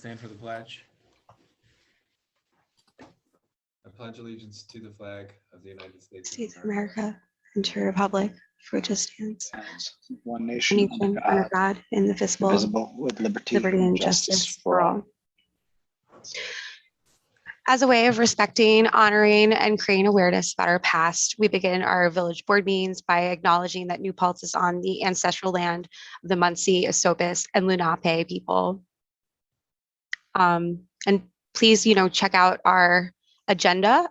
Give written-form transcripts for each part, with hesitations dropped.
stand for the pledge. I pledge allegiance to the flag of the United States of America and to the republic for which it stands, As one nation under God, indivisible, indivisible, with liberty and justice for all. As a way of respecting, honoring, and creating awareness about our past, we begin our village board meetings by acknowledging that New Paltz is on the ancestral land of the Munsee, Esopus, and Lenape people. And please, check out our agenda,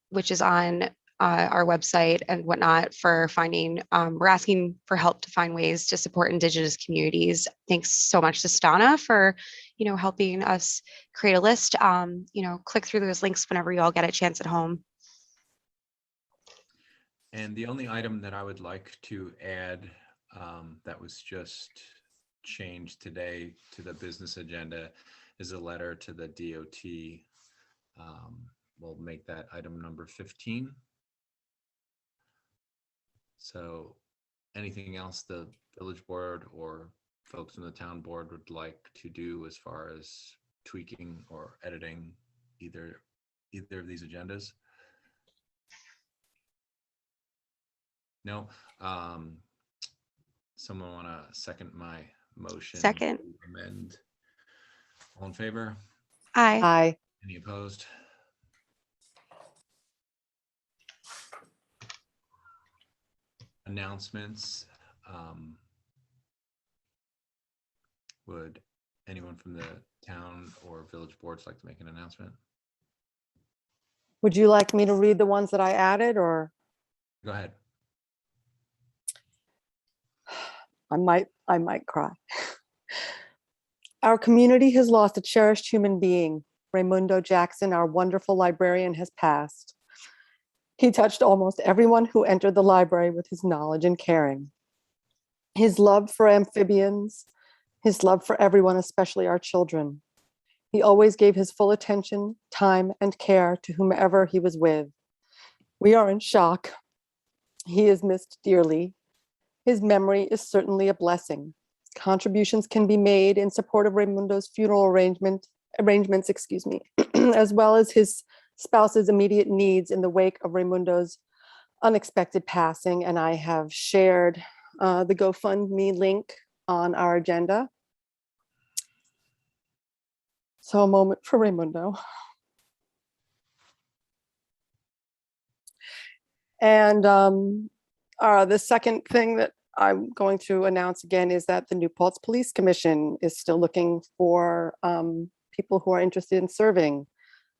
which is on our website and whatnot for finding, we're asking for help to find ways to support Indigenous communities. Thanks so much to Stana for, helping us create a list. Click through those links whenever you all get a chance at home. And the only item that I would like to add that was just changed today to the business agenda is a letter to the DOT. We'll make that item number 15. So anything else the village board or folks in the town board would like to do as far as tweaking or editing either of these agendas? No. Someone want to second my motion? Second. To amend. All in favor? Aye. Aye. Any opposed? Announcements. Would anyone from the town or village boards like to make an announcement? Would you like me to read the ones that I added, or? Go ahead. I might cry. Our community has lost a cherished human being. Raimundo Jackson, our wonderful librarian, has passed. He touched almost everyone who entered the library with his knowledge and caring. His love for amphibians, his love for everyone, especially our children. He always gave his full attention, time, and care to whomever he was with. We are in shock. He is missed dearly. His memory is certainly a blessing. Contributions can be made in support of Raimundo's funeral arrangements, as well as his spouse's immediate needs in the wake of Raimundo's unexpected passing. And I have shared the GoFundMe link on our agenda. So a moment for Raimundo. And the second thing that I'm going to announce again is that the New Paltz Police Commission is still looking for people who are interested in serving.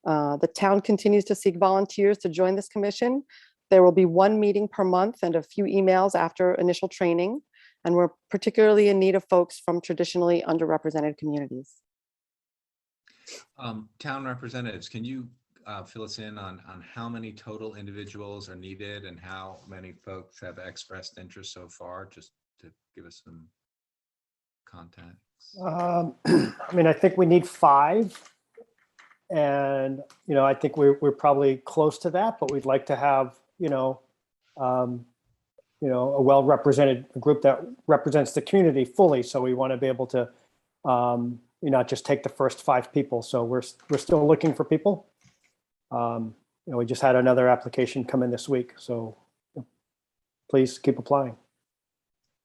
The town continues to seek volunteers to join this commission. There will be one meeting per month and a few emails after initial training. And we're particularly in need of folks from traditionally underrepresented communities. Town representatives, can you fill us in on how many total individuals are needed and how many folks have expressed interest so far, just to give us some context? I think we need 5. And, I think we're probably close to that, but we'd like to have, a well-represented group that represents the community fully. So we want to be able to, not just take the first 5 people. So we're still looking for people. We just had another application come in this week. So please keep applying.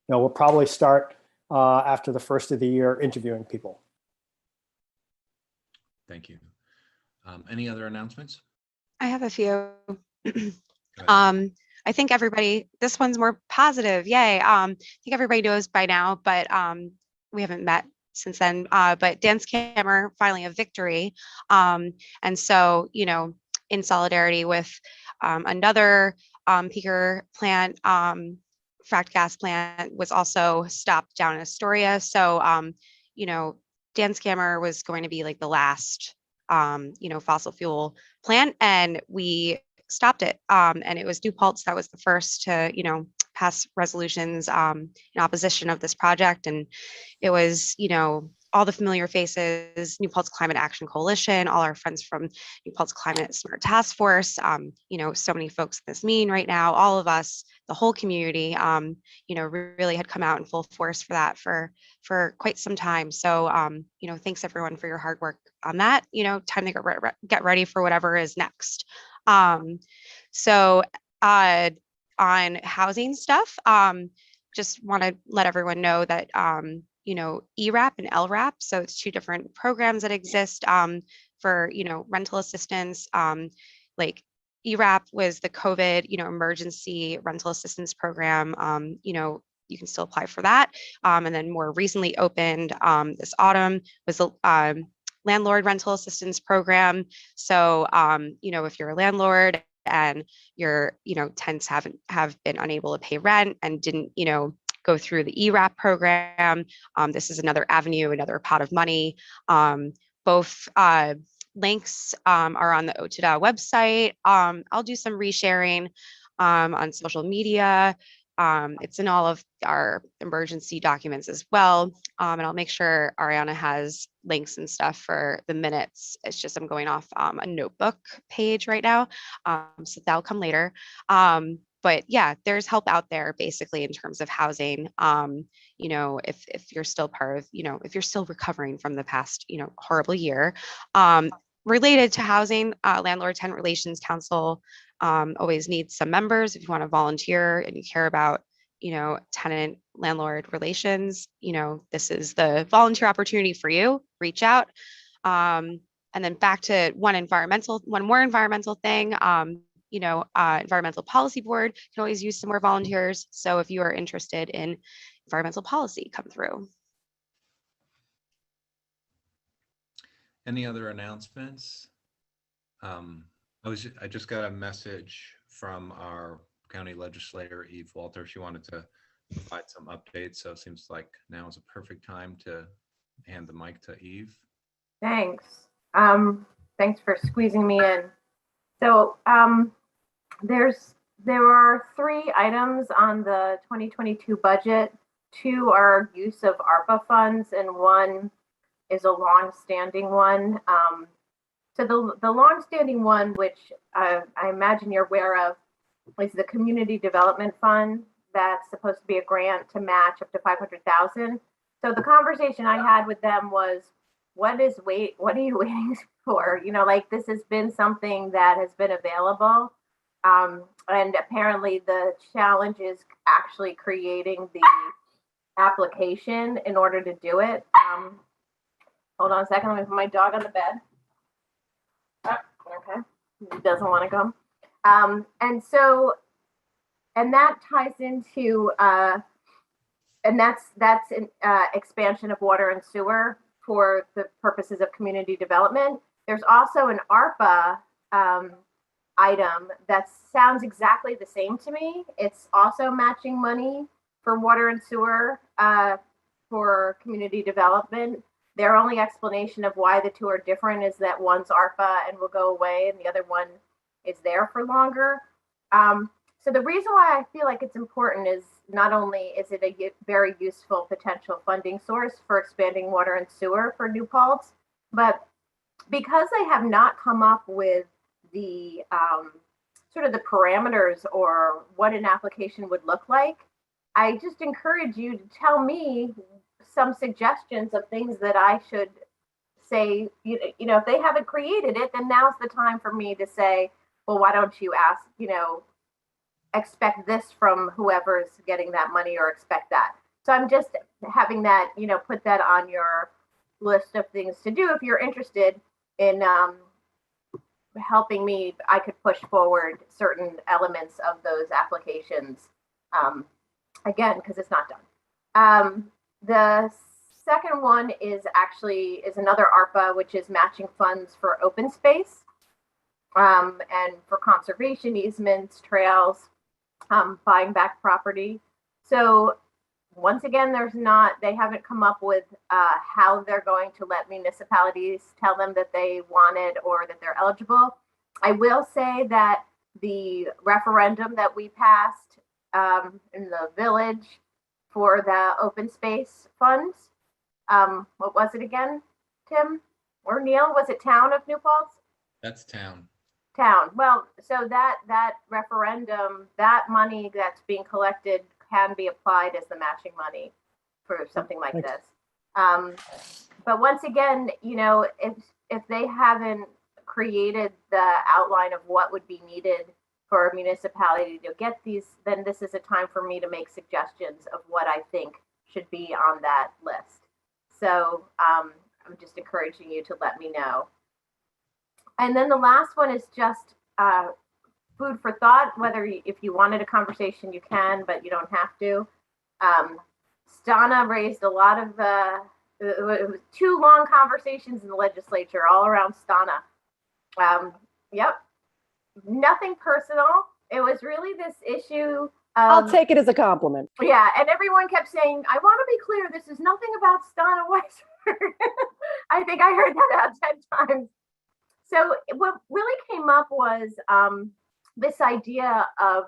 We'll probably start after the first of the year interviewing people. Thank you. Any other announcements? I have a few. I think everybody, this one's more positive. Yay. I think everybody knows by now, but we haven't met since then. But Dance Camera, finally a victory. And so, in solidarity with another peaker plant, fracked gas plant was also stopped down in Astoria. So, Dance Camera was going to be like the last fossil fuel plant, and we stopped it. And it was New Paltz that was the first to, pass resolutions in opposition of this project. And it was, all the familiar faces, New Paltz Climate Action Coalition, all our friends from New Paltz Climate Smart Task Force, so many folks in this meeting right now, all of us, the whole community, really had come out in full force for that for quite some time. So, thanks everyone for your hard work on that. Time to get ready for whatever is next. So on housing stuff, just want to let everyone know that, ERAP and LRAP, so it's two different programs that exist for, rental assistance. Like ERAP was the COVID, emergency rental assistance program. You can still apply for that. And then more recently opened this autumn was the landlord rental assistance program. So, if you're a landlord and your, tenants have been unable to pay rent and didn't, go through the ERAP program, this is another avenue, another pot of money. Both links are on the OTDA website. I'll do some resharing on social media. It's in all of our emergency documents as well. And I'll make sure Ariana has links and stuff for the minutes. It's just I'm going off a notebook page right now. So that'll come later. But yeah, there's help out there basically in terms of housing. If you're still part of, if you're still recovering from the past, horrible year. Related to housing, Landlord Tenant Relations Council always needs some members. If you want to volunteer and you care about, tenant landlord relations, this is the volunteer opportunity for you. Reach out. And then back to one more environmental thing. Environmental policy board can always use some more volunteers. So if you are interested in environmental policy, come through. Any other announcements? I just got a message from our county legislator, Eve Walter. She wanted to provide some updates. So it seems like now is a perfect time to hand the mic to Eve. Thanks. Thanks for squeezing me in. So there are 3 items on the 2022 budget. 2 are use of ARPA funds and 1 is a long-standing one. So the long-standing one, which I imagine you're aware of, is the Community Development Fund. That's supposed to be a grant to match up to $500,000. So the conversation I had with them was, what are you waiting for? This has been something that has been available. And apparently the challenge is actually creating the application in order to do it. Hold on a second, let me put my dog on the bed. Oh, okay, he doesn't want to go. And that ties into, and that's an expansion of water and sewer for the purposes of community development. There's also an ARPA item that sounds exactly the same to me. It's also matching money for water and sewer for community development. Their only explanation of why the 2 are different is that one's ARPA and will go away and the other one is there for longer. So the reason why I feel like it's important is not only is it a very useful potential funding source for expanding water and sewer for New Paltz, but because they have not come up with the sort of the parameters or what an application would look like, I just encourage you to tell me some suggestions of things that I should say. If they haven't created it, then now's the time for me to say, well, why don't you ask, expect this from whoever's getting that money, or expect that. So I'm just having that, put that on your list of things to do. If you're interested in helping me, I could push forward certain elements of those applications, again, because it's not done. The second one is another ARPA, which is matching funds for open space and for conservation easements, trails, buying back property. So once again, they haven't come up with how they're going to let municipalities tell them that they want it or that they're eligible. I will say that the referendum that we passed in the village for the open space funds, what was it again, Tim or Neil? Was it town of New Paltz? That's town. Town. Well, so that referendum, that money that's being collected can be applied as the matching money for something like Thanks. this. But once again, you know, if they haven't created the outline of what would be needed for a municipality to get these, then this is a time for me to make suggestions of what I think should be on that list. So I'm just encouraging you to let me know. And then the last one is just food for thought, whether if you wanted a conversation, you can, but you don't have to. Stana raised a lot of, it was 2 long conversations in the legislature all around Stana. Yep, nothing personal. It was really this issue. I'll take it as a compliment. Yeah, and everyone kept saying, I want to be clear, this is nothing about Stana Weiser. I think I heard that out 10 times. So what really came up was this idea of,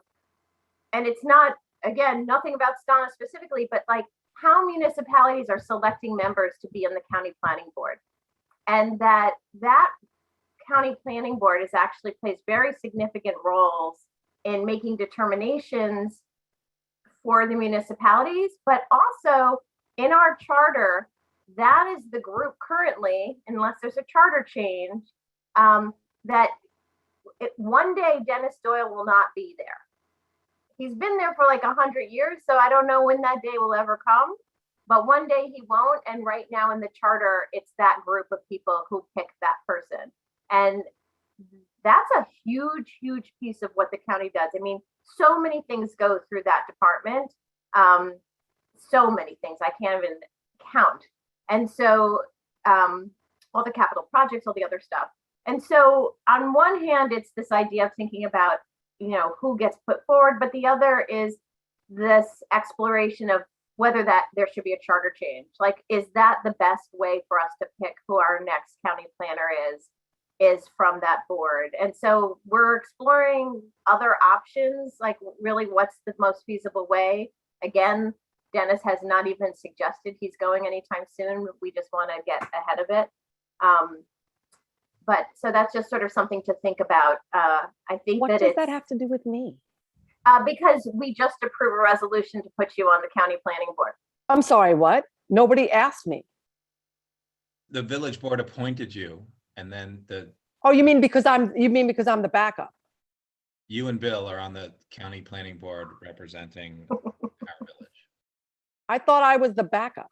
and it's not, again, nothing about Stana specifically, but like how municipalities are selecting members to be in the county planning board. And that county planning board is actually plays very significant roles in making determinations for the municipalities, but also in our charter, that is the group currently, unless there's a charter change, that one day Dennis Doyle will not be there. He's been there for like 100 years, so I don't know when that day will ever come, but one day he won't. And right now in the charter, it's that group of people who pick that person. And that's a huge, huge piece of what the county does. I mean, so many things go through that department. So many things I can't even count. And so all the capital projects, all the other stuff. And so on one hand, it's this idea of thinking about, you know, who gets put forward, but the other is this exploration of whether that there should be a charter change. Like, is that the best way for us to pick who our next county planner is from that board? And so we're exploring other options, like really what's the most feasible way. Again, Dennis has not even suggested he's going anytime soon. We just want to get ahead of it. But so that's just sort of something to think about. I think What does that have to do with me? Because we just approved a resolution to put you on the county planning board. I'm sorry, what? Nobody asked me. The village board appointed you, and then Oh, you mean because I'm the backup? you and Bill are on the county planning board representing our village. I thought I was the backup.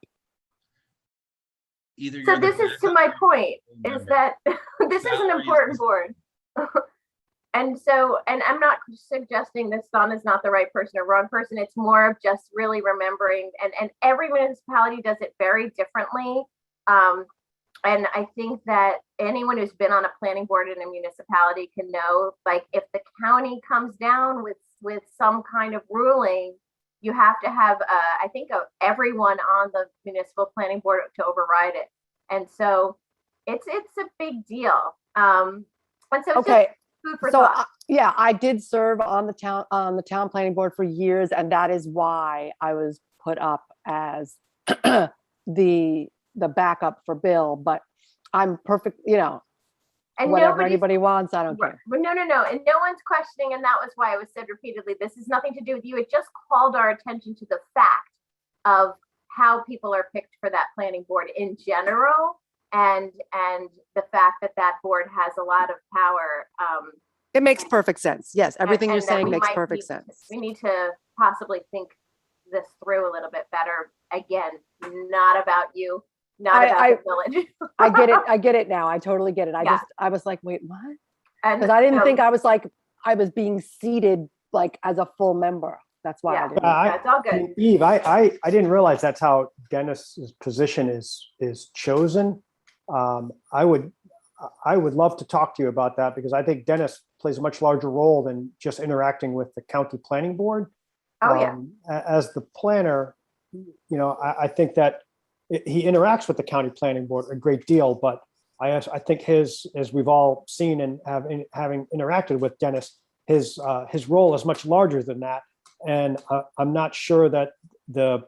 Either So you're the this is to backup my or point, you're is the that this is an Salary is important this- board. And so, and I'm not suggesting that Stana is not the right person or wrong person. It's more of just really remembering, and every municipality does it very differently. And I think that anyone who's been on a planning board in a municipality can know, like, if the county comes down with some kind of ruling, you have to have, I think, everyone on the municipal planning board to override it. And so it's a big deal. And so it's Okay. just food for So thought. yeah, I did serve on the town planning board for years, and that is why I was put up as the backup for Bill. But I'm perfect, you know, And whatever nobody's anybody wants, I don't Right. care. But no, and no one's questioning, and that was why it was said repeatedly, this is nothing to do with you. It just called our attention to the fact of how people are picked for that planning board in general, and the fact that board has a lot of power. It makes perfect sense. Yes, everything you're and that saying we makes might perfect need- sense. We need to possibly think this through a little bit better. Again, not about you, not about the village. I get it. I get it now. I totally get it. Yeah. I was like, wait, what? And Because I didn't so- think I was being seated like as a full member. That's why Yeah. I didn't. That's all good. Eve, I didn't realize that's how Dennis's position is chosen. I would love to talk to you about that, because I think Dennis plays a much larger role than just interacting with the county planning board. Oh, yeah. As the planner, you know, I think that he interacts with the county planning board a great deal, but I think as we've all seen and having interacted with Dennis, his role is much larger than that. And I'm not sure that the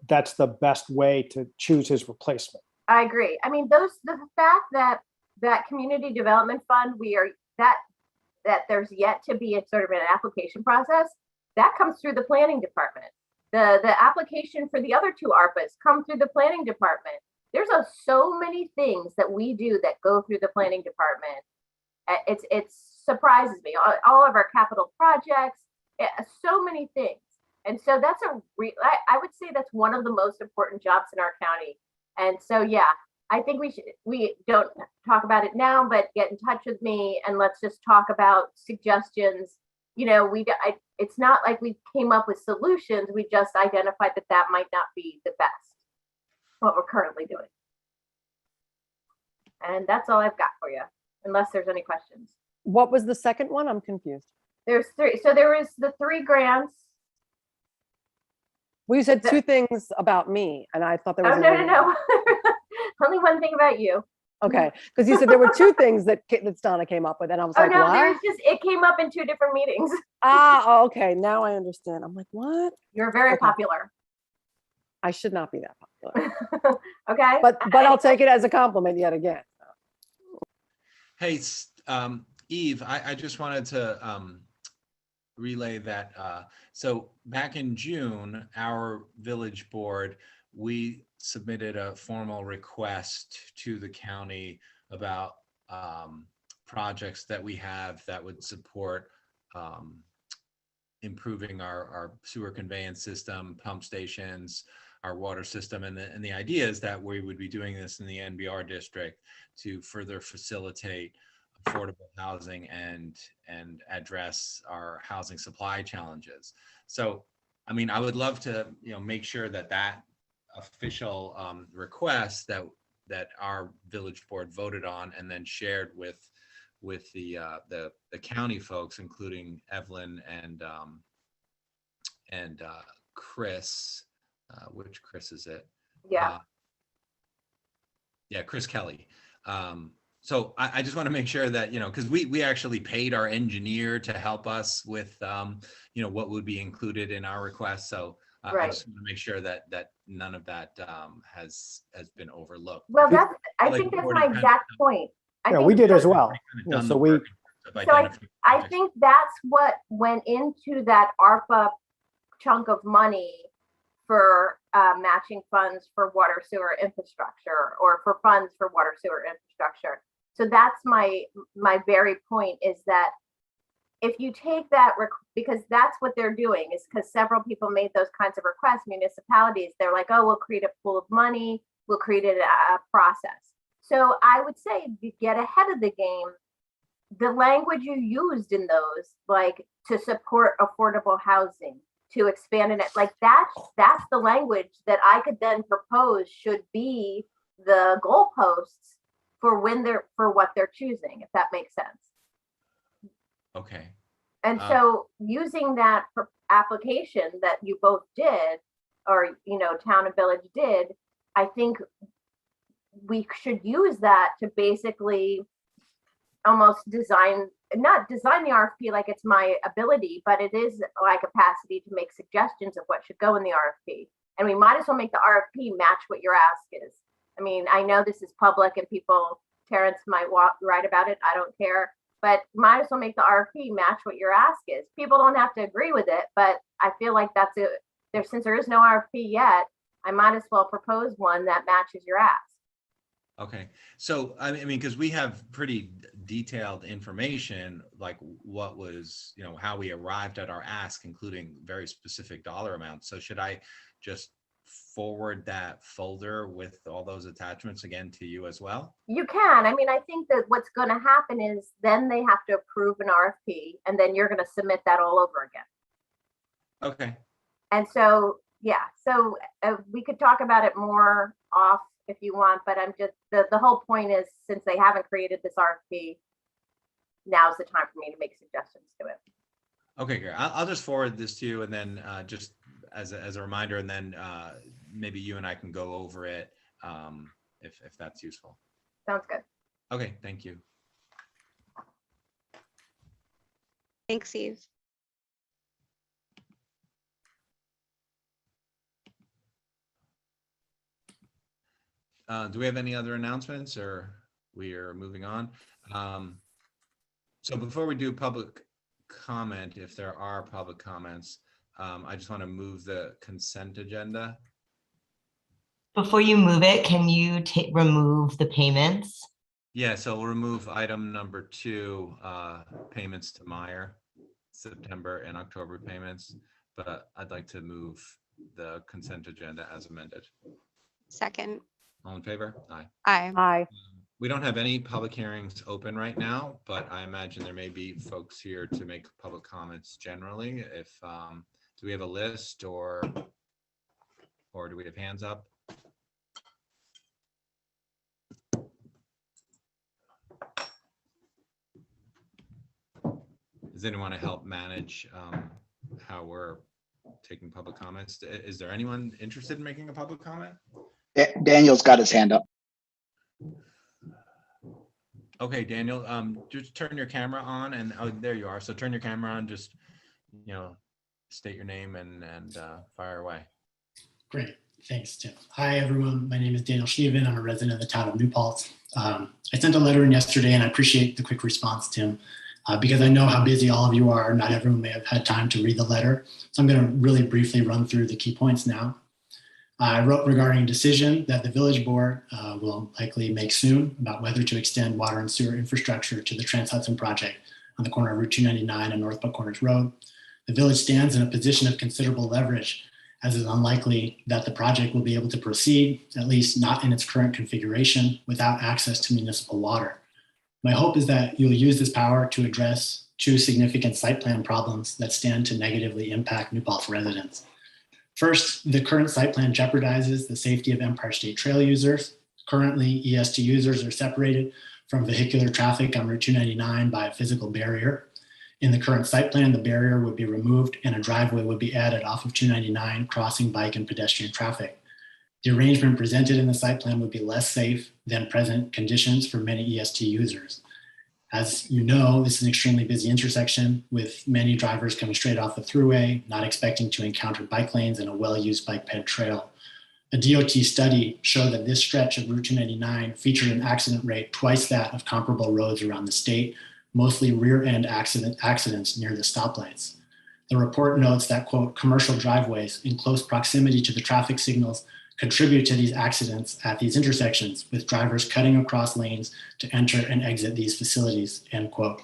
that's the best way to choose his replacement. I agree. I mean, the fact that community development fund, that there's yet to be a sort of an application process, that comes through the planning department. The application for the other two ARPAs come through the planning department. There's so many things that we do that go through the planning department. It surprises me. All of our capital projects, so many things. And so that's I would say that's one of the most important jobs in our county. And so, yeah, I think we don't talk about it now, but get in touch with me and let's just talk about suggestions. You know, it's not like we came up with solutions. We just identified that might not be the best, what we're currently doing. And that's all I've got for you, unless there's any questions. What was the second one? I'm confused. There's 3. So there was the 3 grants. Well, you said 2 things about me, and I thought there was. Oh, no. Only one thing about you. Okay, because you said there were 2 things that Donna came up with, and I was like, no, what? it came up in 2 different meetings. Ah, okay, now I understand. I'm like, what? You're very Okay. popular. I should not be that popular. Okay. But I'll take it as a compliment yet again. Hey, Eve, I just wanted to relay that. So back in June, our village board, we submitted a formal request to the county about projects that we have that would support improving our sewer conveyance system, pump stations, our water system. And the idea is that we would be doing this in the NBR district to further facilitate affordable housing and address our housing supply challenges. So, I mean, I would love to, make sure that official request that our village board voted on and then shared with the county folks, including Evelyn and Chris. Which Chris is it? Yeah. Chris Kelly. So I just want to make sure that, because we actually paid our engineer to help us with, what would be included in our request. So I just want to make sure that none of that has been overlooked. Well, I think that's my exact point. We did as well. I think that's what went into that ARPA chunk of money for matching funds for water sewer infrastructure, or for funds for water sewer infrastructure. So that's my very point, is that if you take that, because that's what they're doing, is because several people made those kinds of requests, municipalities, they're like, oh, we'll create a pool of money, we'll create a process. So I would say, to get ahead of the game, the language you used in those, like to support affordable housing, to expand it, like that's the language that I could then propose should be the goalposts for what they're choosing, if that makes sense. Okay. And so using that application that you both did, or town and village did, I think we should use that to basically almost not design the RFP like it's my ability, but it is my capacity to make suggestions of what should go in the RFP. And we might as well make the RFP match what your ask is. I mean, I know this is public and Terrence might write about it, I don't care, but might as well make the RFP match what your ask is. People don't have to agree with it, but I feel like that's it. Since there is no RFP yet, I might as well propose one that matches your ask. Okay, so I mean, because we have pretty detailed information, like what was, how we arrived at our ask, including very specific dollar amounts. So should I just forward that folder with all those attachments again to you as well? You can. I mean, I think that what's going to happen is then they have to approve an RFP, and then you're going to submit that all over again. Okay. And so, yeah, so we could talk about it more off if you want, but I'm just, the whole point is, since they haven't created this RFP, now's the time for me to make suggestions to it. Okay, great. I'll just forward this to you, and then just as a reminder, and then maybe you and I can go over it if that's useful. Sounds good. Okay, thank you. Thanks, Eve. Do we have any other announcements, or we are moving on? So before we do public comment, if there are public comments, I just want to move the consent agenda. Before you move it, can you remove the payments? Yeah, so we'll remove item number 2, payments to Meyer, September and October payments, but I'd like to move the consent agenda as amended. Second. All in favor? Aye. Aye. Aye. We don't have any public hearings open right now, but I imagine there may be folks here to make public comments generally. If do we have a list, or do we have hands up? Does anyone want to help manage how we're taking public comments? Is there anyone interested in making a public comment? Daniel's got his hand up. Okay, Daniel, just turn your camera on, and oh, there you are. So turn your camera on, just, state your name and fire away. Great, thanks, Tim. Hi, everyone. My name is Daniel Schneeven. I'm a resident of the town of New Paltz. I sent a letter in yesterday, and I appreciate the quick response, Tim, because I know how busy all of you are. Not everyone may have had time to read the letter. So I'm going to really briefly run through the key points now. I wrote regarding a decision that the village board will likely make soon about whether to extend water and sewer infrastructure to the Trans Hudson project on the corner of Route 299 and North Buck Corners Road. The village stands in a position of considerable leverage, as it is unlikely that the project will be able to proceed, at least not in its current configuration, without access to municipal water. My hope is that you'll use this power to address 2 significant site plan problems that stand to negatively impact New Paltz residents. First, the current site plan jeopardizes the safety of Empire State Trail users. Currently, EST users are separated from vehicular traffic on Route 299 by a physical barrier. In the current site plan, the barrier would be removed and a driveway would be added off of 299, crossing bike and pedestrian traffic. The arrangement presented in the site plan would be less safe than present conditions for many EST users. As you know, this is an extremely busy intersection with many drivers coming straight off the thruway, not expecting to encounter bike lanes and a well-used bike ped trail. A DOT study showed that this stretch of Route 299 featured an accident rate twice that of comparable roads around the state, mostly rear-end accidents near the stoplights. The report notes that, quote, commercial driveways in close proximity to the traffic signals contribute to these accidents at these intersections, with drivers cutting across lanes to enter and exit these facilities, end quote.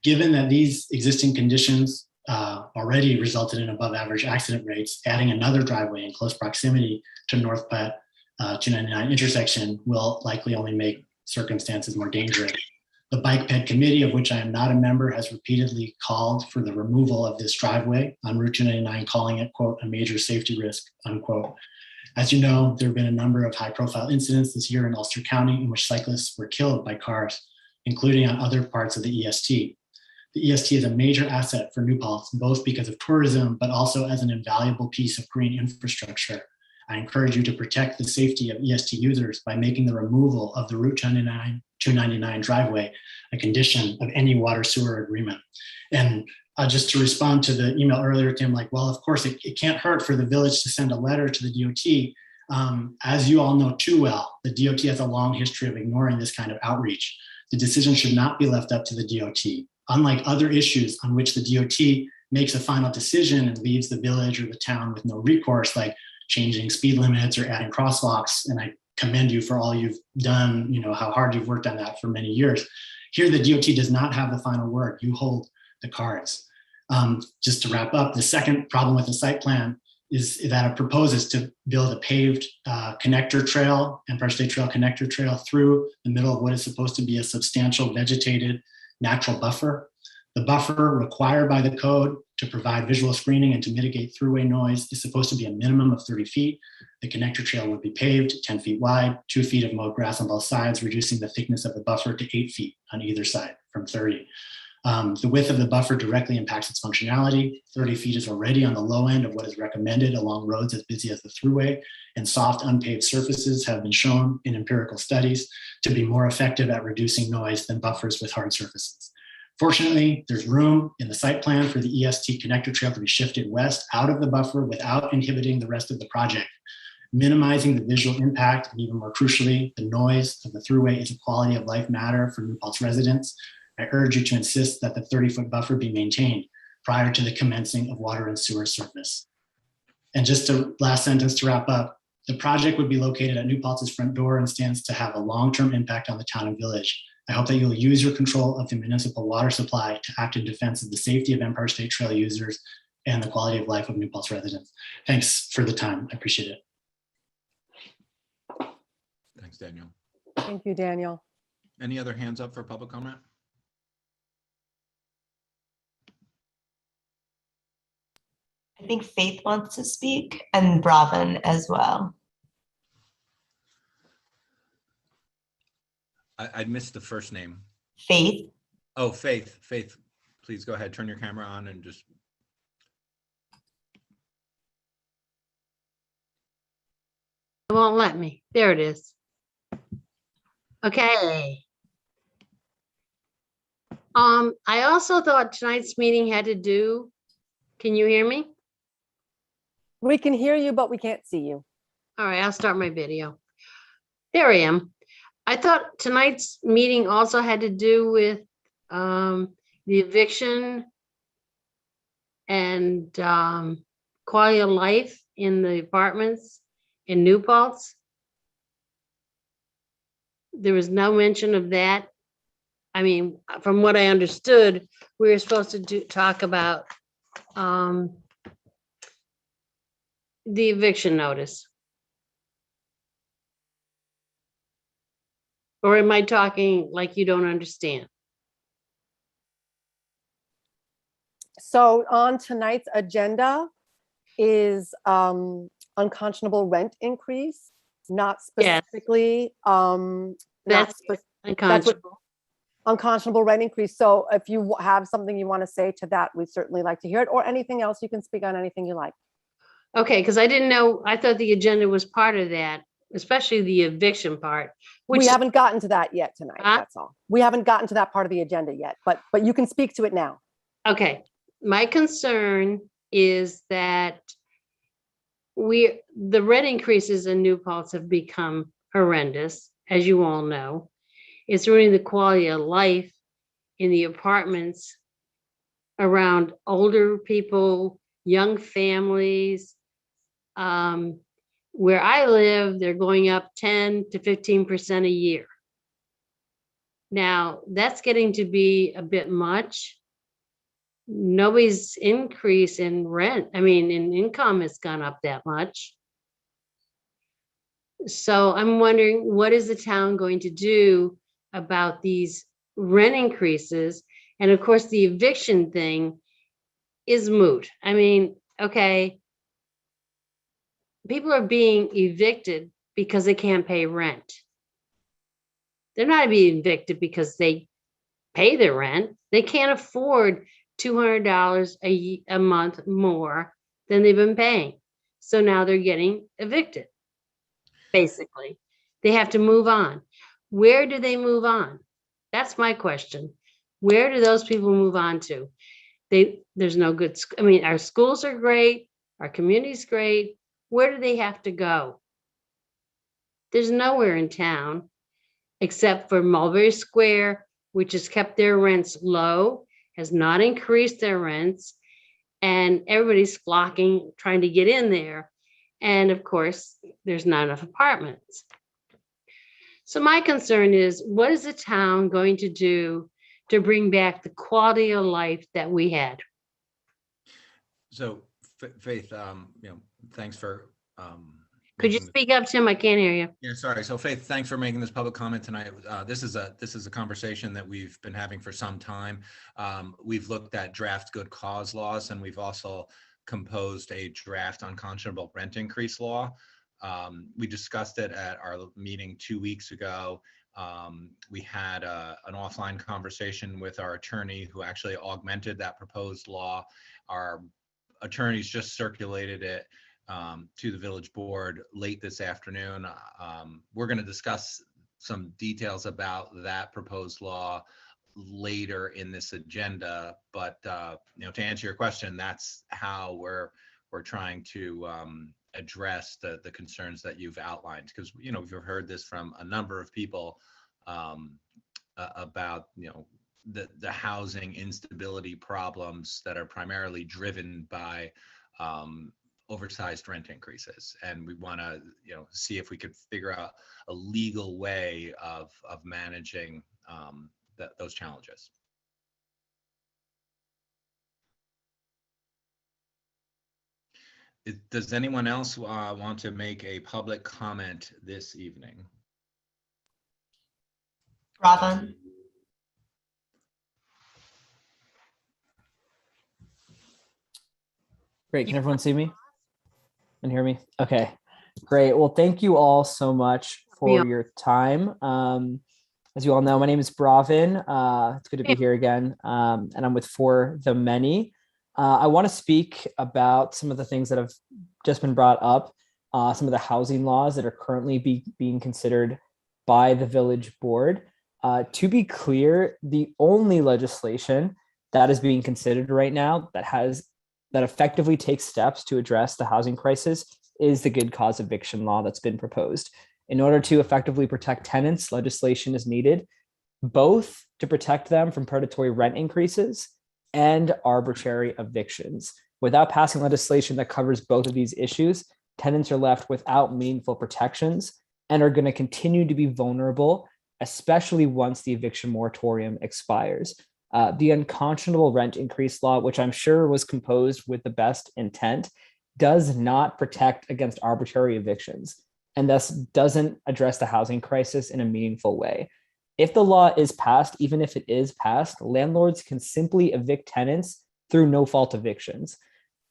Given that these existing conditions already resulted in above average accident rates, adding another driveway in close proximity to North Putt 299 intersection will likely only make circumstances more dangerous. The Bike Ped Committee, of which I am not a member, has repeatedly called for the removal of this driveway on Route 299, calling it, quote, a major safety risk, unquote. As you know, there have been a number of high-profile incidents this year in Ulster County in which cyclists were killed by cars, including on other parts of the EST. The EST is a major asset for New Paltz, both because of tourism, but also as an invaluable piece of green infrastructure. I encourage you to protect the safety of EST users by making the removal of the Route 299 driveway a condition of any water sewer agreement. And just to respond to the email earlier, Tim, like, well, of course, it can't hurt for the village to send a letter to the DOT. As you all know too well, the DOT has a long history of ignoring this kind of outreach. The decision should not be left up to the DOT. Unlike other issues on which the DOT makes a final decision and leaves the village or the town with no recourse, like changing speed limits or adding crosswalks, and I commend you for all you've done, how hard you've worked on that for many years. Here, the DOT does not have the final word. You hold the cards. Just to wrap up, the second problem with the site plan is that it proposes to build a paved connector trail, Empire State Trail connector trail, through the middle of what is supposed to be a substantial vegetated natural buffer. The buffer required by the code to provide visual screening and to mitigate throughway noise is supposed to be a minimum of 30 feet. The connector trail would be paved, 10 feet wide, 2 feet of mowed grass on both sides, reducing the thickness of the buffer to 8 feet on either side from 30. The width of the buffer directly impacts its functionality. 30 feet is already on the low end of what is recommended along roads as busy as the thruway, and soft unpaved surfaces have been shown in empirical studies to be more effective at reducing noise than buffers with hard surfaces. Fortunately, there's room in the site plan for the EST connector trail to be shifted west out of the buffer without inhibiting the rest of the project. Minimizing the visual impact, and even more crucially, the noise of the thruway is a quality of life matter for New Paltz residents. I urge you to insist that the 30-foot buffer be maintained prior to the commencing of water and sewer service. And just a last sentence to wrap up, the project would be located at New Paltz's front door and stands to have a long-term impact on the town and village. I hope that you'll use your control of the municipal water supply to act in defense of the safety of Empire State Trail users and the quality of life of New Paltz residents. Thanks for the time. I appreciate it. Thanks, Daniel. Thank you, Daniel. Any other hands up for public comment? I think Faith wants to speak and Bravin as well. I missed the first name. Faith. Oh, Faith. Faith, please go ahead. Turn your camera on and just. It won't let me. There it is. Okay. I also thought tonight's meeting had to do, can you hear me? We can hear you, but we can't see you. All right, I'll start my video. There I am. I thought tonight's meeting also had to do with the eviction and quality of life in the apartments in New Paltz. There was no mention of that. I mean, from what I understood, we were supposed to talk about the eviction notice. Or am I talking like you don't understand? So on tonight's agenda is unconscionable rent increase, not Yes. specifically, That's that's unconscionable. unconscionable rent increase. So if you have something you want to say to that, we'd certainly like to hear it, or anything else, you can speak on anything you like. Okay, because I didn't know, I thought the agenda was part of that, especially the eviction part, which We haven't gotten to that yet tonight, Huh? that's all. We haven't gotten to that part of the agenda yet, but you can speak to it now. okay, my concern is that the rent increases in New Paltz have become horrendous, as you all know. It's ruining the quality of life in the apartments around older people, young families. Where I live, they're going up 10 to 15% a year. Now, that's getting to be a bit much. Nobody's increase in rent, I mean, in income has gone up that much. So I'm wondering, what is the town going to do about these rent increases? And of course, the eviction thing is moot. I mean, okay, people are being evicted because they can't pay rent. They're not being evicted because they pay their rent. They can't afford $200 a month more than they've been paying. So now they're getting evicted. Basically, they have to move on. Where do they move on? That's my question. Where do those people move on to? There's no good, I mean, our schools are great, our community's great. Where do they have to go? There's nowhere in town except for Mulberry Square, which has kept their rents low, has not increased their rents, and everybody's flocking, trying to get in there. And of course, there's not enough apartments. So my concern is, what is the town going to do to bring back the quality of life that we had? So Faith, thanks for. Could you speak up, Tim? I can't hear you. Yeah, sorry. So Faith, thanks for making this public comment tonight. This is a conversation that we've been having for some time. We've looked at draft good cause laws, and we've also composed a draft unconscionable rent increase law. We discussed it at our meeting 2 weeks ago. We had an offline conversation with our attorney who actually augmented that proposed law. Our attorneys just circulated it to the village board late this afternoon. We're going to discuss some details about that proposed law later in this agenda, but to answer your question, that's how we're trying to address the concerns that you've outlined, because we've heard this from a number of people about the housing instability problems that are primarily driven by oversized rent increases, and we want to see if we could figure out a legal way of managing those challenges. Does anyone else want to make a public comment this evening? Robin. Great. Can everyone see me and hear me? Okay, great. Well, thank you all so much for your time. As you all know, my name is Bravin. It's good to be here again. And I'm with For the Many. I want to speak about some of the things that have just been brought up, some of the housing laws that are currently being considered by the village board. To be clear, the only legislation that is being considered right now that effectively takes steps to address the housing crisis is the good cause eviction law that's been proposed. In order to effectively protect tenants, legislation is needed, both to protect them from predatory rent increases and arbitrary evictions. Without passing legislation that covers both of these issues, tenants are left without meaningful protections and are going to continue to be vulnerable, especially once the eviction moratorium expires. The unconscionable rent increase law, which I'm sure was composed with the best intent, does not protect against arbitrary evictions and thus doesn't address the housing crisis in a meaningful way. If the law is passed, even if it is passed, landlords can simply evict tenants through no-fault evictions.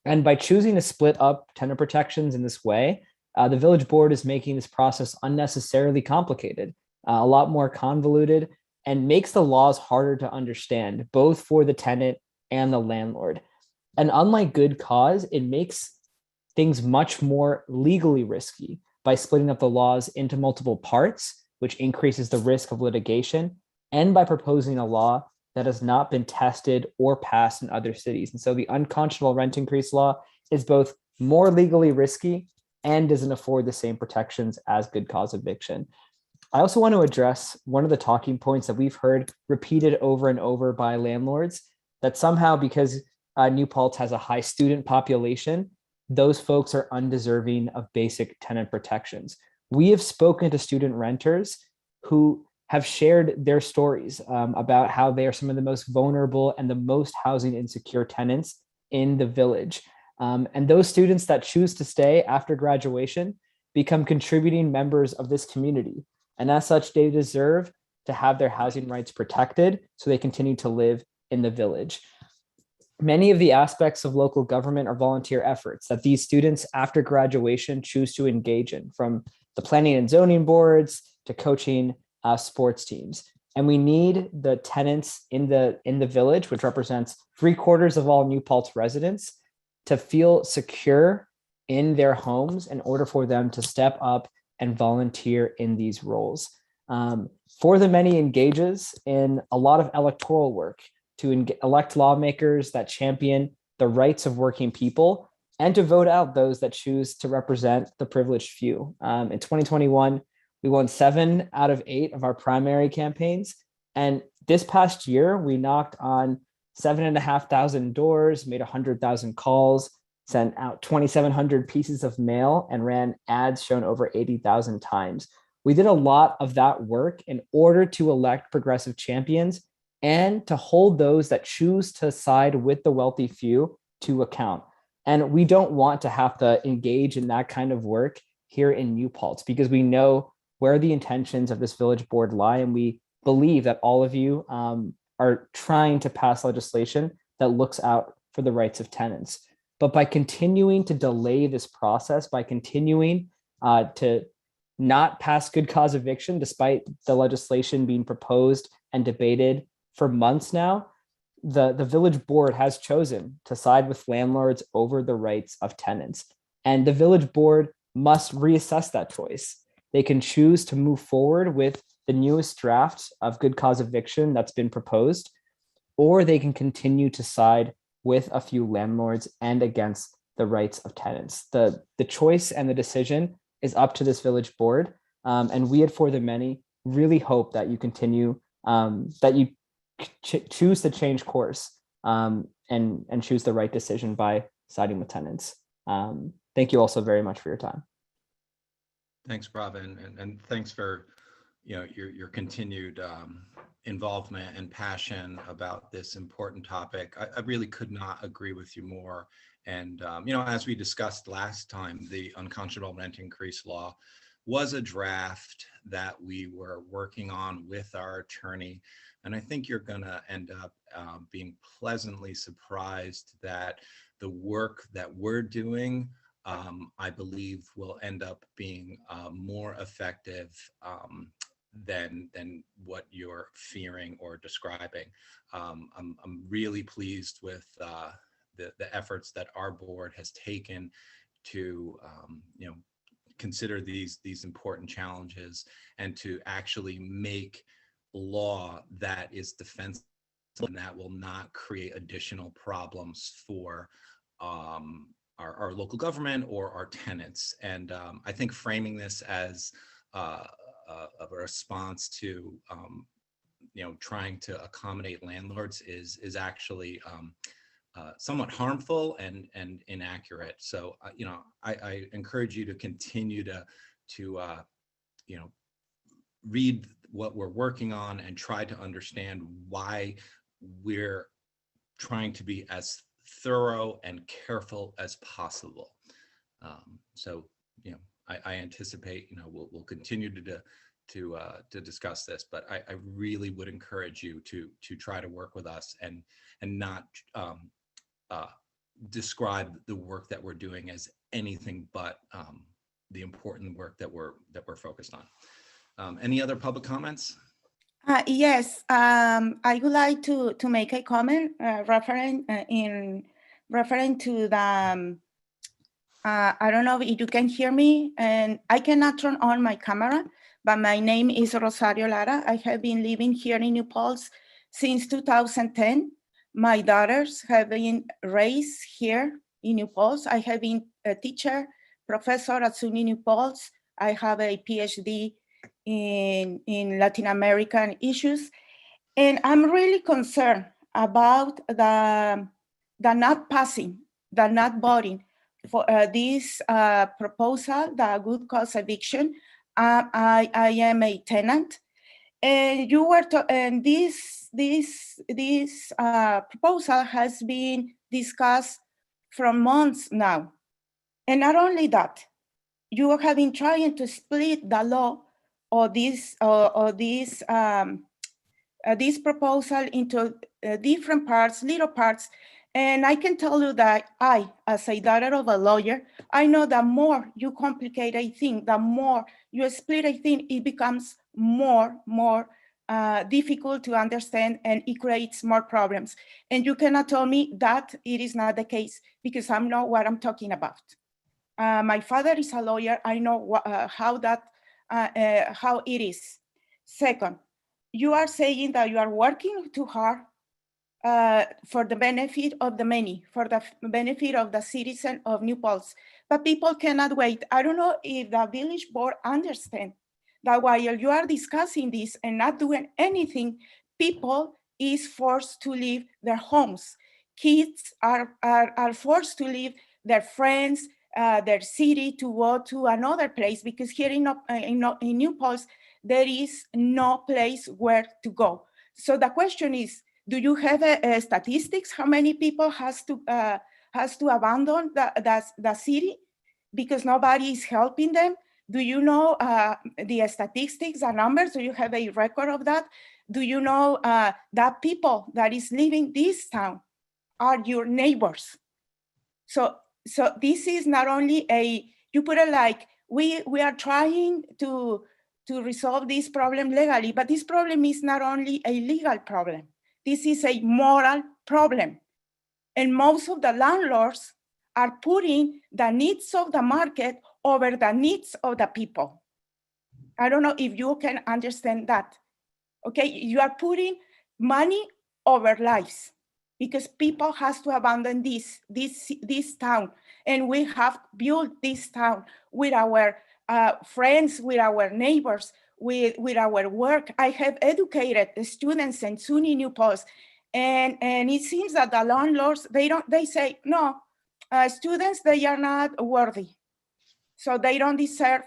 And by choosing to split up tenant protections in this way, the village board is making this process unnecessarily complicated, a lot more convoluted, and makes the laws harder to understand, both for the tenant and the landlord. And unlike good cause, it makes things much more legally risky by splitting up the laws into multiple parts, which increases the risk of litigation, and by proposing a law that has not been tested or passed in other cities. And so the unconscionable rent increase law is both more legally risky and doesn't afford the same protections as good cause eviction. I also want to address one of the talking points that we've heard repeated over and over by landlords, that somehow because New Paltz has a high student population, those folks are undeserving of basic tenant protections. We have spoken to student renters who have shared their stories about how they are some of the most vulnerable and the most housing insecure tenants in the village. And those students that choose to stay after graduation become contributing members of this community. And as such, they deserve to have their housing rights protected so they continue to live in the village. Many of the aspects of local government are volunteer efforts that these students after graduation choose to engage in, from the planning and zoning boards to coaching sports teams. And we need the tenants in the village, which represents 3/4 of all New Paltz residents, to feel secure in their homes in order for them to step up and volunteer in these roles. For the Many engages in a lot of electoral work to elect lawmakers that champion the rights of working people and to vote out those that choose to represent the privileged few. In 2021, we won 7 out of 8 of our primary campaigns. And this past year, we knocked on 7,500 doors, made 100,000 calls, sent out 2,700 pieces of mail, and ran ads shown over 80,000 times. We did a lot of that work in order to elect progressive champions and to hold those that choose to side with the wealthy few to account. And we don't want to have to engage in that kind of work here in New Paltz because we know where the intentions of this village board lie. And we believe that all of you are trying to pass legislation that looks out for the rights of tenants. But by continuing to delay this process, by continuing to not pass good cause eviction, despite the legislation being proposed and debated for months now, the village board has chosen to side with landlords over the rights of tenants. And the village board must reassess that choice. They can choose to move forward with the newest draft of good cause eviction that's been proposed, or they can continue to side with a few landlords and against the the rights of tenants. The choice and the decision is up to this village board. And we at For the Many really hope that you continue, that you choose to change course and choose the right decision by siding with tenants. Thank you also very much for your time. Thanks, Robin, and thanks for your continued involvement and passion about this important topic. I really could not agree with you more. And as we discussed last time, the unconscionable rent increase law was a draft that we were working on with our attorney. And I think you're going to end up being pleasantly surprised that the work that we're doing, I believe, will end up being more effective than what you're fearing or describing. I'm really pleased with the efforts that our board has taken to consider these important challenges and to actually make law that is defensible and that will not create additional problems for our local government or our tenants. And I think framing this as a response to trying to accommodate landlords is actually somewhat harmful and inaccurate. So I encourage you to continue to read what we're working on and try to understand why we're trying to be as thorough and careful as possible. So I anticipate we'll continue to discuss this, but I really would encourage you to try to work with us and not describe the work that we're doing as anything but the important work that we're focused on. Any other public comments? Yes, I would like to make a comment referring to the, I don't know if you can hear me, and I cannot turn on my camera, but my name is Rosario Lara. I have been living here in New Paltz since 2010. My daughters have been raised here in New Paltz. I have been a teacher, professor at SUNY New Paltz. I have a PhD in Latin American issues. And I'm really concerned about the not passing, the not voting for this proposal, the good cause eviction. I am a tenant, and this proposal has been discussed for months now. And not only that, you have been trying to split the law or this proposal into different parts, little parts. And I can tell you that I, as a daughter of a lawyer, I know the more you complicate a thing, the more you split a thing, it becomes more difficult to understand, and it creates more problems. And you cannot tell me that it is not the case, because I know what I'm talking about. My father is a lawyer. I know how it is. Second, you are saying that you are working too hard for the benefit of the many, for the benefit of the citizen of New Paltz. But people cannot wait. I don't know if the village board understands that while you are discussing this and not doing anything, people is forced to leave their homes. Kids are forced to leave their friends, their city, to go to another place, because here in New Paltz, there is no place where to go. So the question is, do you have statistics? How many people has to abandon the city because nobody is helping them? Do you know the statistics, the numbers? Do you have a record of that? Do you know that people that is leaving this town are your neighbors? So this is not only you put it like, we are trying to resolve this problem legally, but this problem is not only a legal problem. This is a moral problem. And most of the landlords are putting the needs of the market over the needs of the people. I don't know if you can understand that. Okay, you are putting money over lives. because people has to abandon this town. And we have built this town with our friends, with our neighbors, with our work. I have educated the students in SUNY New Paltz, and it seems that the landlords, they say, no, students, they are not worthy. So they don't deserve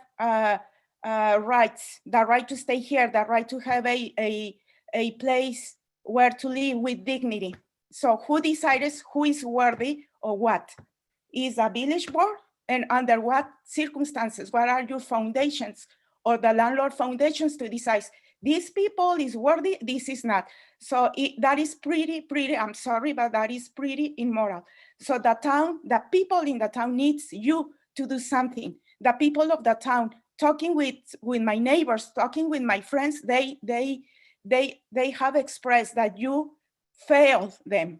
rights, the right to stay here, the right to have a place where to live with dignity. So who decides who is worthy or what? Is a village board? And under what circumstances? What are your foundations or the landlord foundations to decide these people is worthy, this is not? So that is pretty, I'm sorry, but that is pretty immoral. So the people in the town needs you to do something. The people of the town, talking with my neighbors, talking with my friends, they have expressed that you failed them.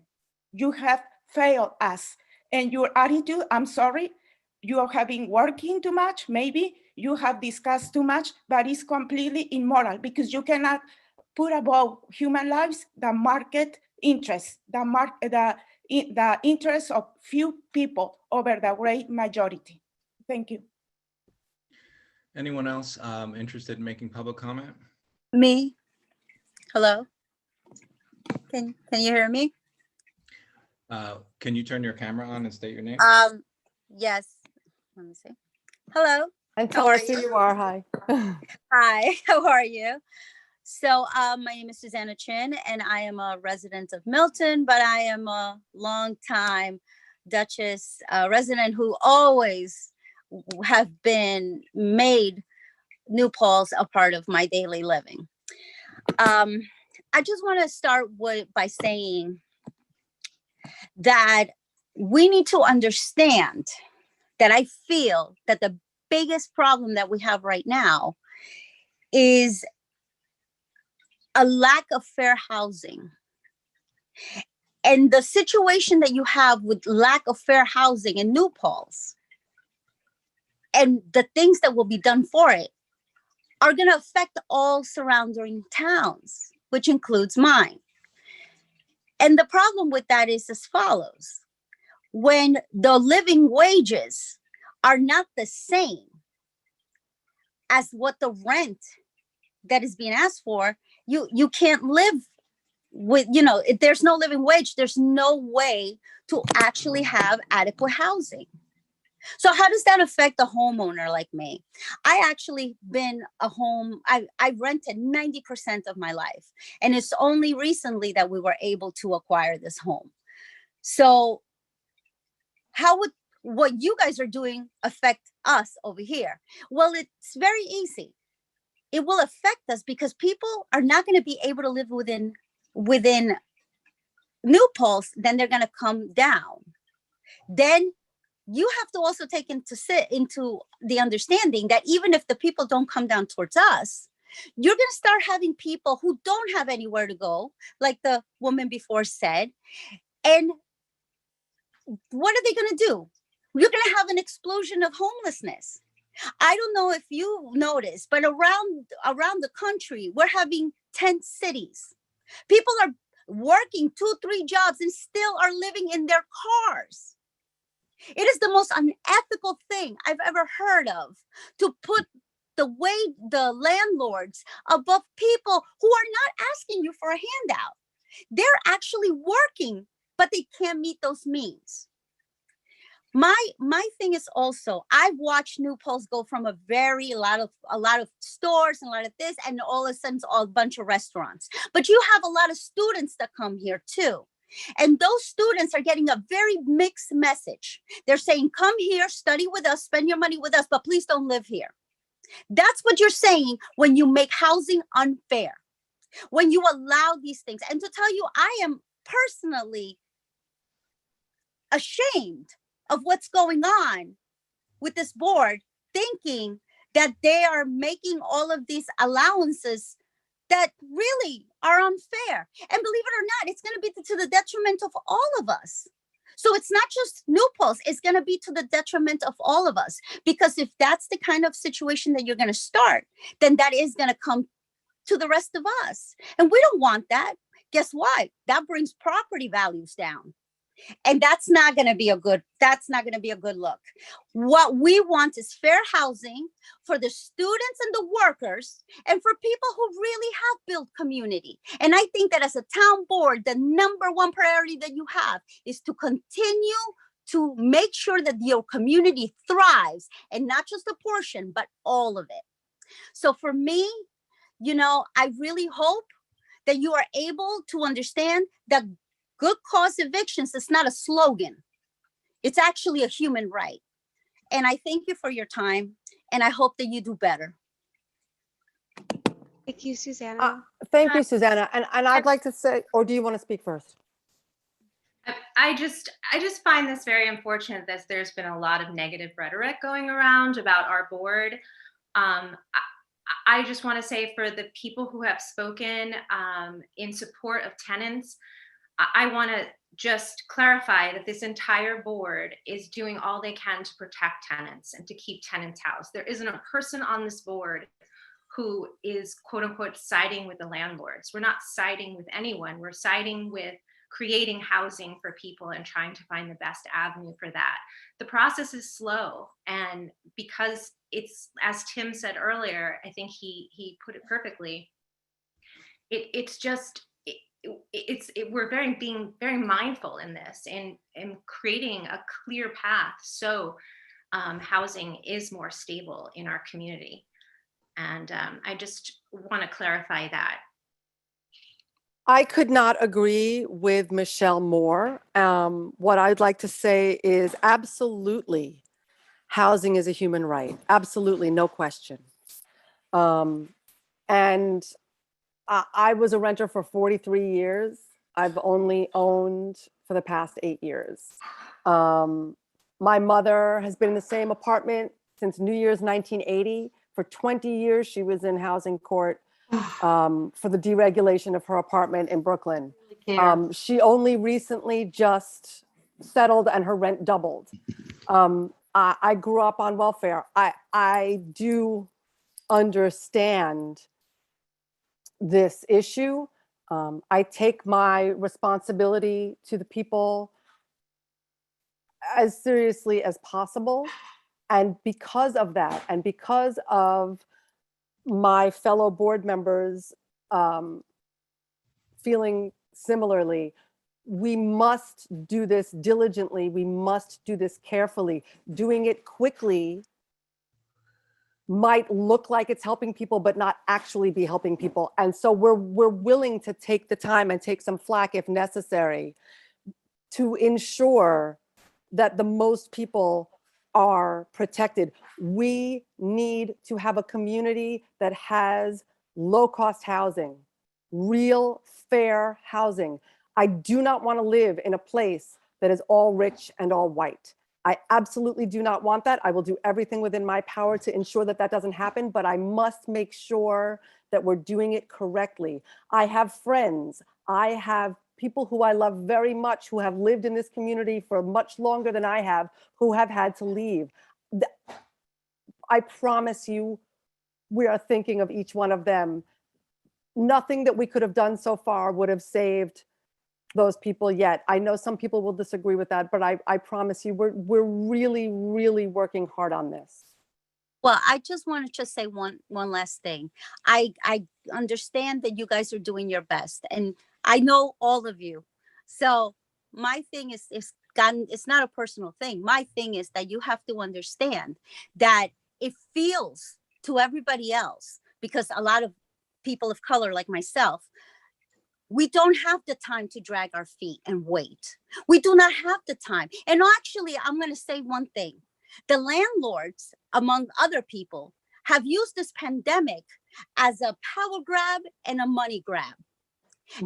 You have failed us. And your attitude, I'm sorry, you have been working too much, maybe you have discussed too much, but it's completely immoral because you cannot put above human lives the market interest, the interest of few people over the great majority. Thank you. Anyone else interested in making public comment? Me. Hello. Can you hear me? Can you turn your camera on and state your name? Yes. Let me see. Hello. And tell us who you are. Hi. Hi. How are you? So my name is Susanna Chin, and I am a resident of Milton, but I am a longtime Dutchess resident who always have been made New Paltz a part of my daily living. I just want to start by saying that we need to understand that I feel that the biggest problem that we have right now is a lack of fair housing. And the situation that you have with lack of fair housing in New Paltz and the things that will be done for it are going to affect all surrounding towns, which includes mine. And the problem with that is as follows. When the living wages are not the same as what the rent that is being asked for, you can't live with, if there's no living wage, there's no way to actually have adequate housing. So how does that affect a homeowner like me? I actually been I rented 90% of my life. And it's only recently that we were able to acquire this home. So how would what you guys are doing affect us over here? Well, it's very easy. It will affect us because people are not going to be able to live within New Paltz, then they're going to come down. Then you have to also take into the understanding that even if the people don't come down towards us, you're going to start having people who don't have anywhere to go, like the woman before said. And what are they going to do? You're going to have an explosion of homelessness. I don't know if you noticed, but around the country, we're having tent cities. People are working 2-3 jobs and still are living in their cars. It is the most unethical thing I've ever heard of, to put the landlords above people who are not asking you for a handout. They're actually working, but they can't meet those means. My thing is also, I've watched New Paltz go from a lot of stores and a lot of this, and all of a sudden it's all a bunch of restaurants. But you have a lot of students that come here too. And those students are getting a very mixed message. They're saying, come here, study with us, spend your money with us, but please don't live here. That's what you're saying when you make housing unfair, when you allow these things. And to tell you, I am personally ashamed of what's going on with this board, thinking that they are making all of these allowances that really are unfair. And believe it or not, it's going to be to the detriment of all of us. So it's not just New Paltz, it's going to be to the detriment of all of us. Because if that's the kind of situation that you're going to start, then that is going to come to the rest of us. And we don't want that. guess what? That brings property values down. And that's not going to be a good look. What we want is fair housing for the students and the workers and for people who really have built community. And I think that as a town board, the number one priority that you have is to continue to make sure that your community thrives, and not just a portion, but all of it. So for me, I really hope that you are able to understand that good cause evictions is not a slogan. It's actually a human right. And I thank you for your time, and I hope that you do better. Thank you, Susanna. Thank you, Susanna. And I'd like to say, or do you want to speak first? I just find this very unfortunate that there's been a lot of negative rhetoric going around about our board. I just want to say, for the people who have spoken in support of tenants, I want to just clarify that this entire board is doing all they can to protect tenants and to keep tenants housed. There isn't a person on this board who is, quote unquote, siding with the landlords. We're not siding with anyone. We're siding with creating housing for people and trying to find the best avenue for that. The process is slow, and because it's, as Tim said earlier, I think he put it perfectly. We're being very mindful in this and creating a clear path so housing is more stable in our community. And I just want to clarify that. I could not agree with Michelle more. What I'd like to say is absolutely, housing is a human right. Absolutely, no question. And I was a renter for 43 years. I've only owned for the past 8 years. My mother has been in the same apartment since New Year's 1980. For 20 years, she was in housing court for the deregulation of her apartment in Brooklyn. She only recently just settled and her rent doubled. I grew up on welfare. I do understand this issue. I take my responsibility to the people as seriously as possible. And because of that, and because of my fellow board members feeling similarly, we must do this diligently. We must do this carefully. Doing it quickly might look like it's helping people, but not actually be helping people. And so we're willing to take the time and take some flack if necessary to ensure that the most people are protected. We need to have a community that has low-cost housing, real fair housing. I do not want to live in a place that is all rich and all white. I absolutely do not want that. I will do everything within my power to ensure that that doesn't happen, but I must make sure that we're doing it correctly. I have friends, I have people who I love very much who have lived in this community for much longer than I have, who have had to leave. I promise you, we are thinking of each one of them. Nothing that we could have done so far would have saved those people yet. I know some people will disagree with that, but I promise you, we're really, really working hard on this. Well, I just wanted to say one last thing. I understand that you guys are doing your best, and I know all of you. So my thing is it's not a personal thing. My thing is that you have to understand that it feels to everybody else, because a lot of people of color like myself, we don't have the time to drag our feet and wait. We do not have the time. And actually, I'm going to say one thing. The landlords, among other people, have used this pandemic as a power grab and a money grab.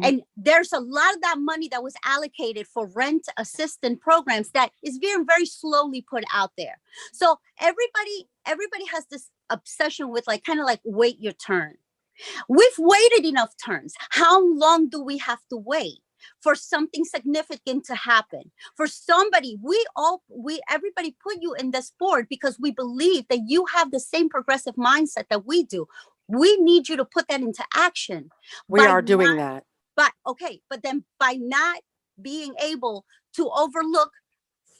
And there's a lot of that money that was allocated for rent assistance programs that is being very slowly put out there. So everybody has this obsession with kind of wait your turn. We've waited enough turns. How long do we have to wait for something significant to happen? For somebody, everybody put you in this board because we believe that you have the same progressive mindset that we do. We need you to put that into action. We are doing that. but then by not being able to overlook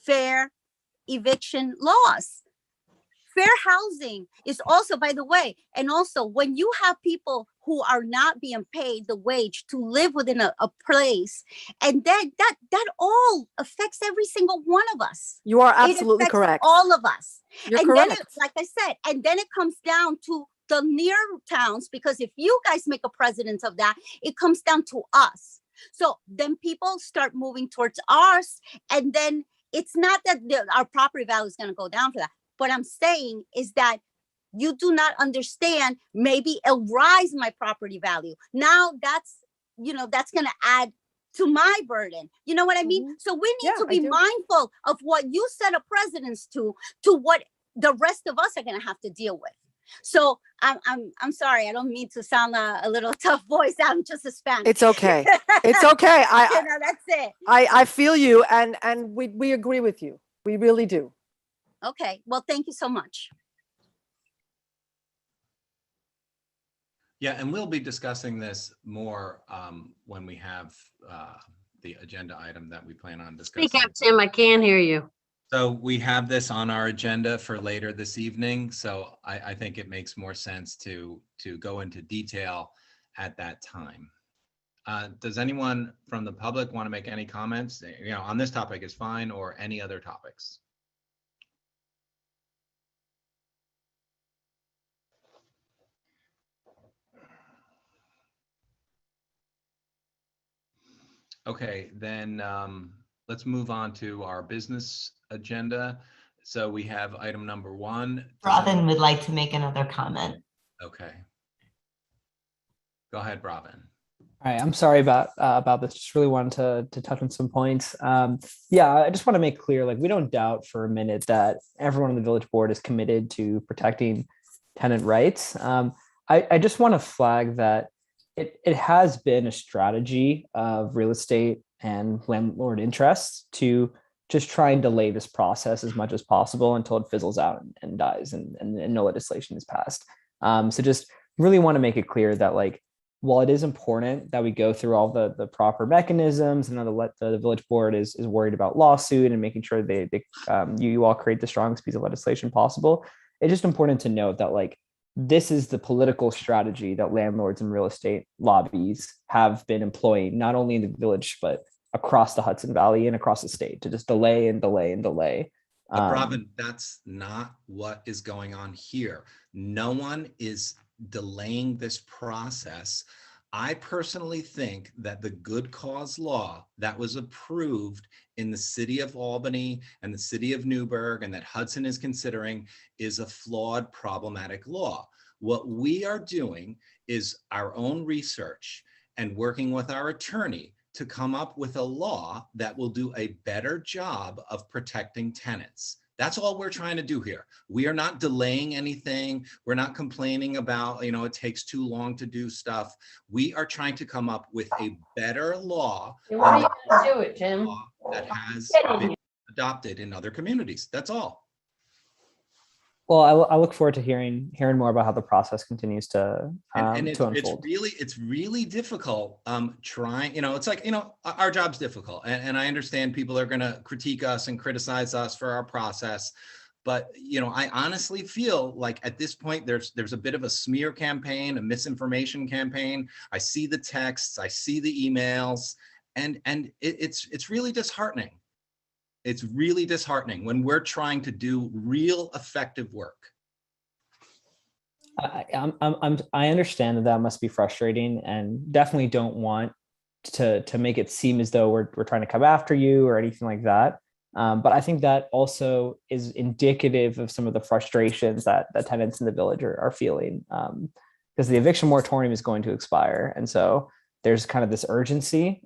fair eviction laws. Fair housing is also, by the way, and also when you have people who are not being paid the wage to live within a place, and then that all affects every single one of us. You are It absolutely affects correct. all of us. You're and correct. then like I said, and then it comes down to the near towns, because if you guys make a precedent of that, it comes down to us. So then people start moving towards ours, and then it's not that our property value is going to go down for that. What I'm saying is that you do not understand, maybe it'll rise my property value. Now that's going to add to my burden. You know what I mean? So we need to be mindful of what you set a precedence to what the rest of us are going to have to deal with. So I'm sorry, I don't mean to sound a little tough voice. I'm just Hispanic. It's okay. It's okay. That's it. I feel you, and we agree with you. We really do. Okay. Well, thank you so much. Yeah, and we'll be discussing this more when we have the agenda item that we plan on discussing. Speak up, Tim. I can't hear you. So we have this on our agenda for later this evening. So I think it makes more sense to go into detail at that time. Does anyone from the public want to make any comments? On this topic is fine, or any other topics? Okay, then let's move on to our business agenda. So we have item number 1. Robin would like to make another comment. Okay. Go ahead, Robin. All right, I'm sorry about this. Just really wanted to touch on some points. Yeah, I just want to make clear, like, we don't doubt for a minute that everyone on the village board is committed to protecting tenant rights. I just want to flag that it has been a strategy of real estate and landlord interests to just try and delay this process as much as possible until it fizzles out and dies and no legislation is passed. So just really want to make it clear that, like, while it is important that we go through all the proper mechanisms, and the village board is worried about lawsuit and making sure you all create the strongest piece of legislation possible, it's just important to note that, like, this is the political strategy that landlords and real estate lobbies have been employing, not only in the village, but across the Hudson Valley and across the state, to just delay and delay and delay. Robin, that's not what is going on here. No one is delaying this process. I personally think that the good cause law that was approved in the city of Albany and the city of Newburgh, and that Hudson is considering, is a flawed, problematic law. What we are doing is our own research and working with our attorney to come up with a law that will do a better job of protecting tenants. That's all we're trying to do here. We are not delaying anything. We're not complaining about, it takes too long to do stuff. We are trying to come up with a better law. Why do you do it, Tim? That has been adopted in other communities. That's all. Well, I look forward to hearing more about how the process continues to unfold. It's really difficult trying, it's like, our job's difficult, and I understand people are going to critique us and criticize us for our process. But, I honestly feel like at this point, there's a bit of a smear campaign, a misinformation campaign. I see the texts, I see the emails, and it's really disheartening. It's really disheartening when we're trying to do real effective work. I understand that must be frustrating, and definitely don't want to make it seem as though we're trying to come after you or anything like that. But I think that also is indicative of some of the frustrations that tenants in the village are feeling, because the eviction moratorium is going to expire, and so there's kind of this urgency.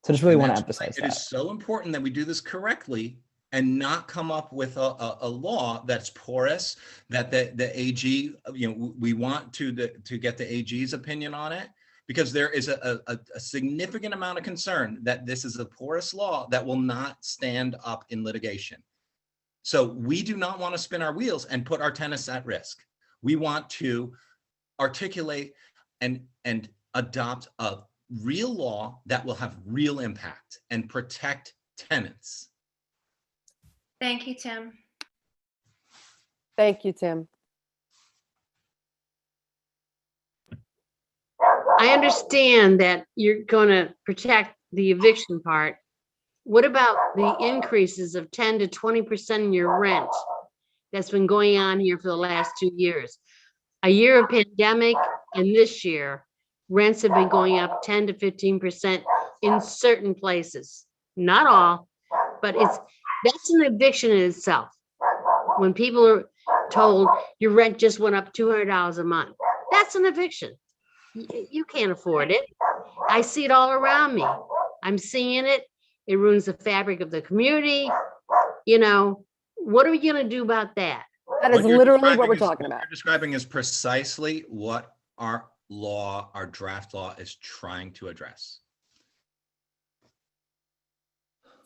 So just really want to emphasize that. It is so important that we do this correctly and not come up with a law that's porous, that the AG, we want to get the AG's opinion on it, because there is a significant amount of concern that this is a porous law that will not stand up in litigation. So we do not want to spin our wheels and put our tenants at risk. We want to articulate and adopt a real law that will have real impact and protect tenants. Thank you, Tim. Thank you, Tim. I understand that you're going to protect the eviction part. What about the increases of 10 to 20% in your rent that's been going on here for the last 2 years? A year of pandemic and this year, rents have been going up 10 to 15% in certain places. Not all, but that's an eviction in itself. When people are told your rent just went up $200 a month, that's an eviction. You can't afford it. I see it all around me. I'm seeing it. It ruins the fabric of the community. You know, what are we going to do about that? That is literally what we're talking about. You're describing is precisely what our law, our draft law, is trying to address.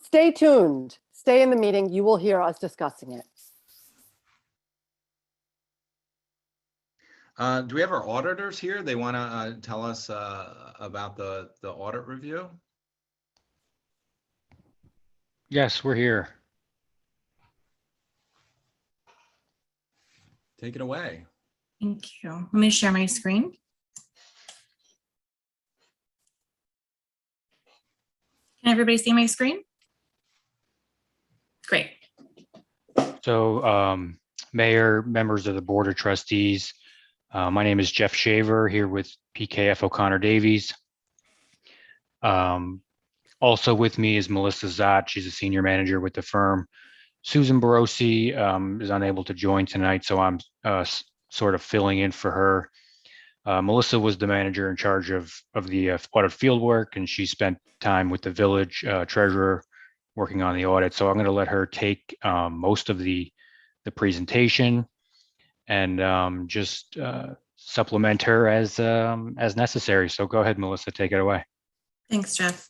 Stay tuned. Stay in the meeting. You will hear us discussing it. Do we have our auditors here? They want to tell us about the audit review? Yes, we're here. Take it away. Thank you. Let me share my screen. Can everybody see my screen? Great. So, Mayor, members of the Board of Trustees, my name is Jeff Shaver here with PKF O'Connor Davies. Also with me is Melissa Zott. She's a senior manager with the firm. Susan Barossi is unable to join tonight, so I'm sort of filling in for her. Melissa was the manager in charge of the audit field work, and she spent time with the village treasurer working on the audit. So I'm going to let her take most of the presentation and just supplement her as necessary. So go ahead, Melissa, take it away. Thanks, Jeff.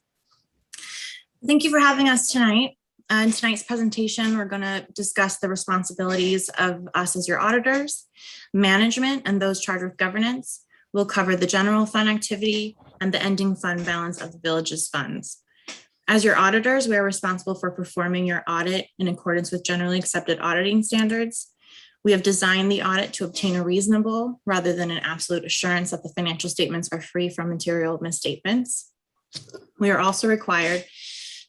Thank you for having us tonight. In tonight's presentation, we're going to discuss the responsibilities of us as your auditors, management, and those charged with governance. We'll cover the general fund activity and the ending fund balance of the village's funds. As your auditors, we are responsible for performing your audit in accordance with generally accepted auditing standards. We have designed the audit to obtain a reasonable rather than an absolute assurance that the financial statements are free from material misstatements. We are also required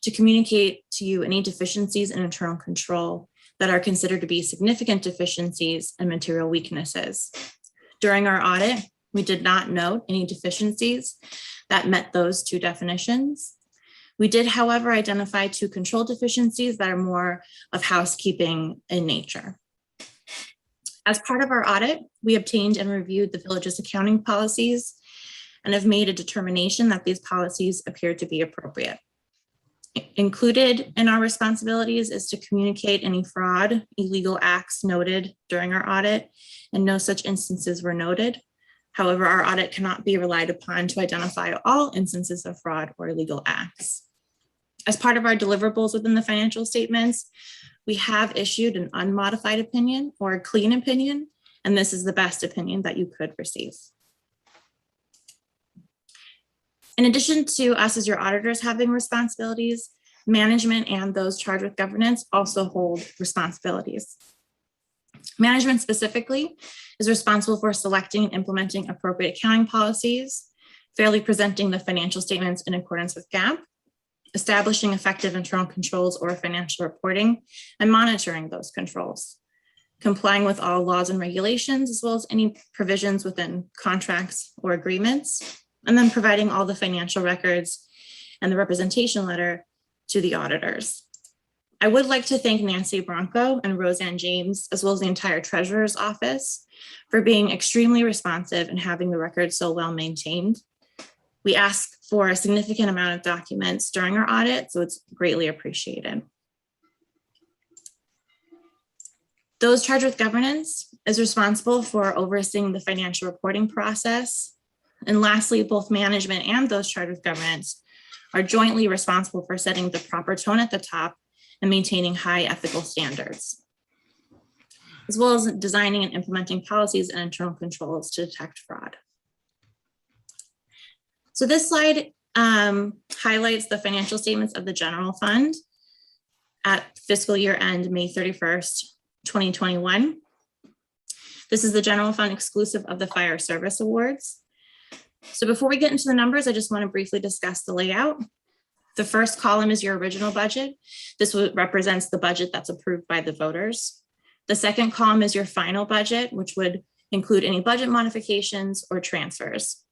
to communicate to you any deficiencies in internal control that are considered to be significant deficiencies and material weaknesses. During our audit, we did not note any deficiencies that met those two definitions. We did, however, identify 2 control deficiencies that are more of housekeeping in nature. As part of our audit, we obtained and reviewed the village's accounting policies and have made a determination that these policies appear to be appropriate. Included in our responsibilities is to communicate any fraud, illegal acts noted during our audit, and no such instances were noted. However, our audit cannot be relied upon to identify all instances of fraud or illegal acts. As part of our deliverables within the financial statements, we have issued an unmodified opinion or a clean opinion, and this is the best opinion that you could receive. In addition to us as your auditors having responsibilities, management and those charged with governance also hold responsibilities. Management specifically is responsible for selecting and implementing appropriate accounting policies, fairly presenting the financial statements in accordance with GAAP, establishing effective internal controls or financial reporting, and monitoring those controls, complying with all laws and regulations, as well as any provisions within contracts or agreements, and then providing all the financial records and the representation letter to the auditors. I would like to thank Nancy Bronco and Roseanne James, as well as the entire treasurer's office, for being extremely responsive and having the records so well maintained. We ask for a significant amount of documents during our audit, so it's greatly appreciated. Those charged with governance is responsible for overseeing the financial reporting process. And lastly, both management and those charged with governance are jointly responsible for setting the proper tone at the top and maintaining high ethical standards, as well as designing and implementing policies and internal controls to detect fraud. So this slide highlights the financial statements of the general fund at fiscal year end, May 31st, 2021. This is the general fund exclusive of the fire service awards. So before we get into the numbers, I just want to briefly discuss the layout. The first column is your original budget. This represents the budget that's approved by the voters. The second column is your final budget, which would include any budget modifications or transfers.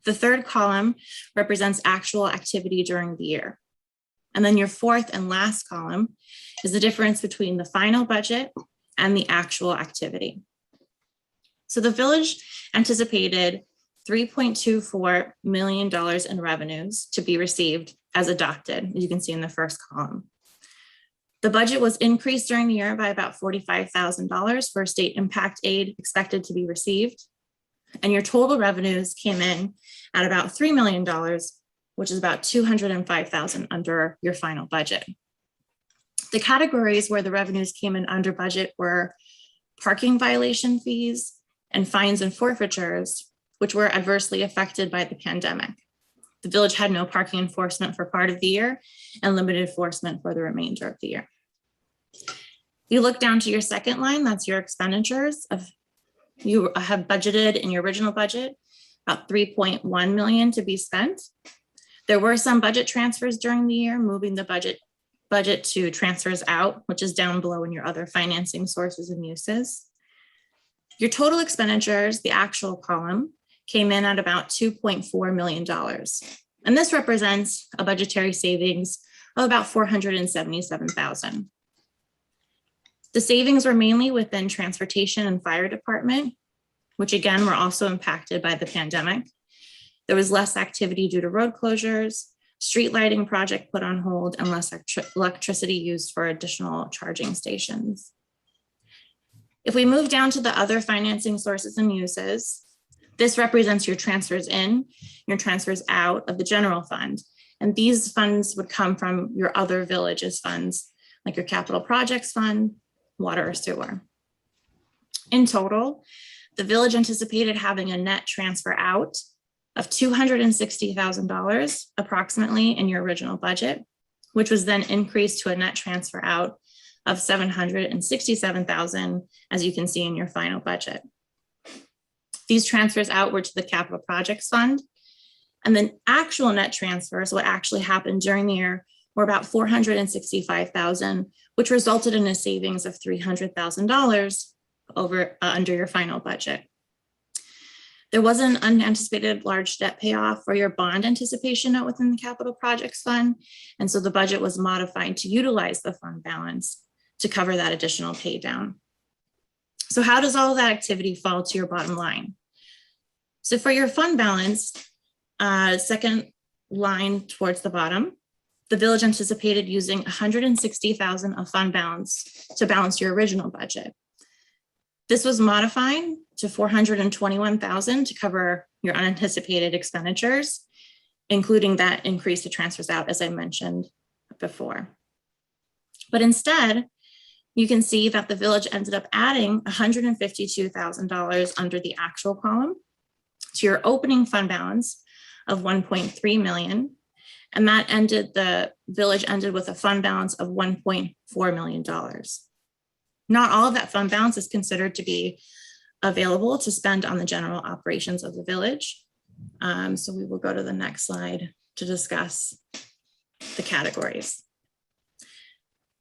The third column represents actual activity during the year. And then your fourth and last column is the difference between the final budget and the actual activity. So the village anticipated $3.24 million in revenues to be received as adopted, as you can see in the first column. The budget was increased during the year by about $45,000 for state impact aid expected to be received. And your total revenues came in at about $3 million, which is about $205,000 under your final budget. The categories where the revenues came in under budget were parking violation fees and fines and forfeitures, which were adversely affected by the pandemic. The village had no parking enforcement for part of the year and limited enforcement for the remainder of the year. You look down to your second line, that's your expenditures. You have budgeted in your original budget about $3.1 million to be spent. There were some budget transfers during the year, moving the budget to transfers out, which is down below in your other financing sources and uses. Your total expenditures, the actual column, came in at about $2.4 million. And this represents a budgetary savings of about $477,000. The savings were mainly within transportation and fire department, which again were also impacted by the pandemic. There was less activity due to road closures, street lighting project put on hold, and less electricity used for additional charging stations. If we move down to the other financing sources and uses, this represents your transfers in, your transfers out of the general fund. And these funds would come from your other villages funds, like your capital projects fund, water or sewer. In total, the village anticipated having a net transfer out of $260,000 approximately in your original budget, which was then increased to a net transfer out of $767,000, as you can see in your final budget. These transfers out were to the capital projects fund, and then actual net transfers, what actually happened during the year, were about $465,000, which resulted in a savings of $300,000 under your final budget. There was an unanticipated large debt payoff for your bond anticipation note within the capital projects fund. And so the budget was modified to utilize the fund balance to cover that additional pay down. So how does all of that activity fall to your bottom line? So for your fund balance, second line towards the bottom, the village anticipated using $160,000 of fund balance to balance your original budget. This was modified to $421,000 to cover your unanticipated expenditures, including that increase to transfers out, as I mentioned before. But instead, you can see that the village ended up adding $152,000 under the actual column to your opening fund balance of $1.3 million. And that the village ended with a fund balance of $1.4 million. Not all of that fund balance is considered to be available to spend on the general operations of the village. So we will go to the next slide to discuss the categories.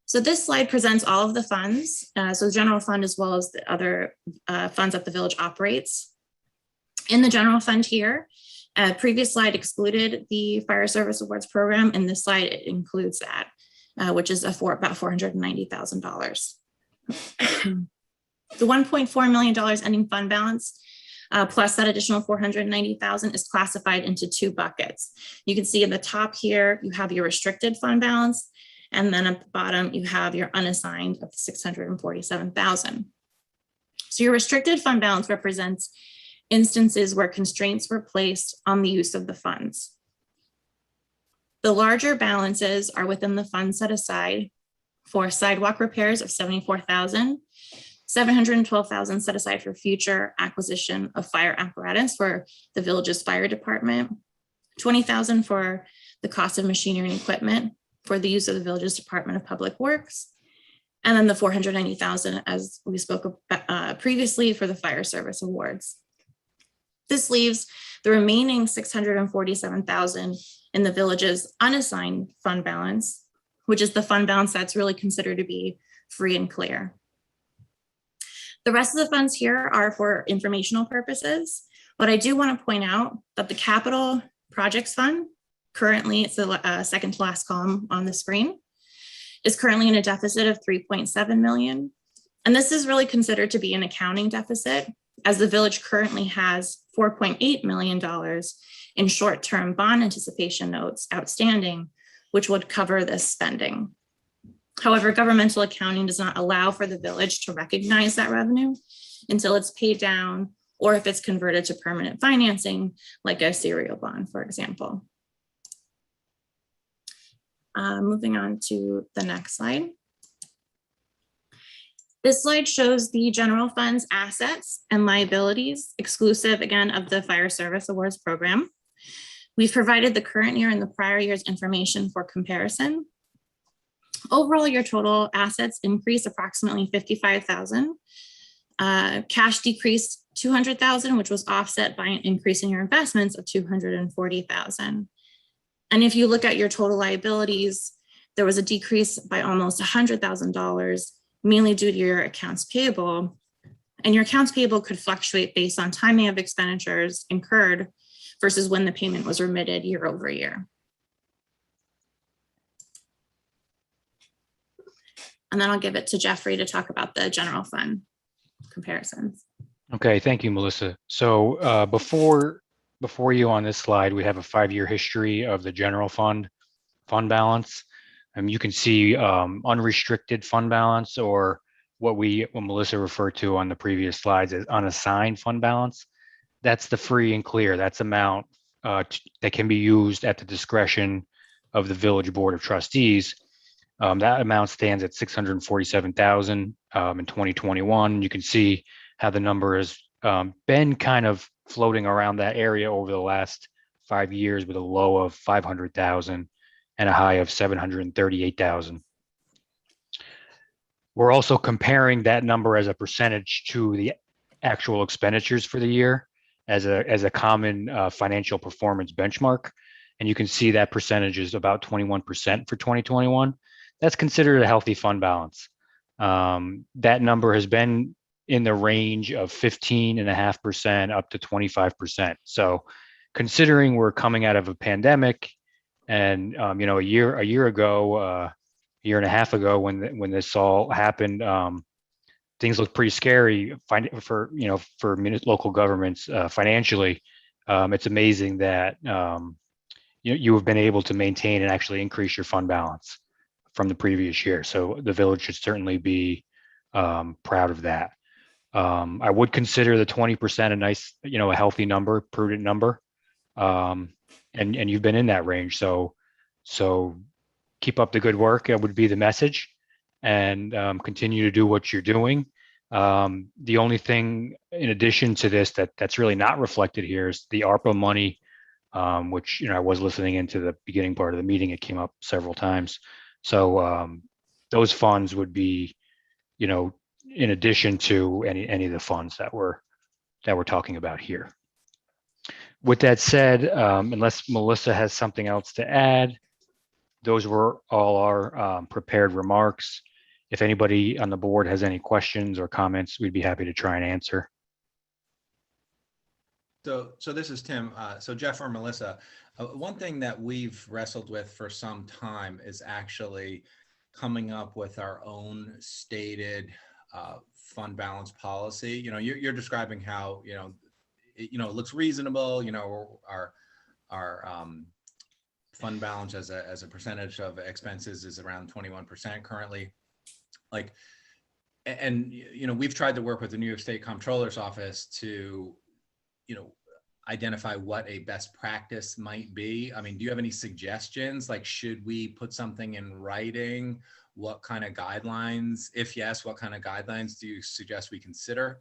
So this slide presents all of the funds, so the general fund as well as the other funds that the village operates. In the general fund here, previous slide excluded the fire service awards program, and this slide it includes that, which is about $490,000. The $1.4 million ending fund balance plus that additional $490,000 is classified into two buckets. You can see in the top here, you have your restricted fund balance, and then at the bottom, you have your unassigned of $647,000. So your restricted fund balance represents instances where constraints were placed on the use of the funds. The larger balances are within the funds set aside for sidewalk repairs of $74,000, $712,000 set aside for future acquisition of fire apparatus for the village's fire department, $20,000 for the cost of machinery and equipment for the use of the village's Department of Public Works, and then the $490,000, as we spoke about previously, for the fire service awards. This leaves the remaining $647,000 in the village's unassigned fund balance, which is the fund balance that's really considered to be free and clear. The rest of the funds here are for informational purposes, but I do want to point out that the capital projects fund, currently it's the second to last column on the screen, is currently in a deficit of 3.7 million. And this is really considered to be an accounting deficit, as the village currently has $4.8 million in short-term bond anticipation notes outstanding, which would cover this spending. However, governmental accounting does not allow for the village to recognize that revenue until it's paid down, or if it's converted to permanent financing, like a serial bond, for example. Moving on to the next slide. This slide shows the general fund's assets and liabilities, exclusive again of the Fire Service Awards program. We've provided the current year and the prior year's information for comparison. Overall, your total assets increased approximately $55,000. Cash decreased $200,000, which was offset by an increase in your investments of $240,000. And if you look at your total liabilities, there was a decrease by almost $100,000, mainly due to your accounts payable. And your accounts payable could fluctuate based on timing of expenditures incurred versus when the payment was remitted year over year. And then I'll give it to Jeffrey to talk about the general fund comparisons. Okay, thank you, Melissa. So before you on this slide, we have a 5-year history of the general fund balance. You can see unrestricted fund balance, or what Melissa referred to on the previous slides as unassigned fund balance. That's the free and clear. That's amount that can be used at the discretion of the village board of trustees. That amount stands at $647,000 in 2021. You can see how the number has been kind of floating around that area over the last 5 years, with a low of $500,000 and a high of $738,000. We're also comparing that number as a percentage to the actual expenditures for the year as a common financial performance benchmark. And you can see that percentage is about 21% for 2021. That's considered a healthy fund balance. That number has been in the range of 15.5% up to 25%. So considering we're coming out of a pandemic, and a year and a half ago when this all happened, things looked pretty scary for local governments financially. It's amazing that you have been able to maintain and actually increase your fund balance from the previous year. So the village should certainly be proud of that. I would consider the 20% a nice, a healthy number, prudent number. And you've been in that range. So keep up the good work. That would be the message, and continue to do what you're doing. The only thing in addition to this that's really not reflected here is the ARPA money, which, I was listening into the beginning part of the meeting. It came up several times. So those funds would be, in addition to any of the funds that we're talking about here. With that said, unless Melissa has something else to add, those were all our prepared remarks. If anybody on the board has any questions or comments, we'd be happy to try and answer. So this is Tim. So Jeff or Melissa, one thing that we've wrestled with for some time is actually coming up with our own stated fund balance policy. You're describing how it looks reasonable. Our fund balance as a percentage of expenses is around 21% currently. We've tried to work with the New York State Comptroller's Office to identify what a best practice might be. I mean, do you have any suggestions? Should we put something in writing? What kind of guidelines? If yes, what kind of guidelines do you suggest we consider?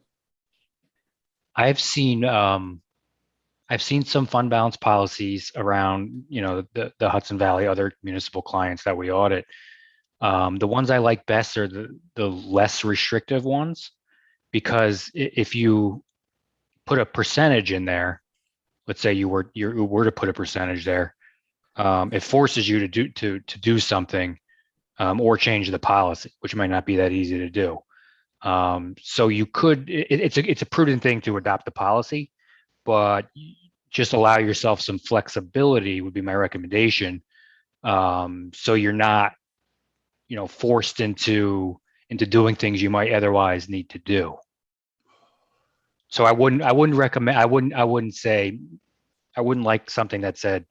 I've seen I've seen some fund balance policies around, the Hudson Valley, other municipal clients that we audit. The ones I like best are the less restrictive ones, because if you put a percentage in there, let's say you were to put a percentage there, it forces you to do something, or change the policy, which might not be that easy to do. So you could, it's a prudent thing to adopt the policy, but just allow yourself some flexibility would be my recommendation. So you're not, forced into doing things you might otherwise need to do. So I wouldn't recommend, I wouldn't like something that said,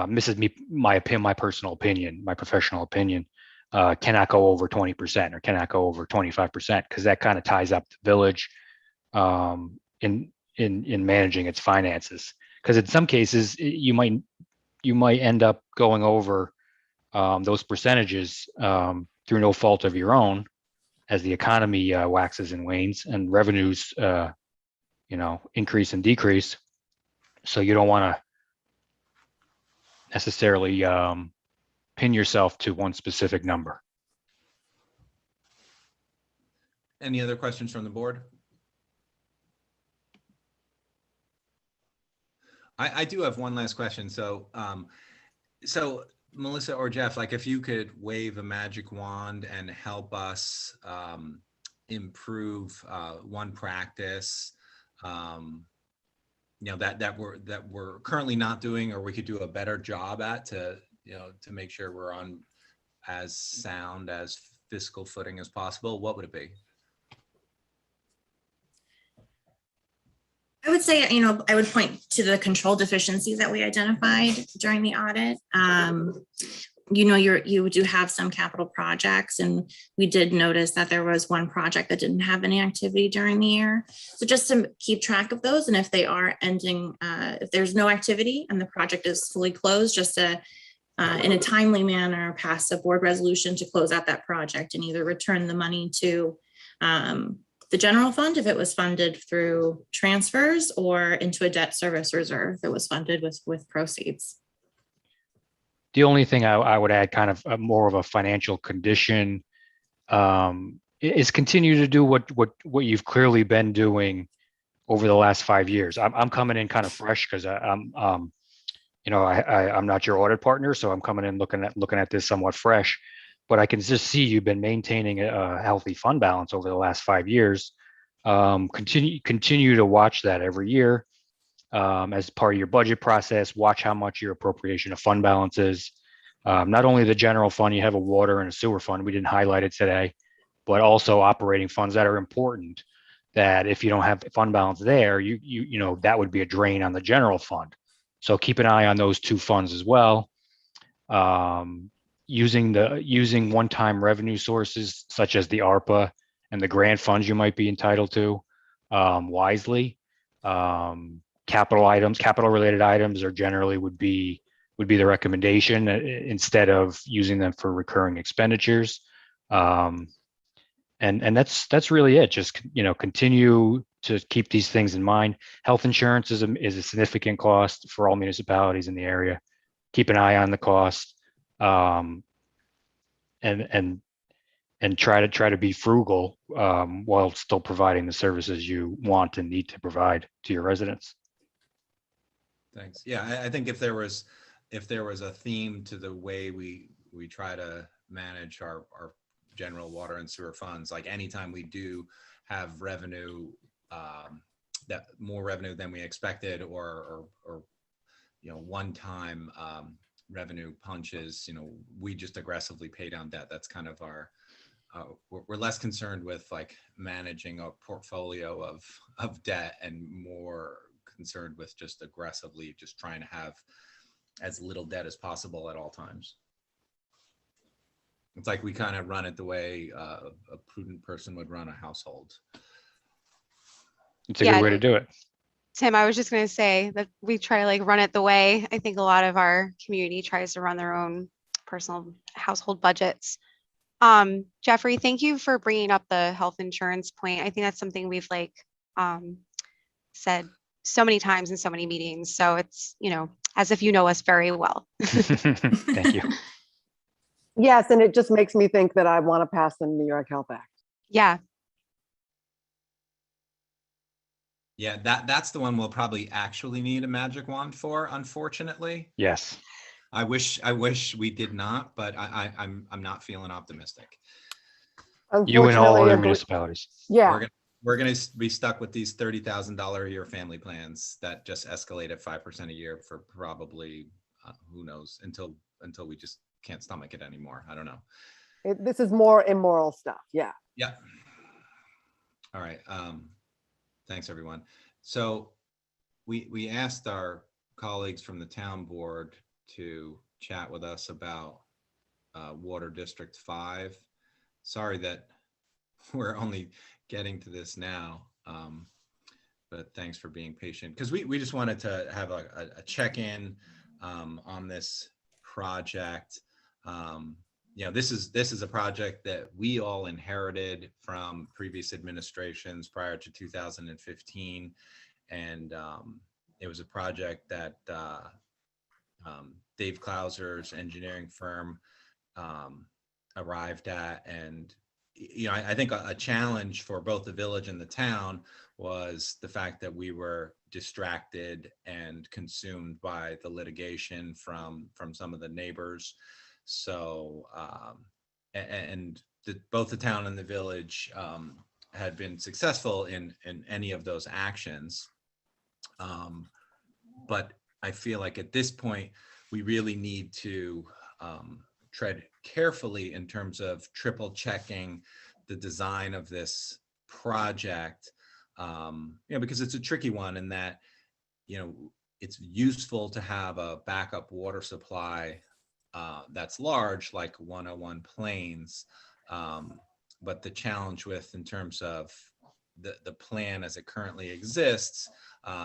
this is my personal opinion, my professional opinion, cannot go over 20% or cannot go over 25%, because that kind of ties up the village in managing its finances. Because in some cases you might end up going over those percentages through no fault of your own, as the economy waxes and wanes and revenues increase and decrease. So you don't want to necessarily pin yourself to one specific number. Any other questions from the board? I do have one last question. So, so Melissa or Jeff, like if you could wave a magic wand and help us improve one practice, that we're currently not doing, or we could do a better job at to make sure we're on as sound as fiscal footing as possible, what would it be? I would say, I would point to the control deficiencies that we identified during the audit. You do have some capital projects, and we did notice that there was one project that didn't have any activity during the year. So just to keep track of those, and if they are ending, if there's no activity and the project is fully closed, just to, in a timely manner, pass a board resolution to close out that project and either return the money to the general fund if it was funded through transfers, or into a debt service reserve if it was funded with proceeds. The only thing I would add, kind of more of a financial condition, is continue to do what you've clearly been doing over the last 5 years. I'm coming in kind of fresh because I'm not your audit partner, so I'm coming in looking at this somewhat fresh. But I can just see you've been maintaining a healthy fund balance over the last 5 years. Continue to watch that every year as part of your budget process. Watch how much your appropriation of fund balance is. Not only the general fund, you have a water and a sewer fund. We didn't highlight it today, but also operating funds that are important. That if you don't have fund balance there, that would be a drain on the general fund. So keep an eye on those two funds as well. Using one-time revenue sources such as the ARPA and the grant funds you might be entitled to wisely. Capital related items are generally would be the recommendation, instead of using them for recurring expenditures. And that's really it. Just continue to keep these things in mind. Health insurance is a significant cost for all municipalities in the area. Keep an eye on the cost. And try to be frugal while still providing the services you want and need to provide to your residents. Thanks. Yeah, I think if there was a theme to the way we try to manage our general water and sewer funds, like anytime we do have revenue, that more revenue than we expected, or one-time revenue punches, we just aggressively pay down debt. That's kind of our we're less concerned with like managing a portfolio of debt, and more concerned with just aggressively just trying to have as little debt as possible at all times. It's like we kind of run it the way a prudent person would run a household. It's a good way to do it. Tim, I was just going to say that we try to run it the way I think a lot of our community tries to run their own personal household budgets. Jeffrey, thank you for bringing up the health insurance point. I think that's something we've said so many times in so many meetings. So it's, as if you know us very well. Thank you. Yes, and it just makes me think that I want to pass the New York Health Act. Yeah. Yeah, that's the one we'll probably actually need a magic wand for, unfortunately. Yes. I wish we did not, but I'm not feeling optimistic. You and all Unfortunately, other municipalities. Yeah. We're gonna be stuck with these $30,000 a year family plans that just escalate at 5% a year for probably who knows until we just can't stomach it anymore. I don't know. This is more immoral stuff. Yeah. Yeah. All right. Thanks, everyone. So we asked our colleagues from the town board to chat with us about Water District 5. Sorry that we're only getting to this now, but thanks for being patient, because we just wanted to have a check-in on this project. This is a project that we all inherited from previous administrations prior to 2015, and it was a project that Dave Clauser's engineering firm arrived at. And I think a challenge for both the village and the town was the fact that we were distracted and consumed by the litigation from some of the neighbors. So, both the town and the village had been successful in any of those actions. But I feel like at this point, we really need to tread carefully in terms of triple checking the design of this project, because it's a tricky one in that, it's useful to have a backup water supply that's large, like 101 Plains. But the challenge in terms of the plan as it currently exists,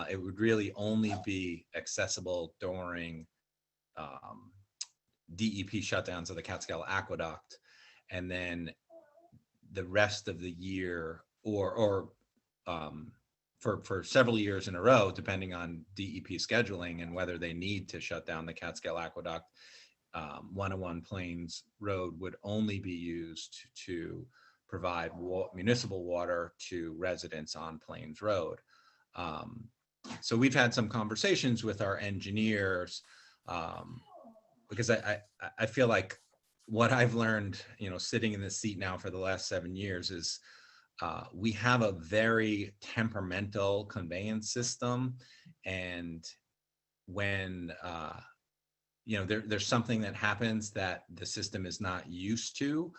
it would really only be accessible during DEP shutdowns of the Catskill Aqueduct, and then the rest of the year, or for several years in a row, depending on DEP scheduling and whether they need to shut down the Catskill Aqueduct. 101 Plains Road would only be used to provide municipal water to residents on Plains Road. So we've had some conversations with our engineers, because I feel like what I've learned, sitting in this seat now for the last 7 years is we have a very temperamental conveyance system. And when, there's something that happens that the system is not used to,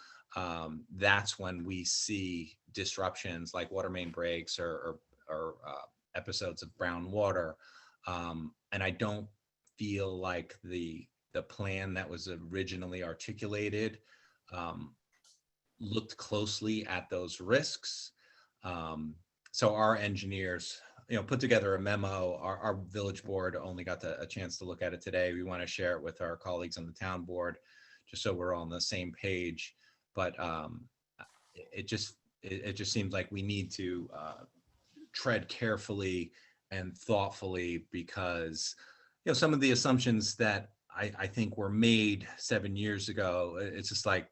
that's when we see disruptions like water main breaks or episodes of brown water. And I don't feel like the plan that was originally articulated looked closely at those risks. So our engineers, put together a memo. Our village board only got a chance to look at it today. We want to share it with our colleagues on the town board, just so we're all on the same page. But it just seems like we need to tread carefully and thoughtfully, because some of the assumptions that I think were made 7 years ago, it's just like,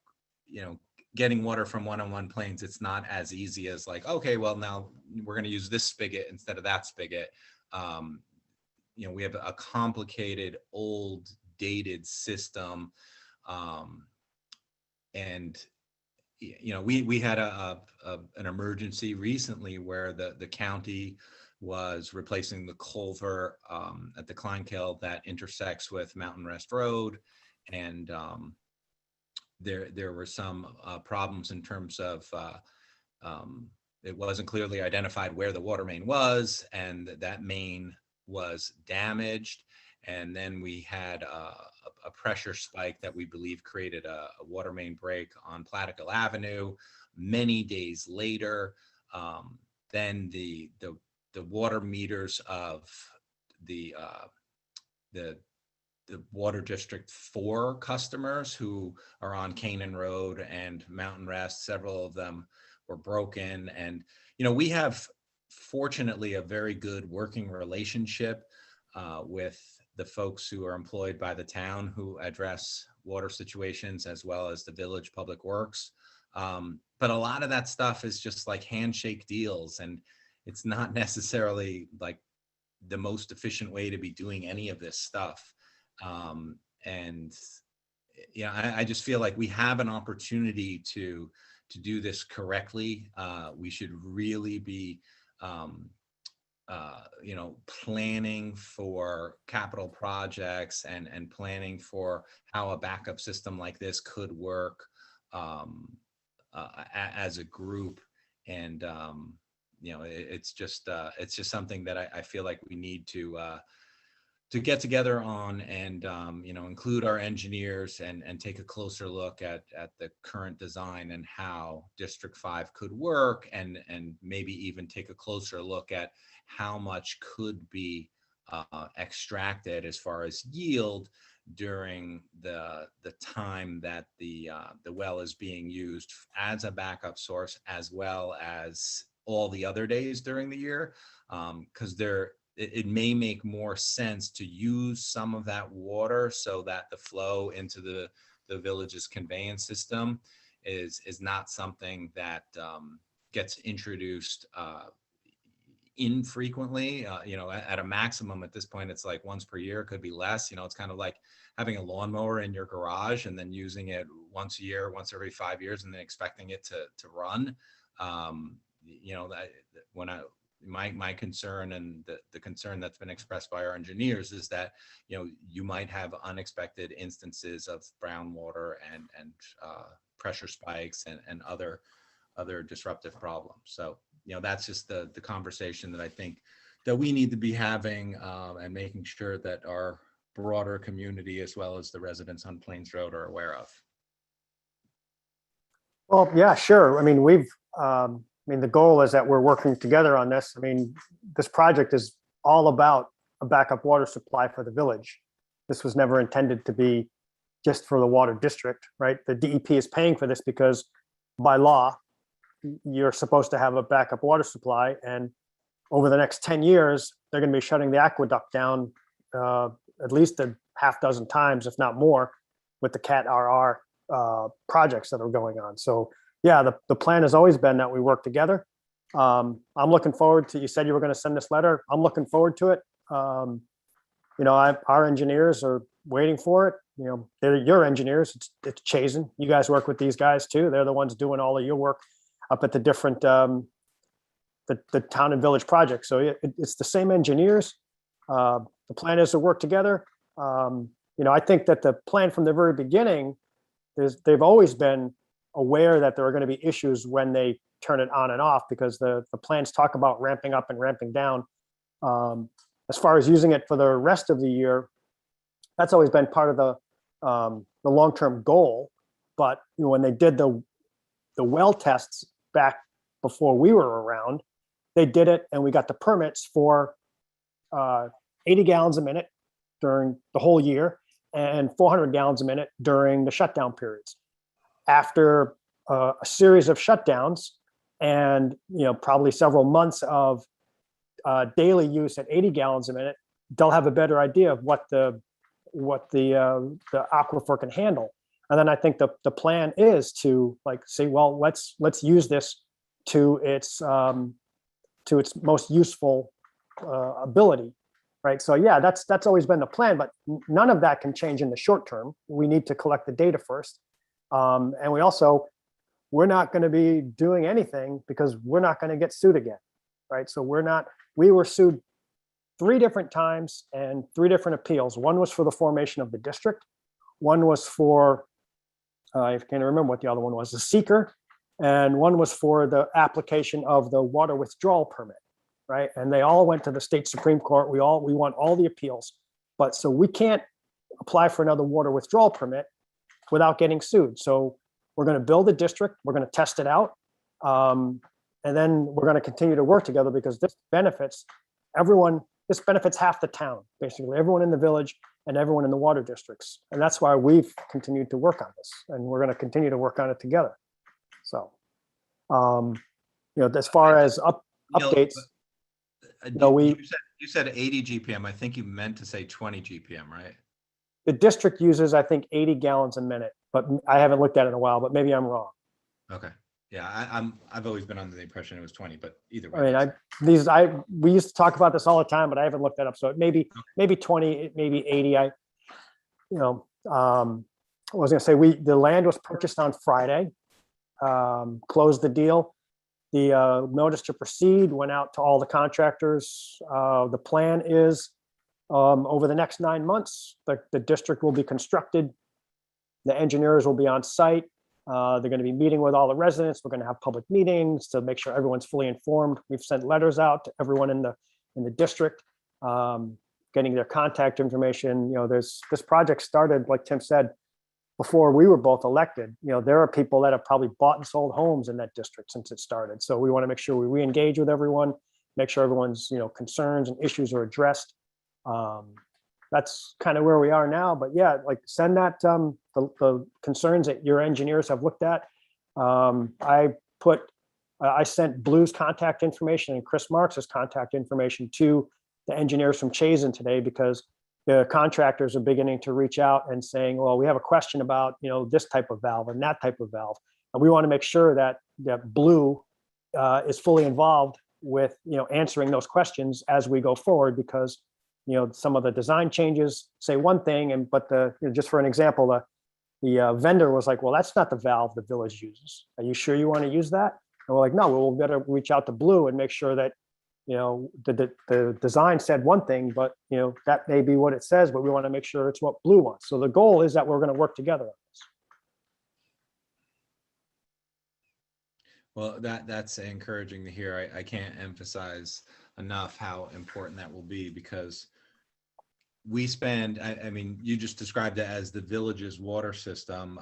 getting water from 101 Plains, it's not as easy as like, okay, well, now we're going to use this spigot instead of that spigot. We have a complicated, old, dated system. And we had an emergency recently where the county was replacing the culvert at the Kleinkill that intersects with Mountain Rest Road, and there were some problems in terms of it wasn't clearly identified where the water main was, and that main was damaged. And then we had a pressure spike that we believe created a water main break on Platical Avenue. Many days later, then the water meters of the Water District 4 customers who are on Canaan Road and Mountain Rest, several of them were broken. And we have fortunately a very good working relationship with the folks who are employed by the town who address water situations, as well as the village public works. But a lot of that stuff is just like handshake deals, and it's not necessarily like the most efficient way to be doing any of this stuff. And yeah, I just feel like we have an opportunity to do this correctly. We should really be planning for capital projects and planning for how a backup system like this could work as a group. And it's just something that I feel like we need to get together on, and include our engineers and take a closer look at the current design and how District 5 could work, and maybe even take a closer look at how much could be extracted as far as yield during the time that the well is being used as a backup source, as well as all the other days during the year, because it may make more sense to use some of that water so that the flow into the village's conveyance system is not something that gets introduced infrequently. At a maximum at this point, it's like once per year, could be less. It's kind of like having a lawnmower in your garage and then using it once a year, once every 5 years, and then expecting it to run. My concern, and the concern that's been expressed by our engineers, is that you might have unexpected instances of brown water and pressure spikes and other disruptive problems. So that's just the conversation that I think that we need to be having, and making sure that our broader community, as well as the residents on Plains Road, are aware of. Well, yeah, sure. I mean, the goal is that we're working together on this. I mean, this project is all about a backup water supply for the village. This was never intended to be just for the water district, right? The DEP is paying for this because by law, you're supposed to have a backup water supply. And over the next 10 years, they're going to be shutting the aqueduct down at least a half dozen times, if not more, with the CAT RR projects that are going on. So yeah, the plan has always been that we work together. I'm looking forward to, you said you were going to send this letter. I'm looking forward to it. Our engineers are waiting for it. They're your engineers. It's Chazen. You guys work with these guys too. They're the ones doing all of your work up at the different, the town and village projects. So it's the same engineers. The plan is to work together. I think that the plan from the very beginning they've always been aware that there are going to be issues when they turn it on and off, because the plans talk about ramping up and ramping down. As far as using it for the rest of the year, that's always been part of the long-term goal. But when they did the well tests back before we were around, they did it and we got the permits for 80 gallons a minute during the whole year and 400 gallons a minute during the shutdown periods. After a series of shutdowns and probably several months of daily use at 80 gallons a minute, they'll have a better idea of what the aquifer can handle. And then I think the plan is to say, well, let's use this to its most useful ability, right? So yeah, that's always been the plan, but none of that can change in the short term. We need to collect the data first. And we're not going to be doing anything because we're not going to get sued again, right? So we were sued 3 different times and 3 different appeals. One was for the formation of the district. One was for, I can't remember what the other one was, the seeker. And one was for the application of the water withdrawal permit, right? And they all went to the state Supreme Court. We won all the appeals. But so we can't apply for another water withdrawal permit without getting sued. So we're going to build a district. We're going to test it out. And then we're going to continue to work together, because this benefits everyone. This benefits half the town, basically everyone in the village and everyone in the water districts. And that's why we've continued to work on this, and we're going to continue to work on it together. So, as far as updates. No, you said 80 GPM. I think you meant to say 20 GPM, right? the district uses, I think, 80 gallons a minute, but I haven't looked at it in a while, but maybe I'm wrong. Okay. Yeah, I've always been under the impression it was 20, but either I way. mean, we used to talk about this all the time, but I haven't looked that up. So it maybe 20, maybe 80. I was gonna say, the land was purchased on Friday, closed the deal. The notice to proceed went out to all the contractors. The plan is over the next 9 months, the district will be constructed. The engineers will be on site. They're going to be meeting with all the residents. We're going to have public meetings to make sure everyone's fully informed. We've sent letters out to everyone in the district, getting their contact information. This project started, like Tim said, before we were both elected. There are people that have probably bought and sold homes in that district since it started. So we want to make sure we re-engage with everyone, make sure everyone's concerns and issues are addressed. That's kind of where we are now. But yeah, like send that the concerns that your engineers have looked at. I sent Blue's contact information and Chris Marks's contact information to the engineers from Chazen today, because the contractors are beginning to reach out and saying, well, we have a question about this type of valve and that type of valve, and we want to make sure that Blue is fully involved with answering those questions as we go forward, because some of the design changes say one thing, but just for an example, the vendor was like, well, that's not the valve the village uses. Are you sure you want to use that? And we're like, no, we'll better reach out to Blue and make sure that the design said one thing, but that may be what it says, but we want to make sure it's what Blue wants. So the goal is that we're going to work together on this. Well, that's encouraging to hear. I can't emphasize enough how important that will be, because we spend, I mean, you just described it as the village's water system.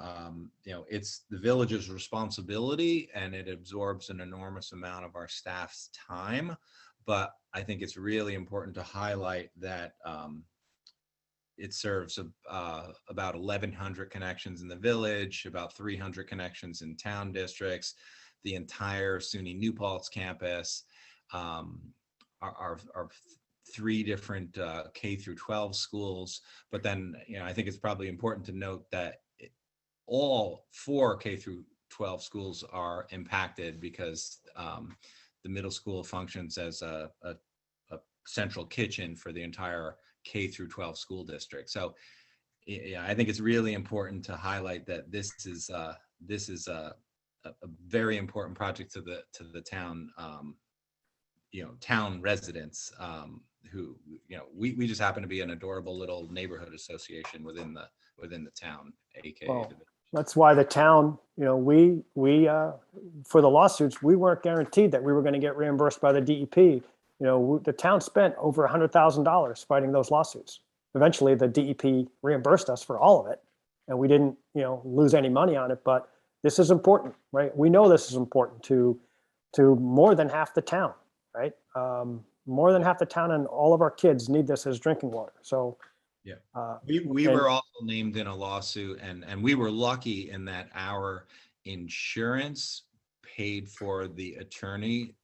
It's the village's responsibility, and it absorbs an enormous amount of our staff's time. But I think it's really important to highlight that it serves about 1,100 connections in the village, about 300 connections in town districts, the entire SUNY New Paltz campus, our 3 different K through 12 schools. But then, I think it's probably important to note that all 4 K through 12 schools are impacted, because the middle school functions as a central kitchen for the entire K through 12 school district. So yeah, I think it's really important to highlight that this is a very important project to the town, town residents, who, we just happen to be an adorable little neighborhood association within the town, aka. Well, that's why the town, we for the lawsuits, we weren't guaranteed that we were going to get reimbursed by the DEP. The town spent over $100,000 fighting those lawsuits. Eventually, the DEP reimbursed us for all of it, and we didn't, lose any money on it. But this is important, right? We know this is important to more than half the town, right? More than half the town, and all of our kids need this as drinking water. So yeah, we were also named in a lawsuit, and we were lucky in that our insurance paid for the attorney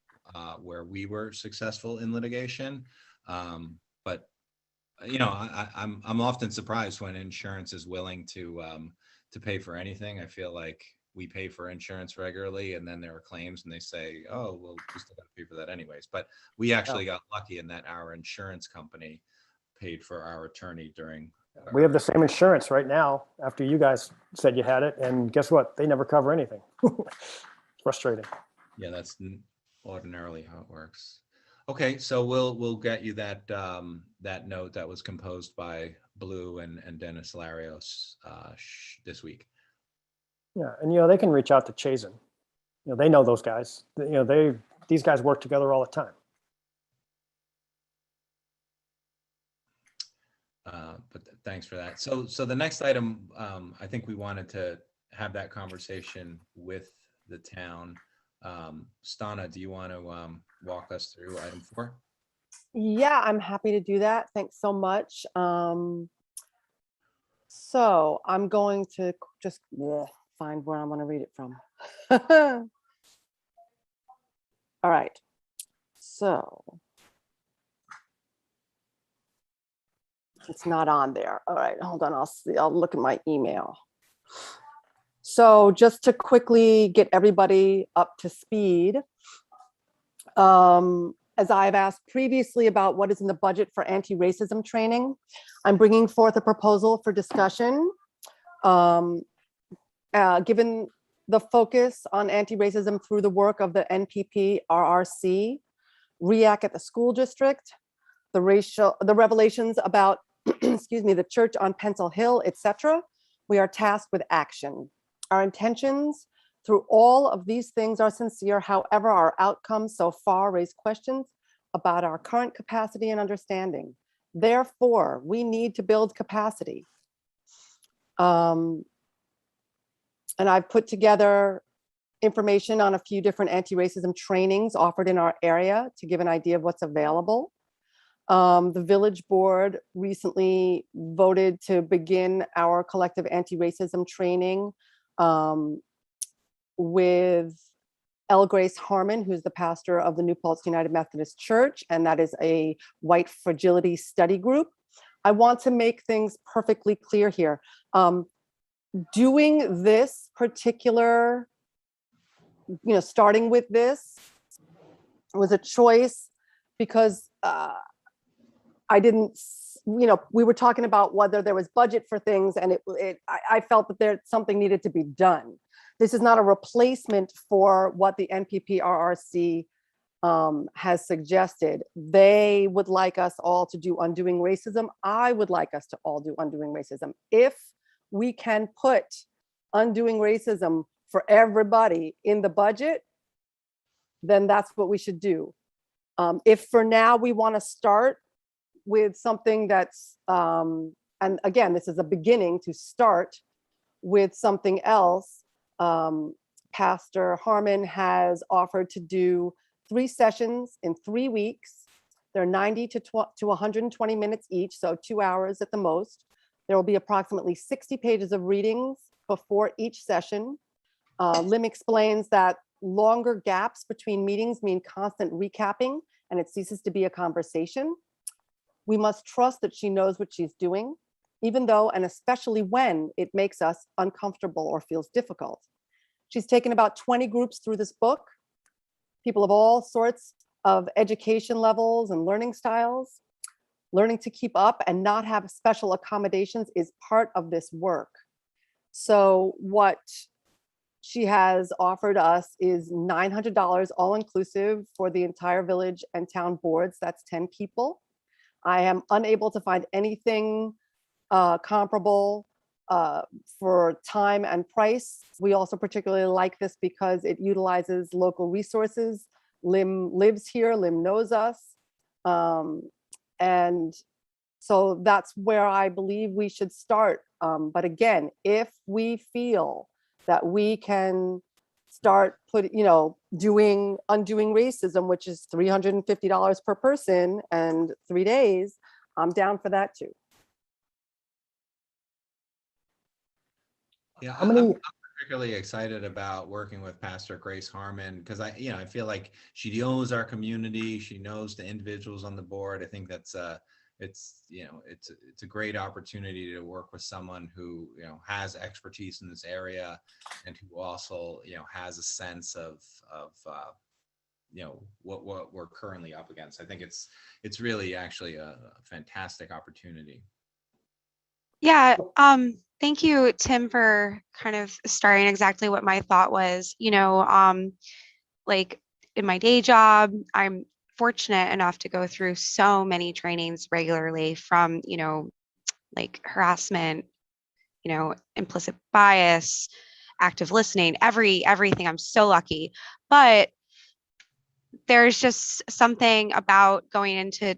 where we were successful in litigation. But I'm often surprised when insurance is willing to pay for anything. I feel like we pay for insurance regularly, and then there are claims and they say, oh, well, we still got to pay for that anyways. But we actually got lucky in that our insurance company paid for our attorney during. We have the same insurance right now after you guys said you had it, and guess what? They never cover anything. Frustrating. Yeah, that's ordinarily how it works. Okay, so we'll get you that that note that was composed by Blue and Dennis Larios this week. Yeah, and they can reach out to Chazen. They know those guys. These guys work together all the time. But thanks for that. So the next item, I think we wanted to have that conversation with the town. Stana, do you want to walk us through item 4? Yeah, I'm happy to do that. Thanks so much. So I'm going to just find where I want to read it from. All right. So It's not on there. All right, hold on. I'll see. I'll look at my email. So just to quickly get everybody up to speed, as I've asked previously about what is in the budget for anti-racism training, I'm bringing forth a proposal for discussion. Given the focus on anti-racism through the work of the NPP RRC, REAC at the school district, the revelations about, excuse me, the church on Pencil Hill, etc., we are tasked with action. Our intentions through all of these things are sincere. However, our outcomes so far raise questions about our current capacity and understanding. Therefore, we need to build capacity. And I've put together information on a few different anti-racism trainings offered in our area to give an idea of what's available. The village board recently voted to begin our collective anti-racism training with L. Grace Harmon, who's the pastor of the New Paltz United Methodist Church, and that is a white fragility study group. I want to make things perfectly clear here. Doing this particular, starting with this was a choice because I didn't, we were talking about whether there was budget for things, and I felt that something needed to be done. This is not a replacement for what the NPPRRC has suggested. They would like us all to do Undoing Racism. I would like us to all do Undoing Racism. If we can put Undoing Racism for everybody in the budget, then that's what we should do. If for now we want to start with something that's, and again, this is a beginning to start with something else, Pastor Harmon has offered to do 3 sessions in 3 weeks. They're 90 to 120 minutes each, so 2 hours at the most. There will be approximately 60 pages of readings before each session. Lim explains that longer gaps between meetings mean constant recapping, and it ceases to be a conversation. We must trust that she knows what she's doing, even though, and especially when, it makes us uncomfortable or feels difficult. She's taken about 20 groups through this book, people of all sorts of education levels and learning styles. Learning to keep up and not have special accommodations is part of this work. So what she has offered us is $900 all inclusive for the entire village and town boards. That's 10 people. I am unable to find anything comparable for time and price. We also particularly like this because it utilizes local resources. Lim lives here, Lim knows us. And so that's where I believe we should start. But again, if we feel that we can start doing Undoing Racism, which is $350 per person and 3 days, I'm down for that too. Yeah, How many- I'm particularly excited about working with Pastor Grace Harmon because I feel like she knows our community, she knows the individuals on the board. I think that's it's a great opportunity to work with someone who has expertise in this area and who also has a sense of what we're currently up against. I think it's really actually a fantastic opportunity. Yeah, thank you, Tim, for kind of starting exactly what my thought was. Like in my day job, I'm fortunate enough to go through so many trainings regularly from, like harassment, implicit bias, active listening, everything. I'm so lucky. But there's just something about going into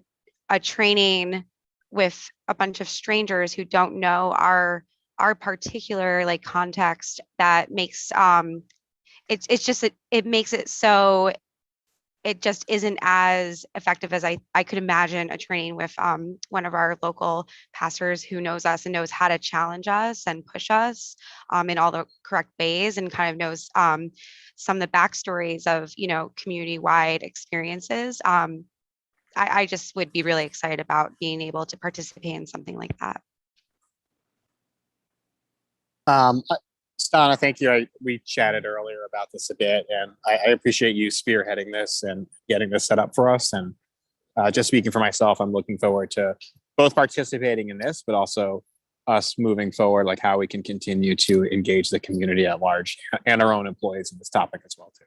a training with a bunch of strangers who don't know our particular like context that makes it makes it so it just isn't as effective as I could imagine a training with one of our local pastors who knows us and knows how to challenge us and push us in all the correct ways and kind of knows some of the backstories of community-wide experiences. I just would be really excited about being able to participate in something like that. Stana, thank you. We chatted earlier about this a bit, and I appreciate you spearheading this and getting this set up for us. And just speaking for myself, I'm looking forward to both participating in this, but also us moving forward, like how we can continue to engage the community at large and our own employees in this topic as well, too.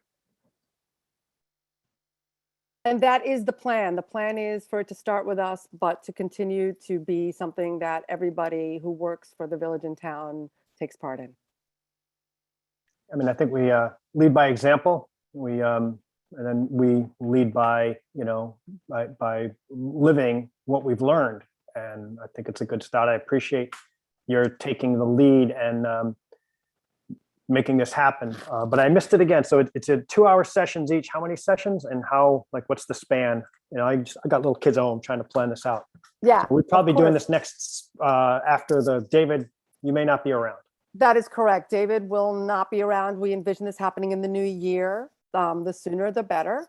And that is the plan. The plan is for it to start with us, but to continue to be something that everybody who works for the village and town takes part in. I mean, I think we lead by example. And then we lead by, by living what we've learned. And I think it's a good start. I appreciate your taking the lead and making this happen. But I missed it again. So it's a 2-hour sessions each. How many sessions and how, what's the span? I got little kids at home trying to plan this out. Yeah. So we're probably doing this next after David, you may not be around. That is correct. David will not be around. We envision this happening in the new year. The sooner, the better.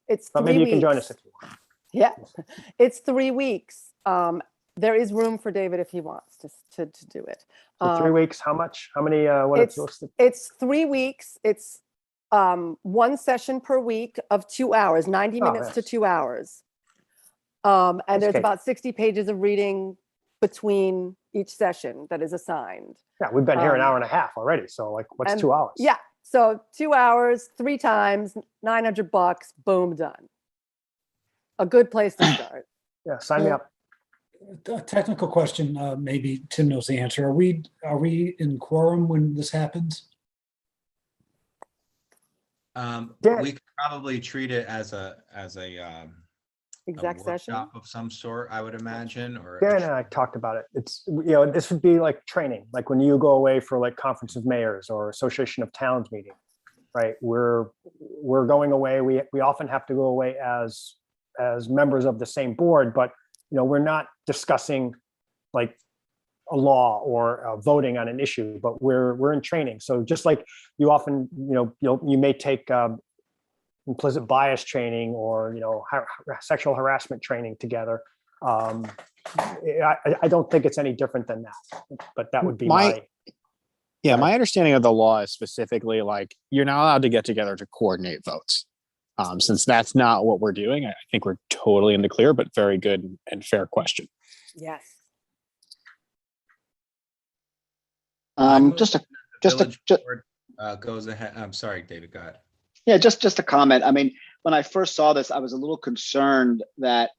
It's but 3 maybe you weeks. can join us if you want. Yeah, it's 3 weeks. There is room for David if he wants to do it. So 3 weeks, how much? How many? It's 3 weeks. It's 1 session per week of 2 hours, 90 minutes to 2 hours. And there's about 60 pages of reading between each session that is assigned. Yeah, we've been here an hour and a half already. So what's 2 hours? Yeah, so 2 hours, 3 times, $900, boom, done. A good place to start. Yeah, sign me up. A technical question, maybe Tim knows the answer. Are we in quorum when this happens? We could probably treat it as a exec session of some sort, I would imagine. Or Darren and I talked about it. It's this would be like training, like when you go away for Conference of Mayors or Association of Towns meeting, right? We're going away. We often have to go away as members of the same board, but we're not discussing a law or voting on an issue, but we're in training. So just like you often, you may take implicit bias training or sexual harassment training together. I don't think it's any different than that, but that would be my understanding of the law is specifically you're not allowed to get together to coordinate votes. Since that's not what we're doing, I think we're totally in the clear, but very good and fair question. Yes. Goes ahead. I'm sorry, David, go ahead. Yeah, just a comment. I mean, when I first saw this, I was a little concerned that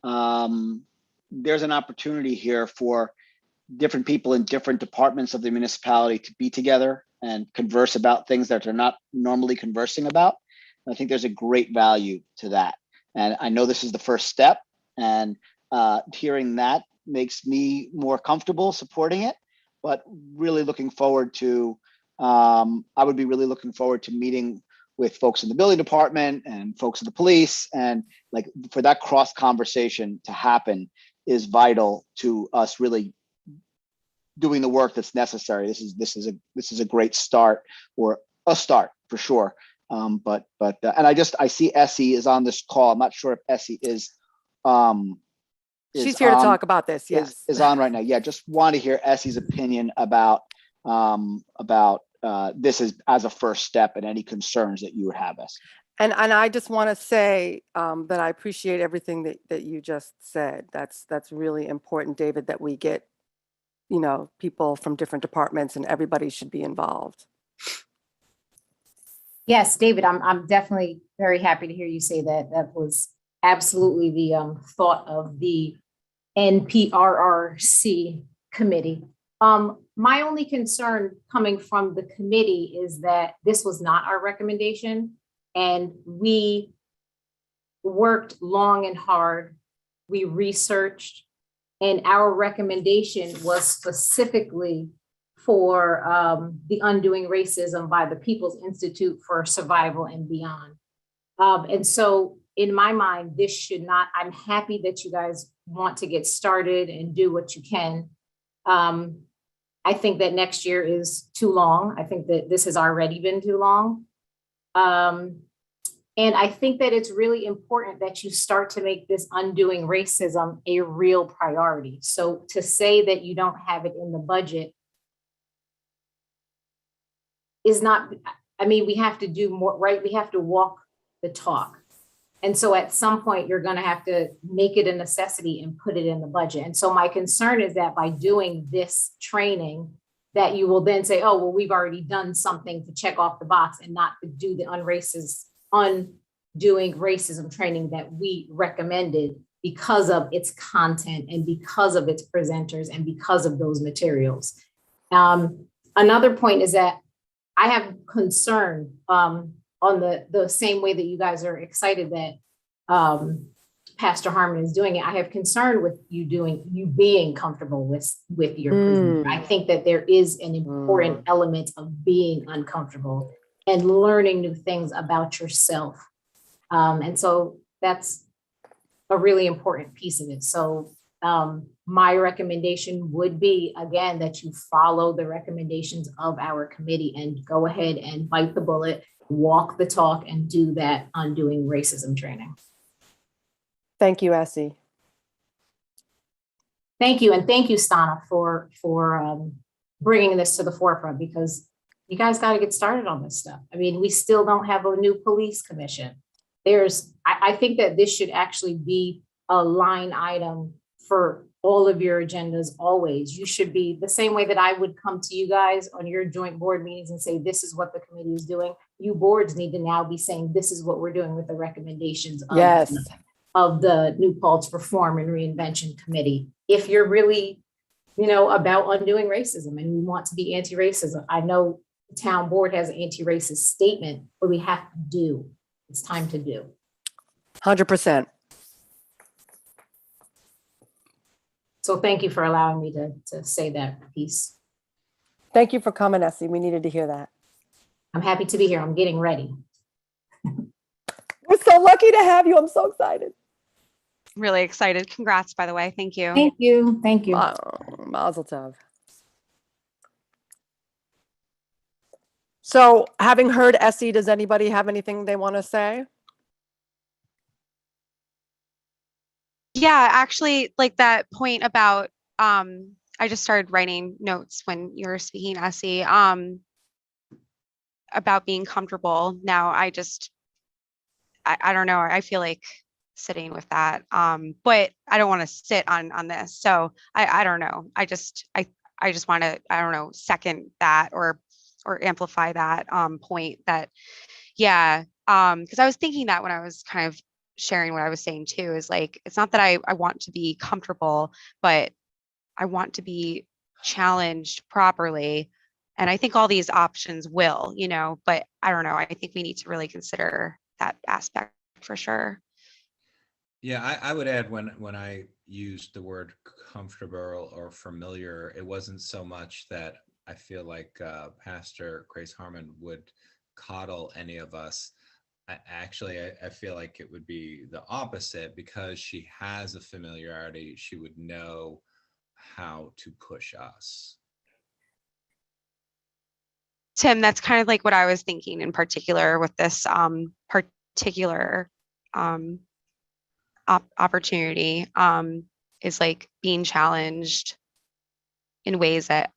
there's an opportunity here for different people in different departments of the municipality to be together and converse about things that they're not normally conversing about. I think there's a great value to that. And I know this is the first step, and hearing that makes me more comfortable supporting it, but really looking forward to, I would be really looking forward to meeting with folks in the building department and folks in the police, and for that cross conversation to happen is vital to us really doing the work that's necessary. This is a great start, or a start for sure. And I see Essie is on this call. I'm not sure if Essie is she's here to talk about this. Yes, is on right now. Yeah, just want to hear Essie's opinion about this as a first step and any concerns that you would have, Essie. And I just want to say that I appreciate everything that you just said. That's really important, David, that we get people from different departments, and everybody should be involved. Yes, David, I'm definitely very happy to hear you say that. That was absolutely the thought of the NPRRC committee. My only concern coming from the committee is that this was not our recommendation, and we worked long and hard. We researched, and our recommendation was specifically for the Undoing Racism by the People's Institute for Survival and Beyond. And so in my mind, this should not, I'm happy that you guys want to get started and do what you can. I think that next year is too long. I think that this has already been too long. And I think that it's really important that you start to make this undoing racism a real priority. So to say that you don't have it in the budget is not, I mean, we have to do more, right? We have to walk the talk. And so at some point, you're going to have to make it a necessity and put it in the budget. And so my concern is that by doing this training, that you will then say, oh, well, we've already done something to check off the box and not to do the undoing racism training that we recommended because of its content and because of its presenters and because of those materials. Another point is that I have concern on the same way that you guys are excited that Pastor Harmon is doing it. I have concern with you being comfortable with your presenter. I think that there is an important element of being uncomfortable and learning new things about yourself. And so that's a really important piece of it. So my recommendation would be, again, that you follow the recommendations of our committee and go ahead and bite the bullet, walk the talk, and do that undoing racism training. Thank you, Essie. Thank you. And thank you, Stana, for bringing this to the forefront, because you guys got to get started on this stuff. I mean, we still don't have a new police commission. I think that this should actually be a line item for all of your agendas always. You should be the same way that I would come to you guys on your joint board meetings and say, this is what the committee is doing. You boards need to now be saying, this is what we're doing with the recommendations of the New Paltz Reform and Reinvention Committee. If you're really, about undoing racism and we want to be anti-racism, I know the town board has an anti-racist statement, but we have to do. It's time to do. 100%. So thank you for allowing me to say that piece. Thank you for coming, Essie. We needed to hear that. I'm happy to be here. I'm getting ready. We're so lucky to have you. I'm so excited. Really excited. Congrats, by the way. Thank you. Thank you. Thank you. Mazel tov. So having heard Essie, does anybody have anything they want to say? Yeah, actually, like that point about, I just started writing notes when you were speaking, Essie, about being comfortable. Now, I don't know. I feel like sitting with that, but I don't want to sit on this. So I don't know. I just want to, I don't know, second that or amplify that point that, yeah, because I was thinking that when I was kind of sharing what I was saying too, is like, it's not that I want to be comfortable, but I want to be challenged properly. And I think all these options will, but I don't know. I think we need to really consider that aspect for sure. Yeah, I would add when I used the word comfortable or familiar, it wasn't so much that I feel like Pastor Grace Harmon would coddle any of us. I feel like it would be the opposite, because she has a familiarity. She would know how to push us. Tim, that's kind of like what I was thinking in particular with this particular opportunity, is like being challenged in ways that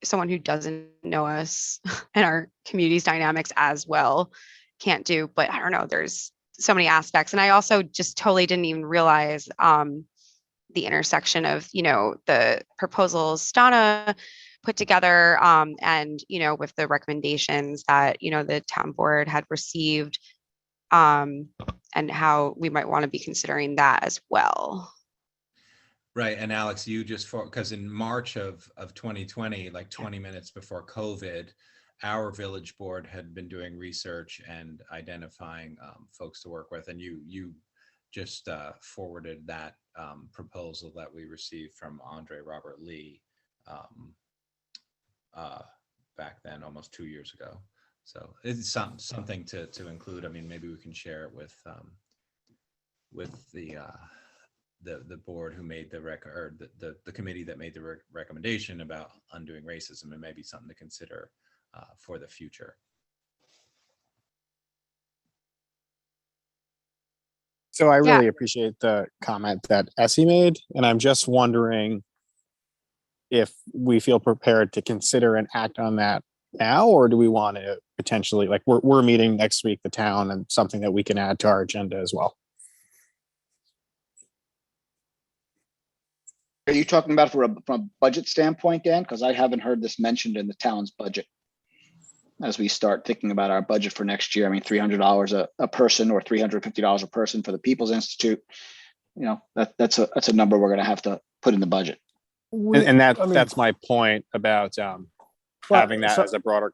someone who doesn't know us and our community's dynamics as well can't do. But I don't know, there's so many aspects. And I also just totally didn't even realize the intersection of, the proposals Stana put together and, with the recommendations that, the town board had received, and how we might want to be considering that as well. Right. And Alex, you because in March of 2020, like 20 minutes before COVID, our village board had been doing research and identifying folks to work with. And you just forwarded that proposal that we received from Andre Robert Lee back then, almost 2 years ago. So it's something to include. I mean, maybe we can share it with the board who made the record, or the committee that made the recommendation about undoing racism, and maybe something to consider for the future. So I Yeah. really appreciate the comment that Essie made, and I'm just wondering if we feel prepared to consider and act on that now, or do we want to potentially, like, we're meeting next week, the town, and something that we can add to our agenda as well. Are you talking about from a budget standpoint, Dan? Because I haven't heard this mentioned in the town's budget. As we start thinking about our budget for next year, I mean, $300 a person or $350 a person for the People's Institute, you know, that's a number we're going to have to put in the budget. And that's my point about having that as a broader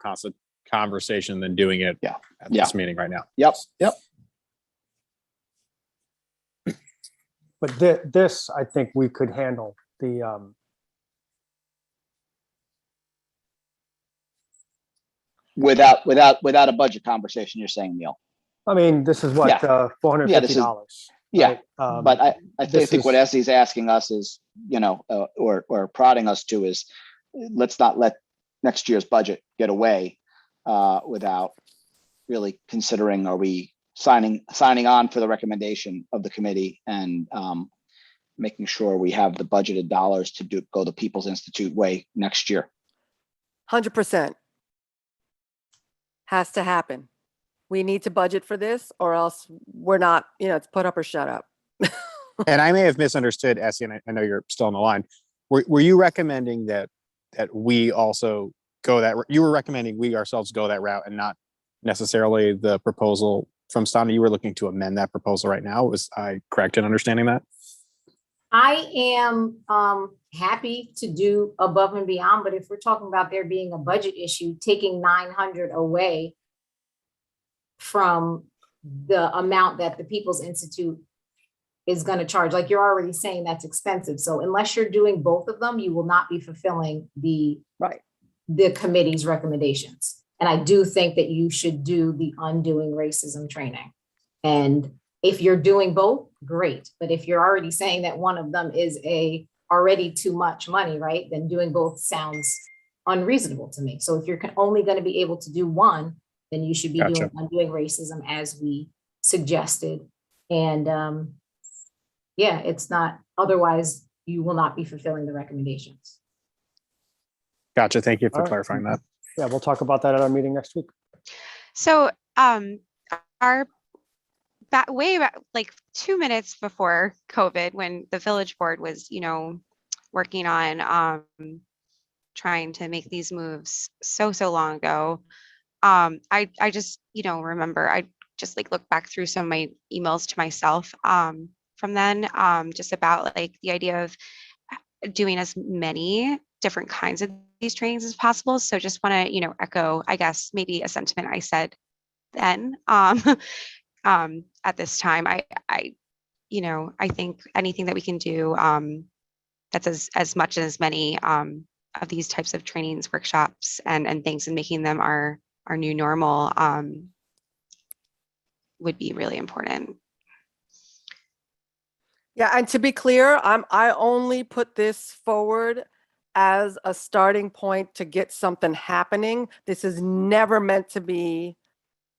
conversation than doing it at this meeting right now. Yep. But this, I think we could handle the, without a budget conversation, you're saying, Neil? I mean, this is what, $450. Yeah, right? but I this think what is- Essie's asking us is, you know, or prodding us to is, let's not let next year's budget get away without really considering, are we signing on for the recommendation of the committee and making sure we have the budgeted dollars to go the People's Institute way next year. 100%. Has to happen. We need to budget for this or else we're not, you know, it's put up or shut up. And I may have misunderstood, Essie, and I know you're still on the line. Were you recommending that we also go that, you were recommending we ourselves go that route and not necessarily the proposal from Stana? You were looking to amend that proposal right now. Was I correct in understanding that? I am happy to do above and beyond, but if we're talking about there being a budget issue, taking 900 away from the amount that the People's Institute is going to charge, like you're already saying that's expensive. So unless you're doing both of them, you will not be fulfilling the committee's recommendations. And I do think that you should do the Undoing Racism training. And if you're doing both, great. But if you're already saying that one of them is already too much money, right, then doing both sounds unreasonable to me. So if you're only going to be able to do one, then you should be doing Undoing Racism as we suggested. And yeah, it's not, otherwise you will not be fulfilling the recommendations. Gotcha. Thank you for All right. clarifying that. Yeah, we'll talk about that at our meeting next week. So way back, like 2 minutes before COVID, when the village board was, you know, working on trying to make these moves so long ago, I just, you know, remember, I just like look back through some of my emails to myself from then, just about like the idea of doing as many different kinds of these trainings as possible. So just want to, you know, echo, I guess, maybe a sentiment I said then at this time. I you know, I think anything that we can do that's as much as many of these types of trainings, workshops and things, and making them our new normal would be really important. Yeah, and to be clear, I only put this forward as a starting point to get something happening. This is never meant to be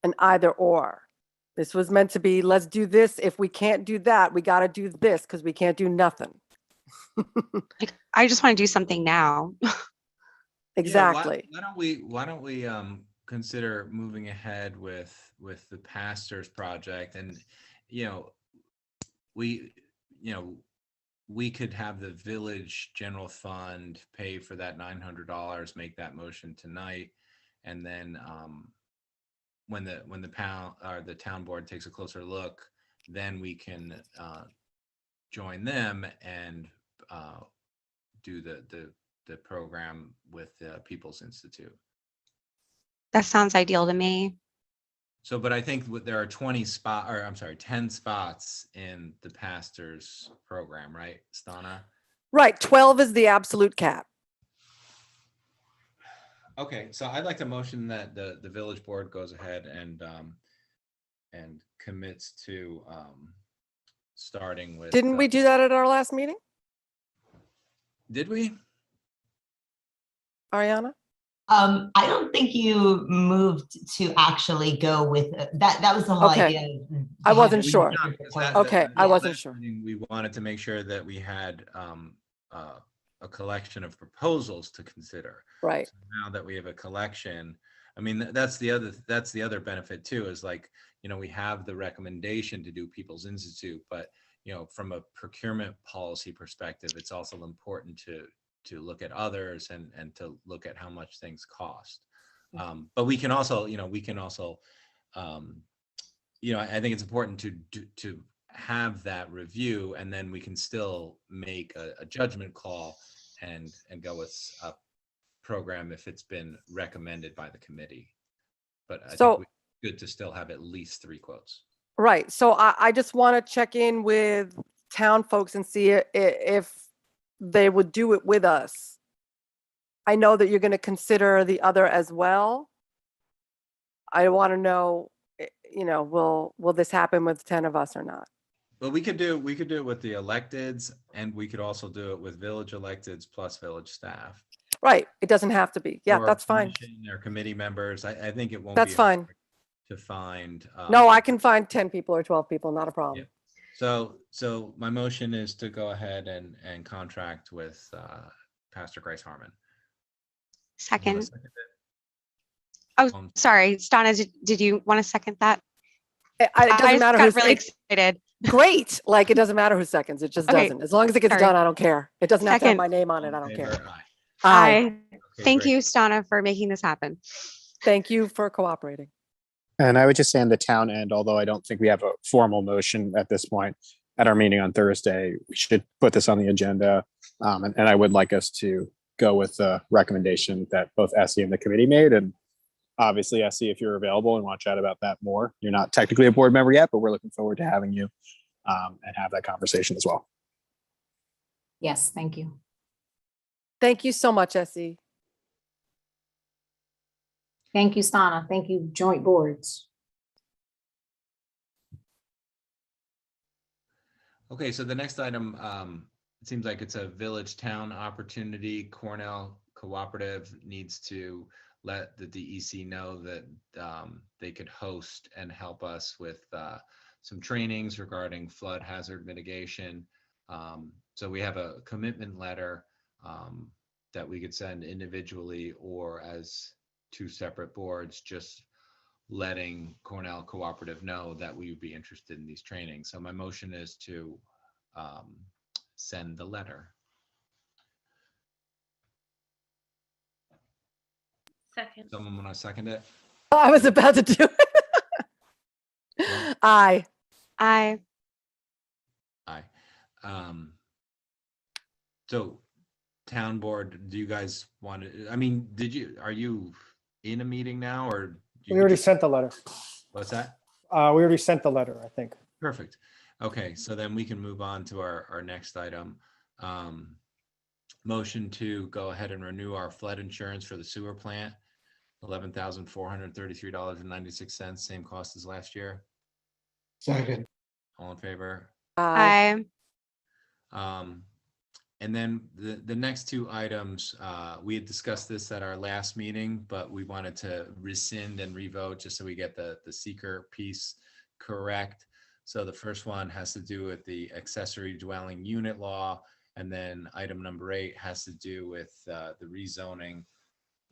an either or. This was meant to be, let's do this. If we can't do that, we got to do this because we can't do nothing. Like, I just want to do something now. Exactly. Yeah, why don't we consider moving ahead with the pastors project? And we could have the village general fund pay for that $900, make that motion tonight, and then when the town board takes a closer look, then we can join them and do the program with the People's Institute. That sounds ideal to me. So, but I think there are 10 spots in the pastor's program, right, Stana? Right, 12 is the absolute cap. Okay, so I'd like to motion that the village board goes ahead and commits to starting with. Didn't we do that at our last meeting, Did we? Ariana? I don't think you moved to actually go with that. That was the whole Okay. idea. I wasn't Yeah. sure. Okay, I wasn't Last sure. meeting, we wanted to make sure that we had a collection of proposals to consider. Right. So now that we have a collection, I mean, that's the other benefit too, is like, you know, we have the recommendation to do People's Institute, but, you know, from a procurement policy perspective, it's also important to look at others and to look at how much things cost. But we can also, you know, I think it's important to have that review, and then we can still make a judgment call and go with a program if it's been recommended by the committee. But I think it's good to still have at least 3 quotes. Right. So I just want to check in with town folks and see if they would do it with us. I know that you're going to consider the other as well. I want to know, you know, will this happen with 10 of us or not? Well, we could do it with the electeds, and we could also do it with village electeds plus village staff. Right. It doesn't have to be. Yeah, Or that's fine. Or committee members. I think it won't That's be fine. hard to find. No, I can find 10 people or 12 people, not a problem. So my motion is to go ahead and contract with Pastor Grace Harmon. Second. Oh, sorry, Donna, did you want to second that? It I doesn't just matter got who's really excited. Great. Like, it doesn't matter who seconds. It just Okay, doesn't. As long as it gets sorry. done, I don't care. It doesn't have to have Second. my name on it. I don't care. Aye. Thank great. you, Stana, for making this happen. Thank you for cooperating. And I would just say on the town end, although I don't think we have a formal motion at this point, at our meeting on Thursday, we should put this on the agenda. And I would like us to go with the recommendation that both Essie and the committee made. And obviously, Essie, if you're available and want to chat about that more, you're not technically a board member yet, but we're looking forward to having you and have that conversation as well. Yes, thank you. Thank you so much, Essie. Thank you, Stana. Thank you, joint boards. Okay, so the next item, it seems like it's a village town opportunity. Cornell Cooperative needs to let the DEC know that they could host and help us with some trainings regarding flood hazard mitigation. So we have a commitment letter that we could send individually or as 2 separate boards, just letting Cornell Cooperative know that we would be interested in these trainings. So my motion is to send the letter. Second. Someone want to second it? I was about to do it. Aye. Aye. Aye. So town board, do you guys want to, I mean, are you in a meeting now, or? We already sent the letter. What's that? We already sent the letter, I think. Perfect. Okay, so then we can move on to our next item. Motion to go ahead and renew our flood insurance for the sewer plant, $11,433.96, same cost as last year. Second. All in favor? Aye. And then the next 2 items, we had discussed this at our last meeting, but we wanted to rescind and revote just so we get the seeker piece correct. So the first one has to do with the accessory dwelling unit law. And then item number 8 has to do with the rezoning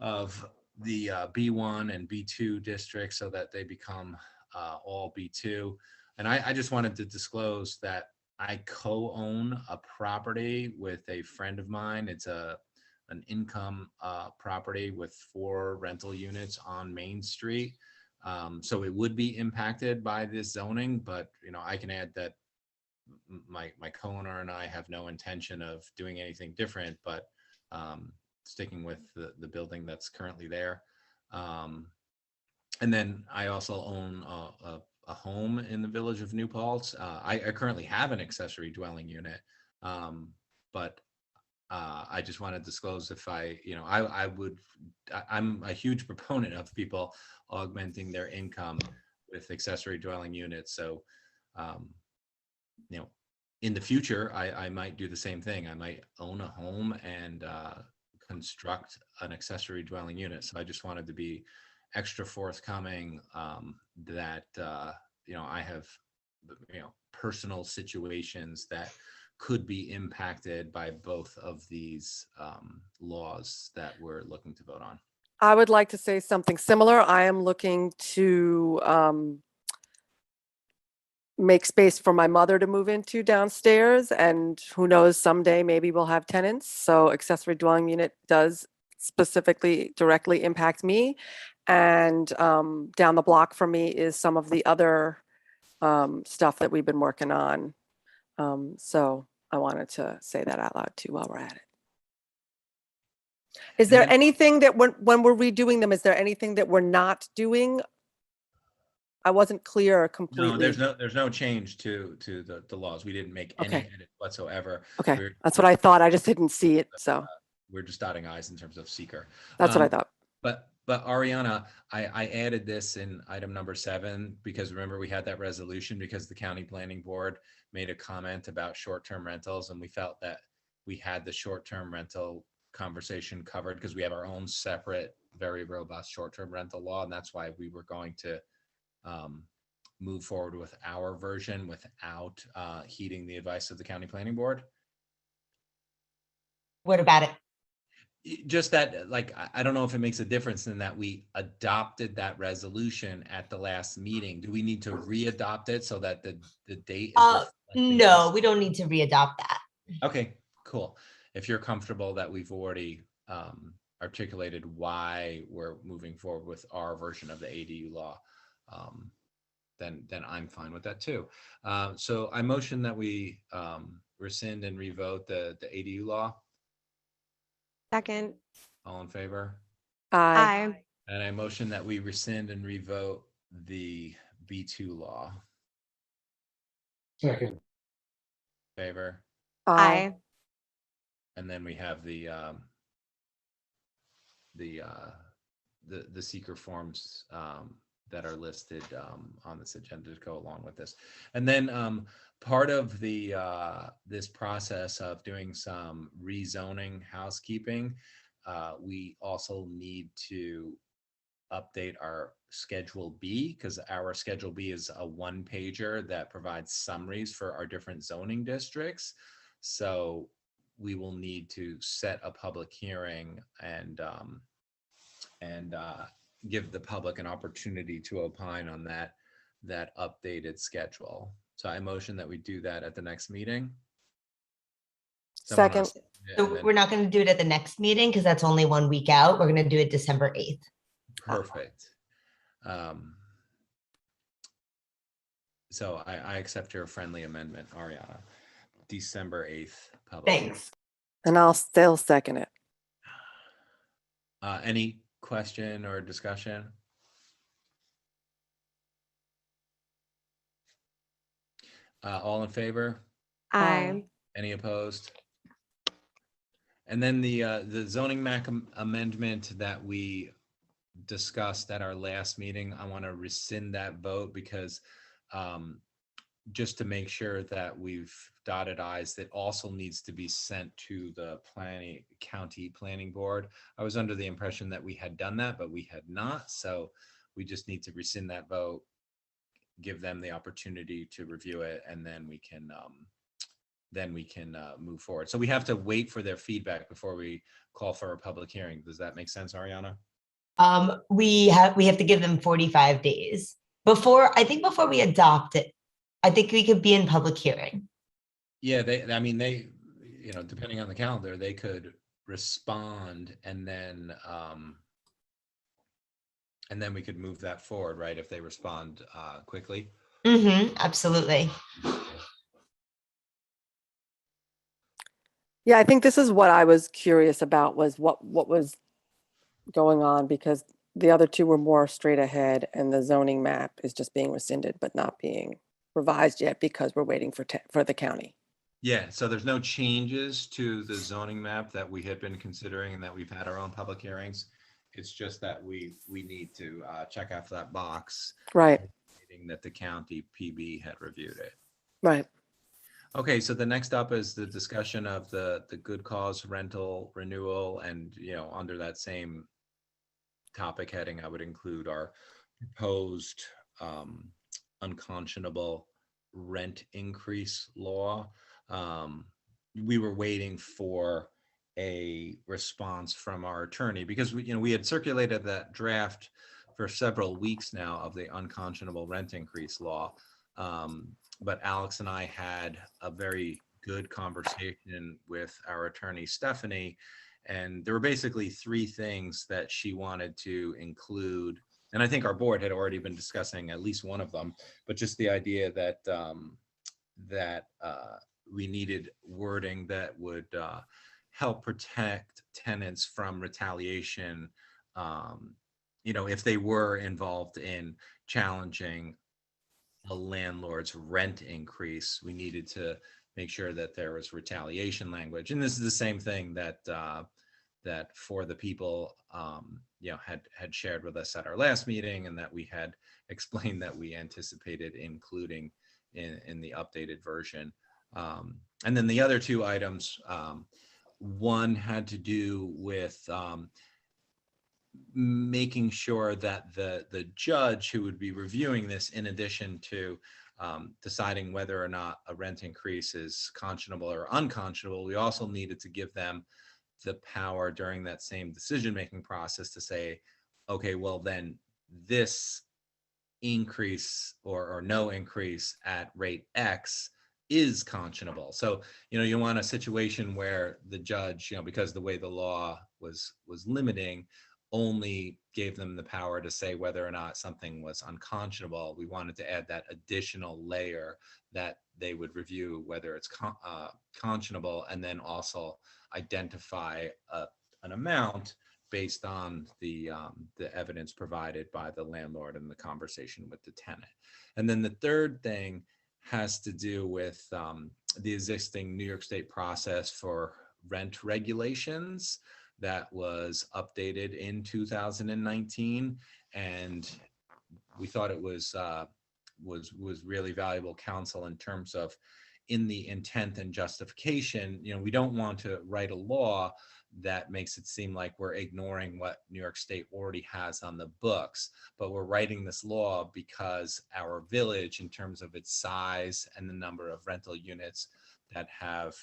of the B1 and B2 districts so that they become all B2. And I just wanted to disclose that I co-own a property with a friend of mine. It's an income property with 4 rental units on Main Street. So it would be impacted by this zoning, but I can add that my co-owner and I have no intention of doing anything different, but sticking with the building that's currently there. And then I also own a home in the village of New Paltz. I currently have an accessory dwelling unit, but I just want to disclose if I'm a huge proponent of people augmenting their income with accessory dwelling units. So, in the future, I might do the same thing. I might own a home and construct an accessory dwelling unit. So I just wanted to be extra forthcoming that, I have, personal situations that could be impacted by both of these laws that we're looking to vote on. I would like to say something similar. I am looking to make space for my mother to move into downstairs, and who knows, someday maybe we'll have tenants. So accessory dwelling unit does specifically directly impact me. And down the block from me is some of the other stuff that we've been working on. So I wanted to say that out loud too while we're at it. Is there anything that when we're redoing them, is there anything that we're not doing? I wasn't clear completely. No, there's no change to the laws. We didn't make any edit whatsoever. Okay, that's what I thought. I just didn't see it, so. We're just dotting i's in terms of seeker. That's what I thought. But Ariana, I added this in item number 7 because remember we had that resolution because the county planning board made a comment about short-term rentals, and we felt that we had the short-term rental conversation covered because we have our own separate, very robust short-term rental law, and that's why we were going to move forward with our version without heeding the advice of the county planning board. What about it? Just that, like, I don't know if it makes a difference in that we adopted that resolution at the last meeting. Do we need to re-adopt it so that the date is no, we don't need to re-adopt that. Okay, cool. If you're comfortable that we've already articulated why we're moving forward with our version of the ADU law, then I'm fine with that too. So I motion that we rescind and revote the ADU law. Second. All in favor? Aye. And I motion that we rescind and revote the B2 law. Second. Favor? Aye. And then we have the seeker forms that are listed on this agenda to go along with this. And then part of the this process of doing some rezoning housekeeping, we also need to update our Schedule B because our Schedule B is a one-pager that provides summaries for our different zoning districts. So we will need to set a public hearing and give the public an opportunity to opine on that updated schedule. So I motion that we do that at the next meeting. Second. So we're not going to do it at the next meeting because that's only 1 week out. We're going to do it December 8th. Perfect. So I accept your friendly amendment, Ariana. December 8th. Public. Thanks. And I'll still second it. Any question or discussion? All in favor? Aye. Any opposed? And then the zoning map amendment that we discussed at our last meeting, I want to rescind that vote because just to make sure that we've dotted i's, that also needs to be sent to the county planning board. I was under the impression that we had done that, but we had not. So we just need to rescind that vote, give them the opportunity to review it, and then we can move forward. So we have to wait for their feedback before we call for a public hearing. Does that make sense, Ariana? We have to give them 45 days before we adopt it. I think we could be in public hearing. Yeah, they, depending on the calendar, they could respond and then we could move that forward, right? If they respond quickly. Absolutely. Yeah, I think this is what I was curious about was what was going on because the other two were more straight ahead and the zoning map is just being rescinded but not being revised yet because we're waiting for the county. Yeah, so there's no changes to the zoning map that we had been considering and that we've had our own public hearings. It's just that we need to check off that box. Right. That the county PB had reviewed it. Right. Okay, so the next up is the discussion of the good cause rental renewal, and under that same topic heading, I would include our proposed unconscionable rent increase law. We were waiting for a response from our attorney because we had circulated that draft for several weeks now of the unconscionable rent increase law. But Alex and I had a very good conversation with our attorney, Stephanie, and there were basically three things that she wanted to include. And I think our board had already been discussing at least one of them, but just the idea that we needed wording that would help protect tenants from retaliation, if they were involved in challenging a landlord's rent increase. We needed to make sure that there was retaliation language, and this is the same thing that For the People had shared with us at our last meeting, and that we had explained that we anticipated including in the updated version. And then the other two items, one had to do with making sure that the judge who would be reviewing this, in addition to deciding whether or not a rent increase is conscionable or unconscionable, we also needed to give them the power during that same decision-making process to say, okay, well then this increase or no increase at rate X is conscionable. So, you want a situation where the judge, because the way the law was limiting, only gave them the power to say whether or not something was unconscionable. We wanted to add that additional layer that they would review whether it's conscionable, and then also identify an amount based on the evidence provided by the landlord and the conversation with the tenant. And then the third thing has to do with the existing New York State process for rent regulations that was updated in 2019, and we thought it was really valuable counsel in terms of, in the intent and justification, we don't want to write a law that makes it seem like we're ignoring what New York State already has on the books, but we're writing this law because our village, in terms of its size and the number of rental units that have,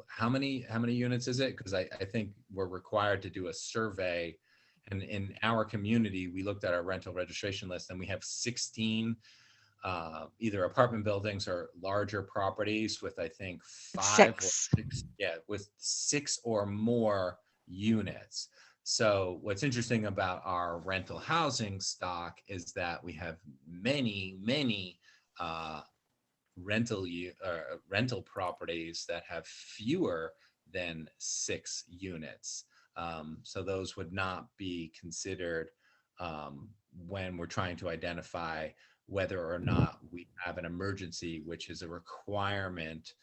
how many units is it? Because I think we're required to do a survey, and in our community, we looked at our rental registration list, and we have 16 either apartment buildings or larger properties with, I think, with 6 or more units. So what's interesting about our rental housing stock is that we have many rental properties that have fewer than 6 units. So those would not be considered when we're trying to identify whether or not we have an emergency, which is a requirement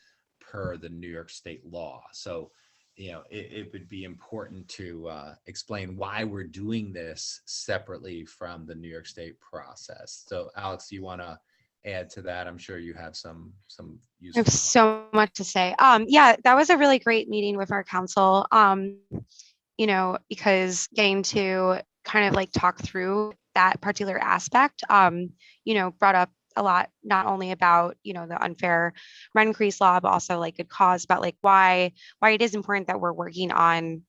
per the New York State law. So, it would be important to explain why we're doing this separately from the New York State process. So, Alex, do you want to add to that? I'm sure you have some useful. I have so much to say. Yeah, that was a really great meeting with our council. Because getting to kind of like talk through that particular aspect, brought up a lot, not only about, the unfair rent increase law, but also like good cause, about like why it is important that we're working on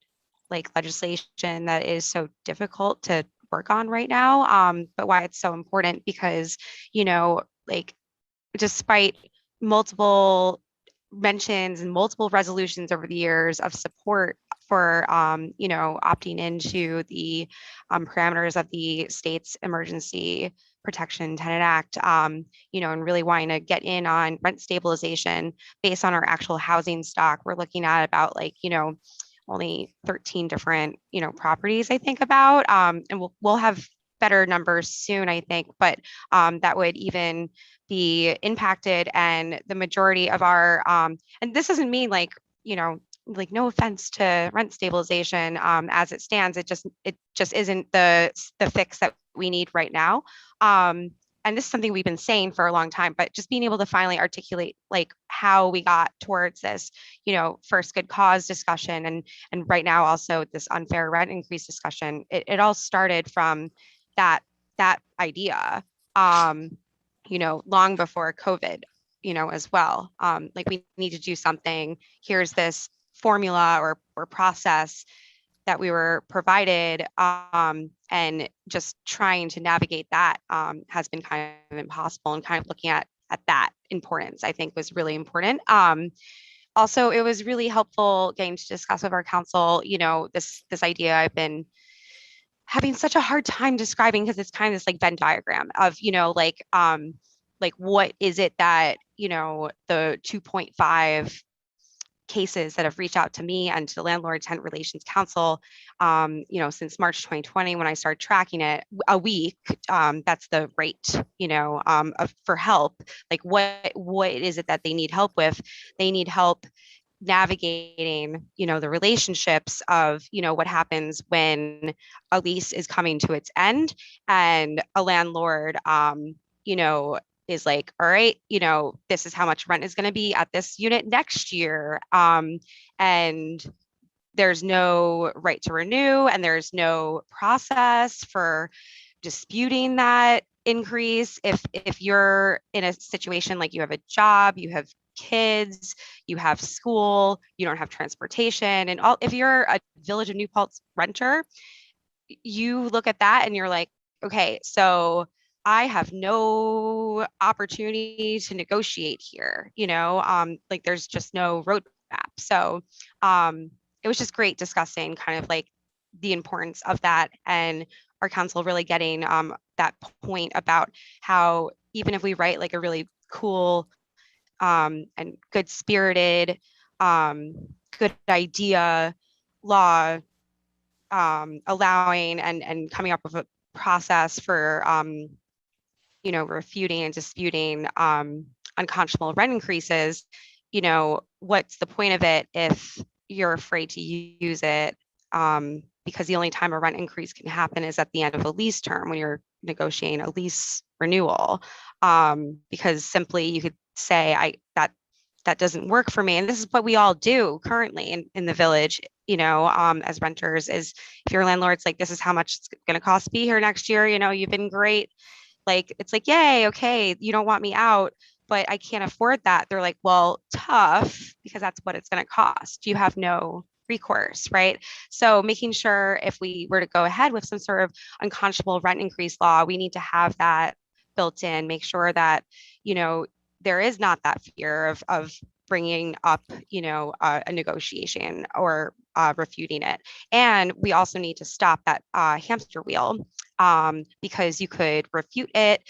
like legislation that is so difficult to work on right now. But why it's so important because, like despite multiple mentions and multiple resolutions over the years of support for opting into the parameters of the state's emergency protection tenant act, and really wanting to get in on rent stabilization based on our actual housing stock. We're looking at about only 13 different properties, I think, about, and we'll have better numbers soon, I think, but that would even be impacted, and the majority of our and this doesn't mean like no offense to rent stabilization as it stands, it just isn't the fix that we need right now, and and this is something we've been saying for a long time, but just being able to finally articulate like how we got towards this, first good cause discussion, and right now also this unfair rent increase discussion, it all started from that idea, long before COVID, as well. Like we need to do something. Here's this formula or process that we were provided, and just trying to navigate that has been kind of impossible, and kind of looking at that importance, I think, was really important. Also, it was really helpful getting to discuss with our council, this idea I've been having such a hard time describing, because it's kind of this like Venn diagram of, like what is it that, the 2.5 cases that have reached out to me and to the Landlord Tenant Relations Council, since March 2020, when I started tracking it a week, that's the rate, for help. Like what is it that they need help with? They need help navigating, the relationships of, what happens when a lease is coming to its end and a landlord, is like, all right, this is how much rent is going to be at this unit next year. And there's no right to renew, and there's no process for disputing that increase. If you're in a situation like you have a job, you have kids, you have school, you don't have transportation, and all, if you're a Village of New Paltz renter, you look at that and you're like, okay, so I have no opportunity to negotiate here, like there's just no roadmap. So it was just great discussing kind of like the importance of that, and our council really getting that point about how even if we write like a really cool and good spirited, good idea law, allowing and coming up with a process for refuting and disputing unconscionable rent increases, what's the point of it if you're afraid to use it? Because the only time a rent increase can happen is at the end of a lease term when you're negotiating a lease renewal. Because simply you could say, that doesn't work for me. And this is what we all do currently in the village, as renters, is if your landlord's like, this is how much it's going to cost to be here next year, you've been great. Like, it's like, yay, okay, you don't want me out, but I can't afford that. They're like, well, tough, because that's what it's going to cost. You have no recourse, right? So making sure if we were to go ahead with some sort of unconscionable rent increase law, we need to have that built in, make sure that, there is not that fear of bringing up, a negotiation or refuting it. And we also need to stop that hamster wheel, because you could refute it,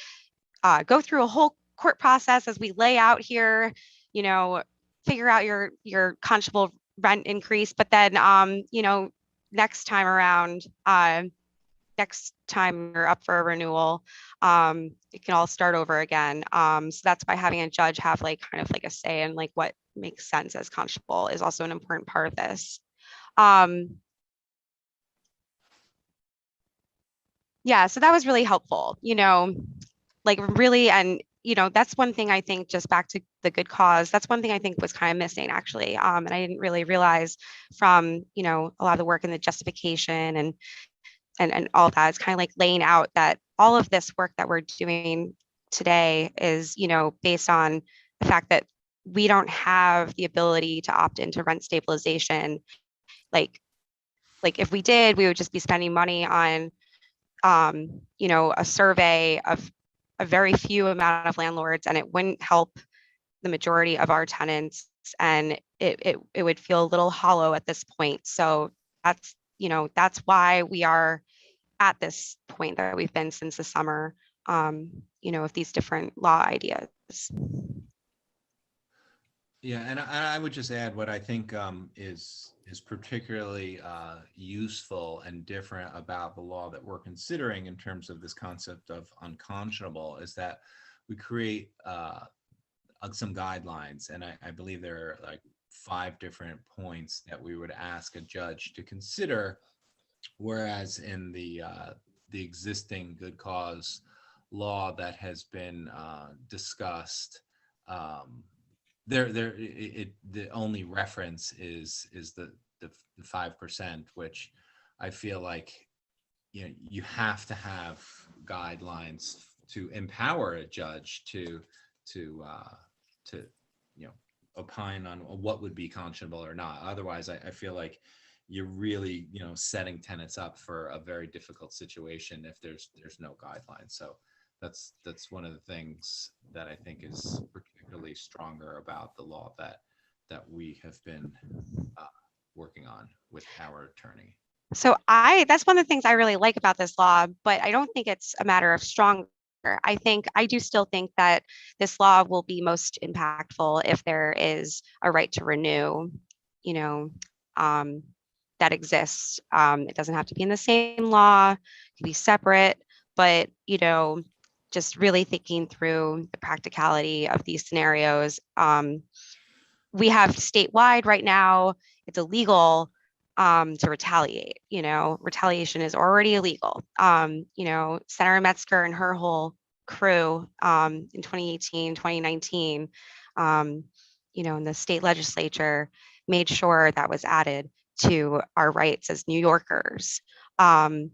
go through a whole court process as we lay out here, figure out your conscionable rent increase, but then, next time around, next time you're up for a renewal, it can all start over again. So that's why having a judge have like kind of like a say in like what makes sense as conscionable is also an important part of this. Yeah, so that was really helpful, like really, and that's one thing I think, just back to the good cause, that's one thing I think was kind of missing actually. And I didn't really realize from, a lot of the work in the justification and all that. It's kind of like laying out that all of this work that we're doing today is, based on the fact that we don't have the ability to opt into rent stabilization. Like if we did, we would just be spending money on, a survey of a very few amount of landlords, and it wouldn't help the majority of our tenants, and it would feel a little hollow at this point. So that's, that's why we are at this point that we've been since the summer, of these different law ideas. Yeah, and I would just add what I think is particularly useful and different about the law that we're considering in terms of this concept of unconscionable is that we create some guidelines, and I believe there are like 5 different points that we would ask a judge to consider, whereas in the existing good cause law that has been discussed, the only reference is the 5%, which I feel like, you know, you have to have guidelines to empower a judge to you know, opine on what would be conscionable or not. Otherwise, I feel like you're really, you know, setting tenants up for a very difficult situation if there's no guidelines. So that's one of the things that I think is particularly stronger about the law that we have been working on with our attorney. So that's one of the things I really like about this law, but I don't think it's a matter of stronger. I do still think that this law will be most impactful if there is a right to renew, you know, that exists. It doesn't have to be in the same law, it can be separate, but, you know, just really thinking through the practicality of these scenarios. We have statewide right now, it's illegal to retaliate. You know, retaliation is already illegal. You know, Senator Metzger and her whole crew in 2018, 2019, you know, in the state legislature made sure that was added to our rights as New Yorkers. And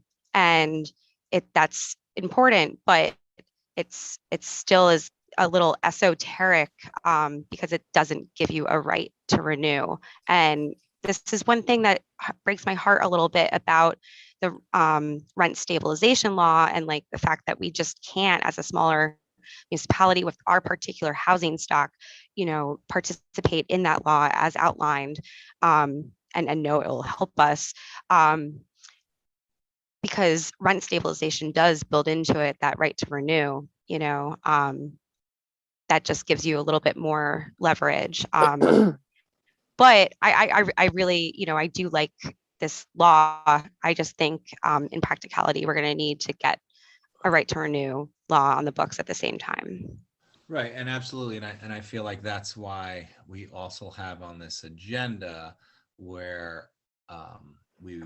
that's important, but it's still is a little esoteric because it doesn't give you a right to renew. And this is one thing that breaks my heart a little bit about the rent stabilization law, and like the fact that we just can't, as a smaller municipality with our particular housing stock, you know, participate in that law as outlined, and know it will help us. Because rent stabilization does build into it that right to renew, you know, that just gives you a little bit more leverage. But I really, you know, I do like this law. I just think in practicality, we're going to need to get a right to renew law on the books at the same time. Right, and absolutely, and I feel like that's why we also have on this agenda where we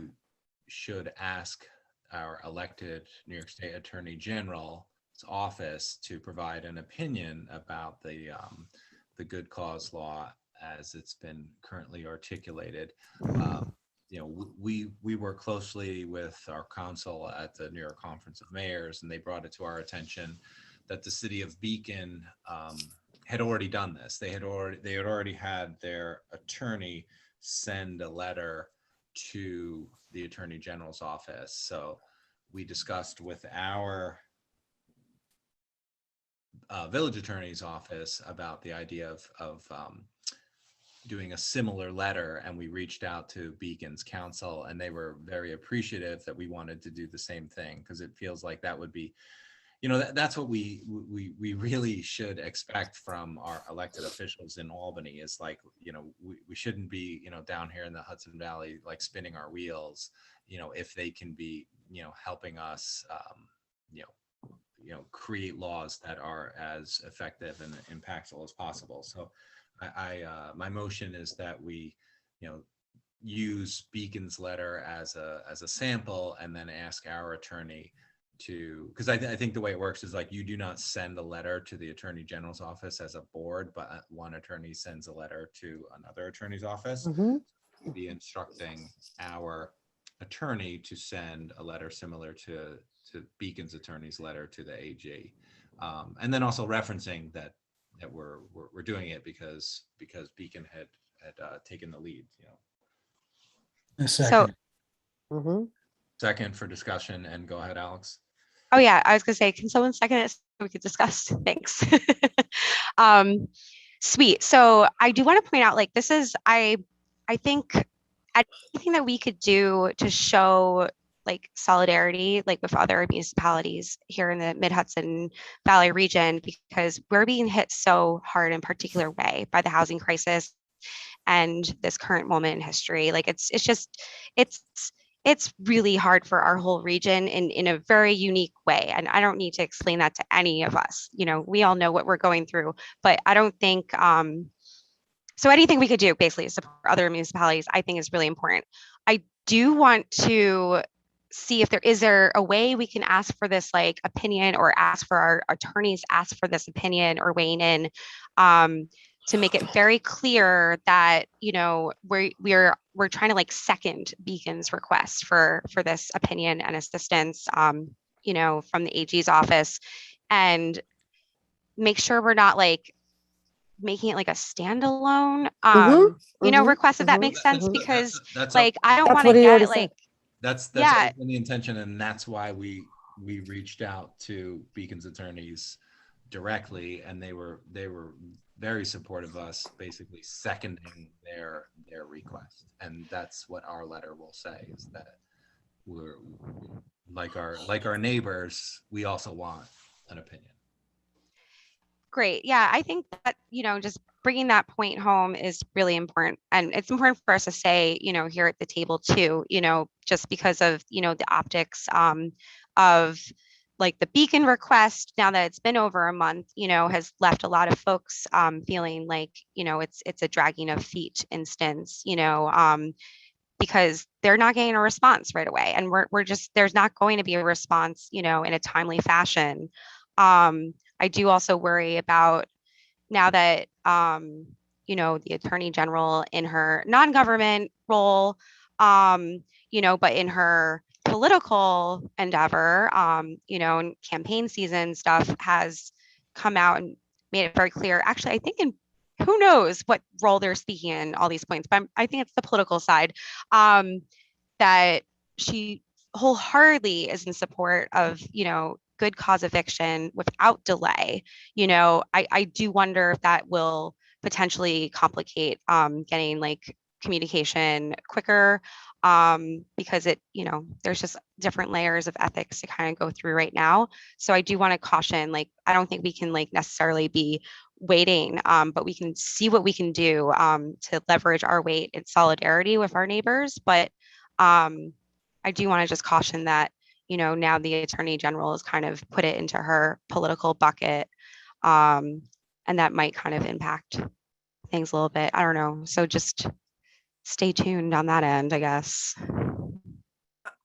should ask our elected New York State Attorney General's office to provide an opinion about the good cause law as it's been currently articulated. You know, we work closely with our counsel at the New York Conference of Mayors, and they brought it to our attention that the city of Beacon had already done this. They had already had their attorney send a letter to the Attorney General's office. So we discussed with our village attorney's office about the idea of doing a similar letter, and we reached out to Beacon's counsel, and they were very appreciative that we wanted to do the same thing, because it feels like that would be, you know, that's what we really should expect from our elected officials in Albany, is like, you know, we shouldn't be, you know, down here in the Hudson Valley, like spinning our wheels, you know, if they can be, you know, helping us, you know, create laws that are as effective and impactful as possible. So my motion is that we, you know, use Beacon's letter as a sample, and then ask our attorney to, because I think the way it works is like, you do not send a letter to the Attorney General's office as a board, but one attorney sends a letter to another attorney's office. Mhm. We'll be instructing our attorney to send a letter similar to Beacon's attorney's letter to the AG, and then also referencing that we're doing it because Beacon had taken the lead. You know. A second. Second for discussion, and go ahead, Alex. Oh yeah, I was gonna say, can someone second it so we could discuss? Thanks. Sweet. So I do want to point out, like, this is, I think anything that we could do to show like solidarity, like with other municipalities here in the Mid-Hudson Valley region, because we're being hit so hard in a particular way by the housing crisis and this current moment in history. Like it's really hard for our whole region in a very unique way. And I don't need to explain that to any of us. You know, we all know what we're going through, but I don't think, so anything we could do basically to support other municipalities, I think is really important. I do want to see if is there a way we can ask for this like opinion, or ask for our attorneys ask for this opinion or weighing in, to make it very clear that, you know, we're trying to like second Beacon's request for this opinion and assistance, you know, from the AG's office, and make sure we're not like making it like a standalone, you know, request, if that makes sense, because That's like I don't That's want what to he already get like, that's yeah. always been the intention, and that's why we reached out to Beacon's attorneys directly, and they were very supportive of us, basically seconding their request. And that's what our letter will say, is that we're like our neighbors, we also want an opinion. Great. Yeah, I think that, you know, just bringing that point home is really important. And it's important for us to say, you know, here at the table too, you know, just because of, you know, the optics of like the Beacon request, now that it's been over a month, you know, has left a lot of folks feeling like, you know, it's a dragging of feet instance, you know, because they're not getting a response right away. And we're just, there's not going to be a response, you know, in a timely fashion. I do also worry about, now that, you know, the Attorney General in her non-government role, you know, but in her political endeavor, you know, and campaign season stuff, has come out and made it very clear. Actually, I think in, who knows what role they're speaking in all these points, but I think it's the political side, that she wholeheartedly is in support of, you know, good cause eviction without delay. You know, I do wonder if that will potentially complicate getting like communication quicker, because it, you know, there's just different layers of ethics to kind of go through right now. So I do want to caution, like, I don't think we can like necessarily be waiting, but we can see what we can do to leverage our weight in solidarity with our neighbors. But I do want to just caution that, you know, now the Attorney General has kind of put it into her political bucket, and that might kind of impact things a little bit. I don't know. So just stay tuned on that end, I guess.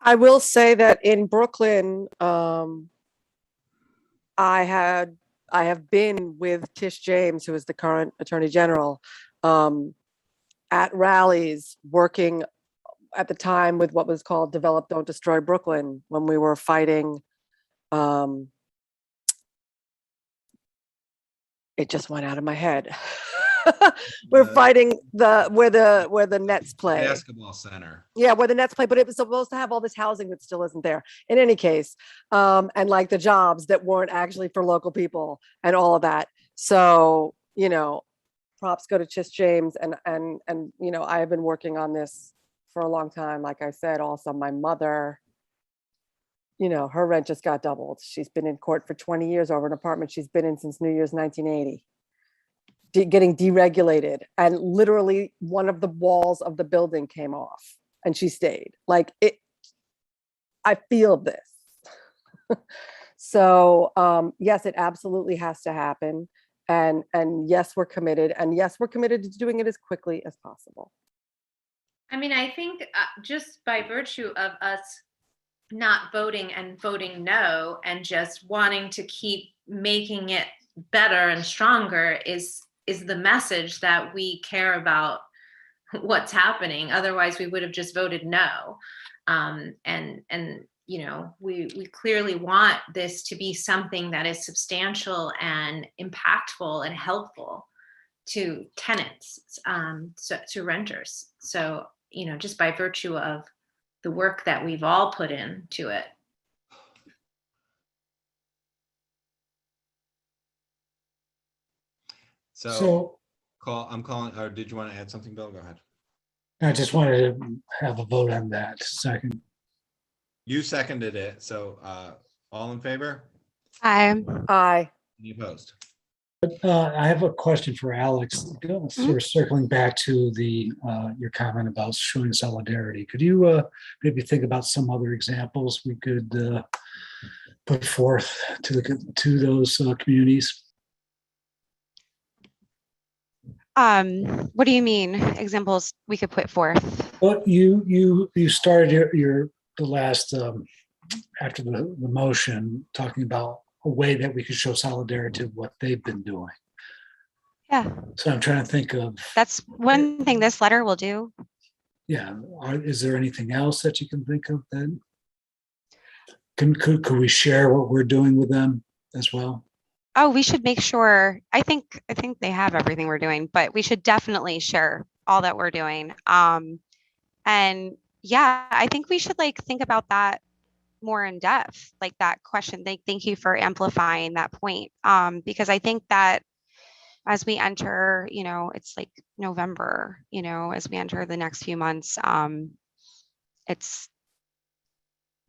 I will say that in Brooklyn, I have been with Tish James, who is the current Attorney General, at rallies, working at the time with what was called Develop, Don't Destroy Brooklyn, when we were fighting, it just went out of my head. We're fighting where the Nets play. Basketball center. Yeah, where the Nets play, but it was supposed to have all this housing that still isn't there. In any case, and like the jobs that weren't actually for local people and all of that. So, you know, props go to Tish James, and you know, I have been working on this for a long time. Like I said, also my mother, you know, her rent just got doubled. She's been in court for 20 years over an apartment she's been in since New Year's 1980. Getting deregulated, and literally one of the walls of the building came off and she stayed. Like, it, I feel this. So yes, it absolutely has to happen. And yes, we're committed. And yes, we're committed to doing it as quickly as possible. I mean, I think just by virtue of us not voting and voting no, and just wanting to keep making it better and stronger is the message that we care about what's happening. Otherwise, we would have just voted no. And you know, we clearly want this to be something that is substantial and impactful and helpful to tenants, so to renters. So, you know, just by virtue of the work that we've all put into it. So I'm calling, or did you want to add something, Bill? Go ahead. I just wanted to have a vote on that second. You seconded it. So all in favor? Aye. Any opposed? I have a question for Alex, sort of circling back to your comment about showing solidarity. Could you maybe think about some other examples we could put forth to those communities? What do you mean? Examples we could put forth? Well, you started your the last, after the motion, talking about a way that we could show solidarity to what they've been doing. Yeah, So I'm trying to think of, that's one thing this letter will do. yeah, is there anything else that you can think of then? Could we share what we're doing with them as well? Oh, we should make sure, I think they have everything we're doing, but we should definitely share all that we're doing. And yeah, I think we should like think about that more in depth, like that question. Thank you for amplifying that point. Because I think that as we enter, it's like November, as we enter the next few months, it's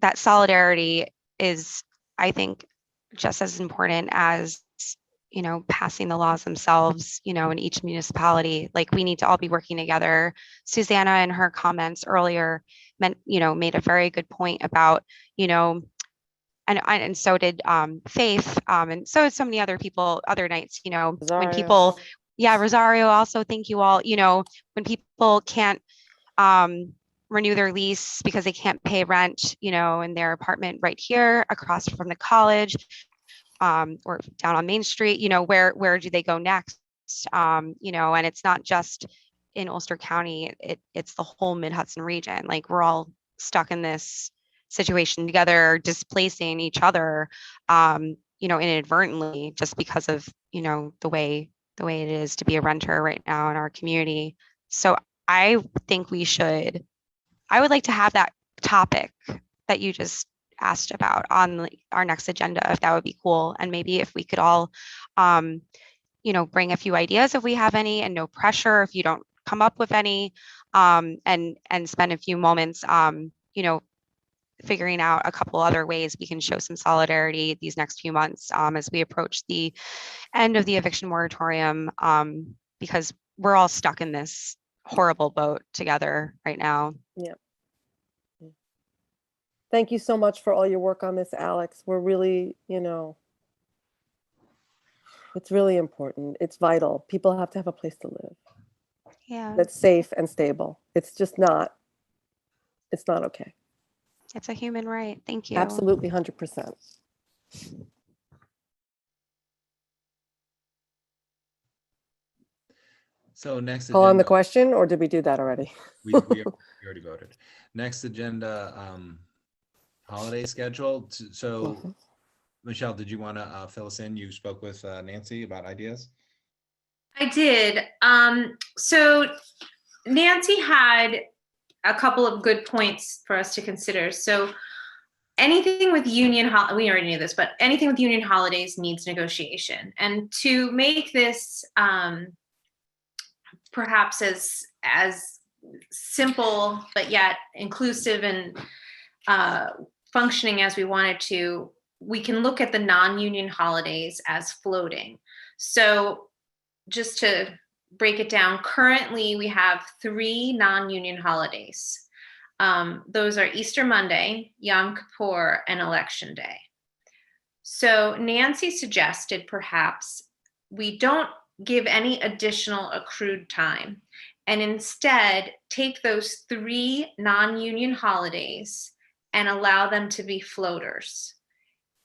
that solidarity is, I think, just as important as, passing the laws themselves, in each municipality. Like we need to all be working together. Susanna in her comments earlier made a very good point about, and so did Faith, and so did so many other people other nights, when Rosario. people, yeah, Rosario also, thank you all, when people can't renew their lease because they can't pay rent, in their apartment right here across from the college, or down on Main Street, where do they go next? And it's not just in Ulster County, it's the whole Mid-Hudson region. Like we're all stuck in this situation together, displacing each other, inadvertently, just because of, the way it is to be a renter right now in our community. So I think I would like to have that topic that you just asked about on our next agenda, if that would be cool. And maybe if we could all, bring a few ideas if we have any, and no pressure if you don't come up with any, and spend a few moments, figuring out a couple other ways we can show some solidarity these next few months, as we approach the end of the eviction moratorium, because we're all stuck in this horrible boat together right now. Yeah. Thank you so much for all your work on this, Alex. We're really, it's really important. It's vital. People have to have a place to live. Yeah. That's safe and stable. It's not okay. It's a human right. Thank you. Absolutely, 100%. So next Call on the agenda, question, or did we do that already? we already voted. Next agenda, holiday schedule. So Michelle, did you want to fill us in? You spoke with Nancy about ideas. I did. So Nancy had a couple of good points for us to consider. So anything with union, we already knew this, but anything with union holidays needs negotiation. And to make this perhaps as simple, but yet inclusive and functioning as we wanted to, we can look at the non-union holidays as floating. So just to break it down, currently we have 3 non-union holidays. Those are Easter Monday, Yom Kippur, and Election Day. So Nancy suggested perhaps we don't give any additional accrued time, and instead take those 3 non-union holidays and allow them to be floaters.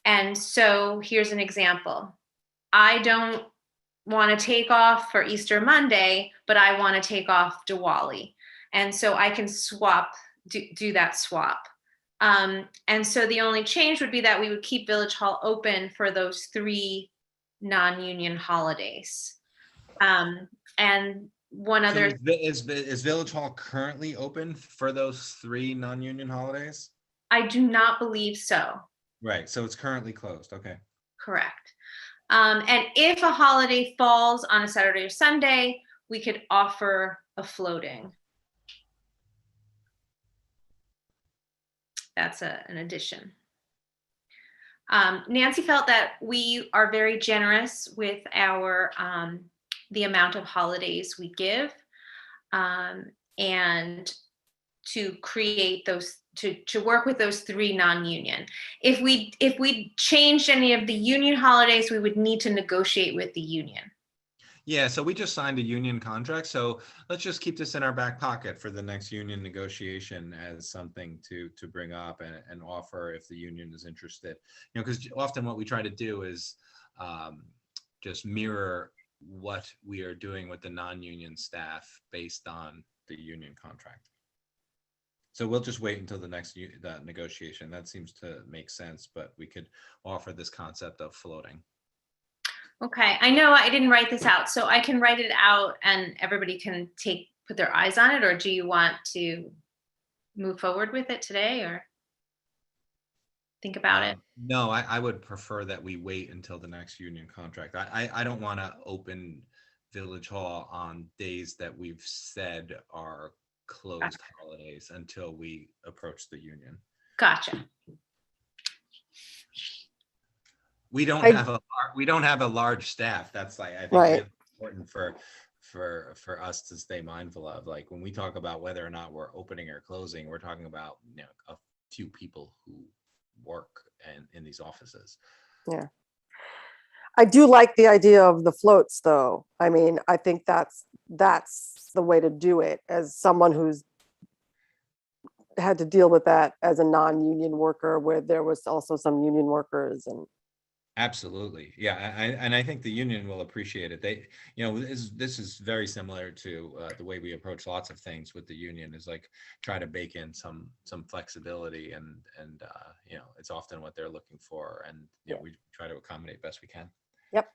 And so here's an example. I don't want to take off for Easter Monday, but I want to take off Diwali. And so I can do that swap. And so the only change would be that we would keep Village Hall open for those 3 non-union holidays. And one other. So is Village Hall currently open for those 3 non-union holidays? I do not believe so. Right, so it's currently closed, okay. Correct. And if a holiday falls on a Saturday or Sunday, we could offer a floating. That's an addition. Nancy felt that we are very generous with our the amount of holidays we give, and to create those, to work with those 3 non-union. If we changed any of the union holidays, we would need to negotiate with the union. Yeah, so we just signed a union contract, so let's just keep this in our back pocket for the next union negotiation as something to bring up and offer if the union is interested. You know, because often what we try to do is just mirror what we are doing with the non-union staff based on the union contract. So we'll just wait until the next that negotiation. That seems to make sense, but we could offer this concept of floating. Okay, I know I didn't write this out, so I can write it out and everybody can put their eyes on it, or do you want to move forward with it today or think about it? No, I would prefer that we wait until the next union contract. I don't want to open Village Hall on days that we've said are closed holidays until we approach the union. Gotcha. We don't have a large staff. That's like, I think Right. really important for us to stay mindful of. Like when we talk about whether or not we're opening or closing, we're talking about, you know, a few people who work in these offices. Yeah. I do like the idea of the floats though. I mean, I think that's the way to do it, as someone who's had to deal with that as a non-union worker, where there was also some union workers. And Absolutely. Yeah. And I think the union will appreciate it. They, you know, this is very similar to the way we approach lots of things with the union, is like try to bake in some flexibility and you know, it's often what they're looking for, and you know, we try to accommodate best we can. Yep.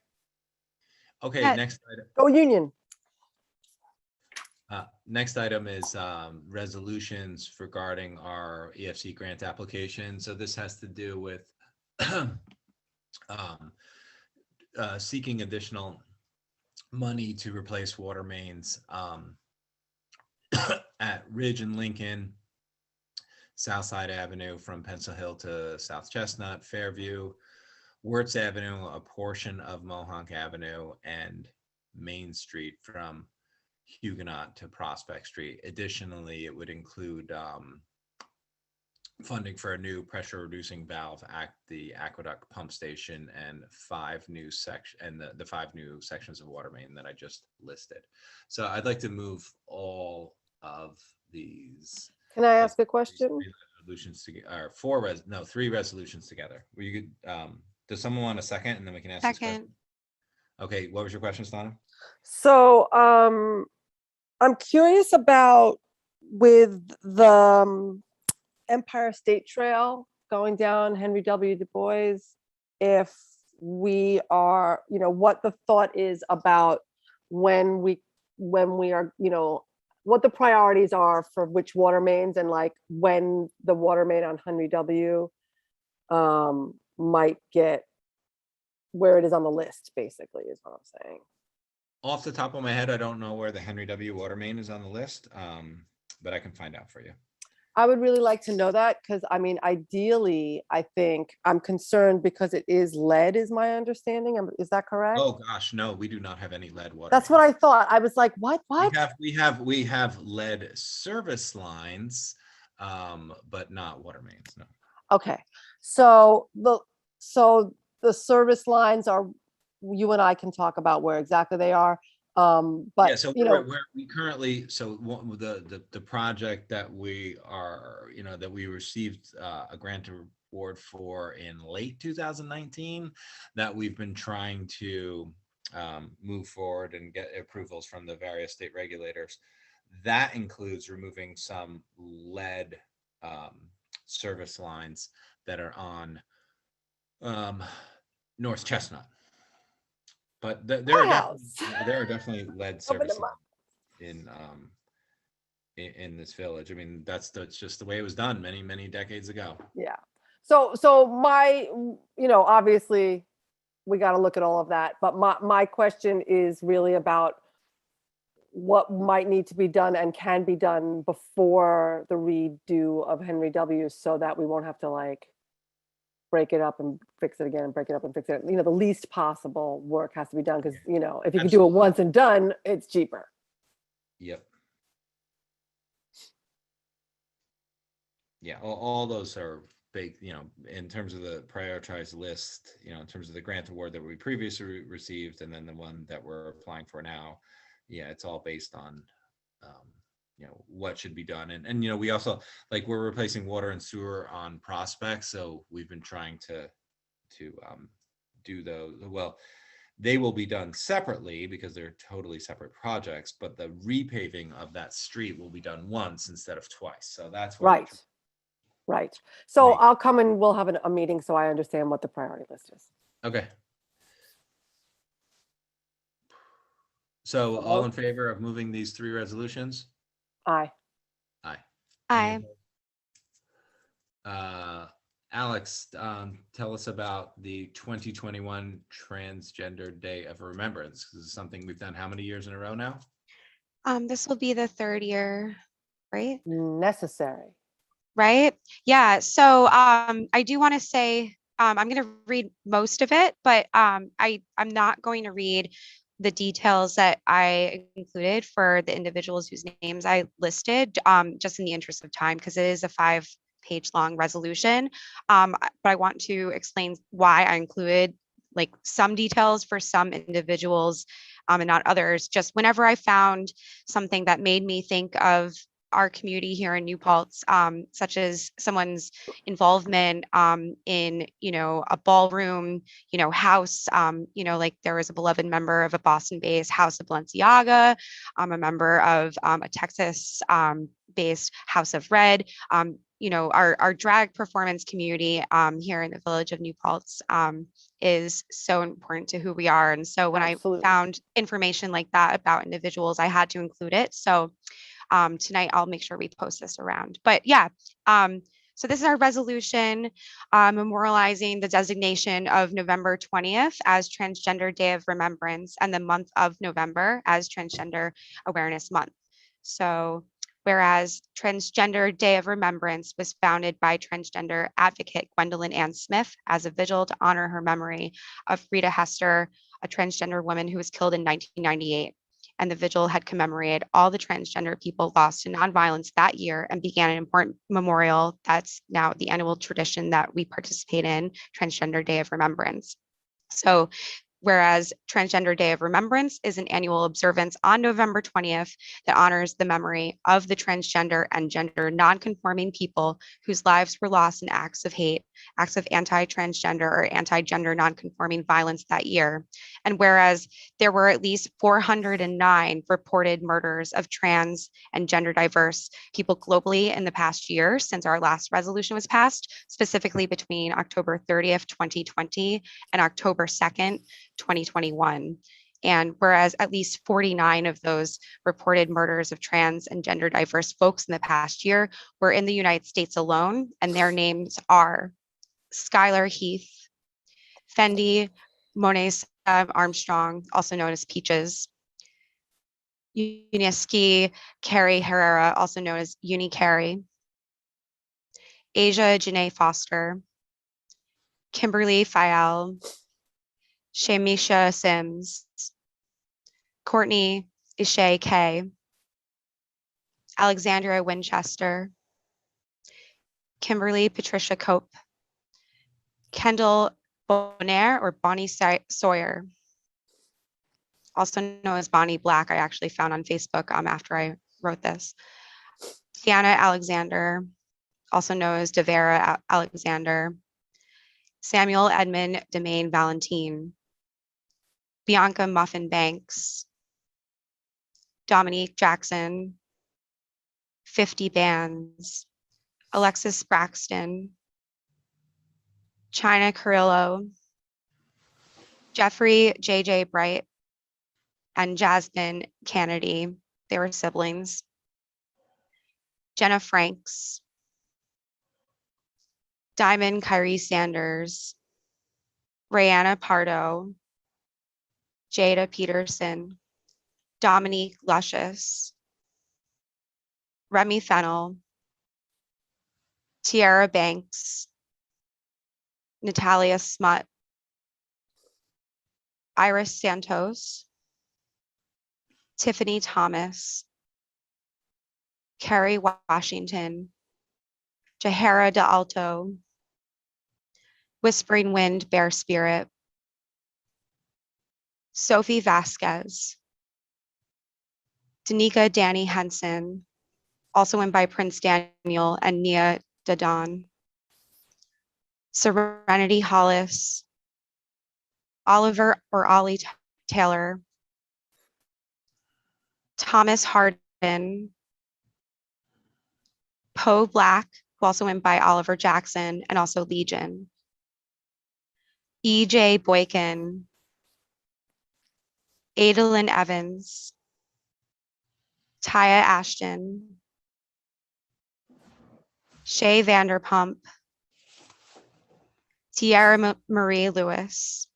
Okay. Yeah. Next item. Go union. Next item is resolutions regarding our EFC grant application. So this has to do with seeking additional money to replace water mains at Ridge and Lincoln, Southside Avenue from Pencil Hill to South Chestnut, Fairview, Wirtz Avenue, a portion of Mohawk Avenue, and Main Street from Huguenot to Prospect Street. Additionally, it would include funding for a new pressure reducing valve at the aqueduct pump station and the 5 new sections of water main that I just listed. So I'd like to move all of these. Can I ask a question? Resolutions together, or 3 resolutions together. Were you good? Does someone want a second, and then we can ask this question? Second. Okay, what was your question, Stana? So I'm curious about with the Empire State Trail going down Henry W. Du Bois, if we are, you know, what the thought is about when we are, you know, what the priorities are for which water mains, and like when the water main on Henry W. Might get where it is on the list, basically, is what I'm saying. Off the top of my head, I don't know where the Henry W. water main is on the list, but I can find out for you. I would really like to know that, because I mean, ideally, I think I'm concerned because it is lead, is my understanding. Is that correct? Oh gosh, no, we do not have any lead water. That's what I thought. I was like, what? We have lead service lines, but not water mains. No. Okay, so the service lines are, you and I can talk about where exactly they are. But yeah, so you know, we currently, so the project that we are, you know, that we received a grant award for in late 2019, that we've been trying to move forward and get approvals from the various state regulators. That includes removing some lead service lines that are on North Chestnut. But there are definitely lead service lines in this village. I mean, that's just the way it was done many decades ago. Yeah. So my, you know, obviously we got to look at all of that, but my question is really about what might need to be done and can be done before the redo of Henry W., so that we won't have to like break it up and fix it again and break it up and fix it. You know, the least possible work has to be done, because, you know, if you can do it once and done, it's cheaper. Yep. Yeah, all those are in terms of the prioritized list, in terms of the grant award that we previously received, and then the one that we're applying for now, yeah, it's all based on, what should be done. And we also, like, we're replacing water and sewer on Prospect. So we've been trying to do those. Well, they will be done separately because they're totally separate projects, but the repaving of that street will be done once instead of twice. So that's what Right. Right. So I'll come and we'll have a meeting so I understand what the priority list is. Okay. So all in favor of moving these 3 resolutions? Aye. Aye. Aye. Alex, tell us about the 2021 Transgender Day of Remembrance. This is something we've done how many years in a row now? This will be the 3rd year, right? Necessary. Right? Yeah. So I do want to say I'm going to read most of it, but I'm not going to read the details that I included for the individuals whose names I listed, just in the interest of time, because it is a 5-page long resolution. But I want to explain why I included like some details for some individuals and not others. Just whenever I found something that made me think of our community here in New Paltz, such as someone's involvement in, a ballroom, house, like there was a beloved member of a Boston-based House of Balenciaga, a member of a Texas-based House of Red, our drag performance community here in the village of New Paltz is so important to who we are. And so when I found information like that about individuals, I had to include it. So tonight I'll make sure we post this around. But yeah, so this is our resolution memorializing the designation of November 20th as Transgender Day of Remembrance and the month of November as Transgender Awareness Month. So whereas Transgender Day of Remembrance was founded by transgender advocate Gwendolyn Ann Smith as a vigil to honor her memory of Rita Hester, a transgender woman who was killed in 1998. And the vigil had commemorated all the transgender people lost to nonviolence that year and began an important memorial that's now the annual tradition that we participate in, Transgender Day of Remembrance. So whereas Transgender Day of Remembrance is an annual observance on November 20th that honors the memory of the transgender and gender nonconforming people whose lives were lost in acts of hate, acts of anti-transgender or anti-gender nonconforming violence that year. And whereas there were at least 409 reported murders of trans and gender diverse people globally in the past year since our last resolution was passed, specifically between October 30th, 2020 and October 2nd, 2021. And whereas at least 49 of those reported murders of trans and gender diverse folks in the past year were in the United States alone, and their names are Skylar Heath, Fendi Monet Armstrong, also known as Peaches, Uniski Carrie Herrera, also known as Uni Carrie, Asia Janae Foster, Kimberly Fayal, Shamisha Sims, Courtney Ishay K, Alexandria Winchester, Kimberly Patricia Cope, Kendall Bonaire or Bonnie Sawyer, also known as Bonnie Black, I actually found on Facebook after I wrote this. Tiana Alexander, also known as Devera Alexander, Samuel Edmund Demaine Valentine, Bianca Muffin Banks, Dominique Jackson, 50 Bands, Alexis Braxton, China Carrillo, Jeffrey J.J. Bright, and Jasmine Kennedy. They were siblings. Jenna Franks, Diamond Kyrie Sanders, Rayanna Pardo, Jada Peterson, Dominique Luscious, Remy Fennel, Tiara Banks, Natalia Smut, Iris Santos, Tiffany Thomas, Carrie Washington, Jahara De Alto, Whispering Wind, Bear Spirit. Sophie Vasquez. Danica Danny Henson, also went by Prince Daniel, and Nia Dadan. Serenity Hollis. Oliver or Ollie Taylor. Thomas Harden. Poe Black, who also went by Oliver Jackson, and also Legion. E.J. Boykin. Adalyn Evans. Taya Ashton. Shay Vanderpump. Tierra Marie Lewis.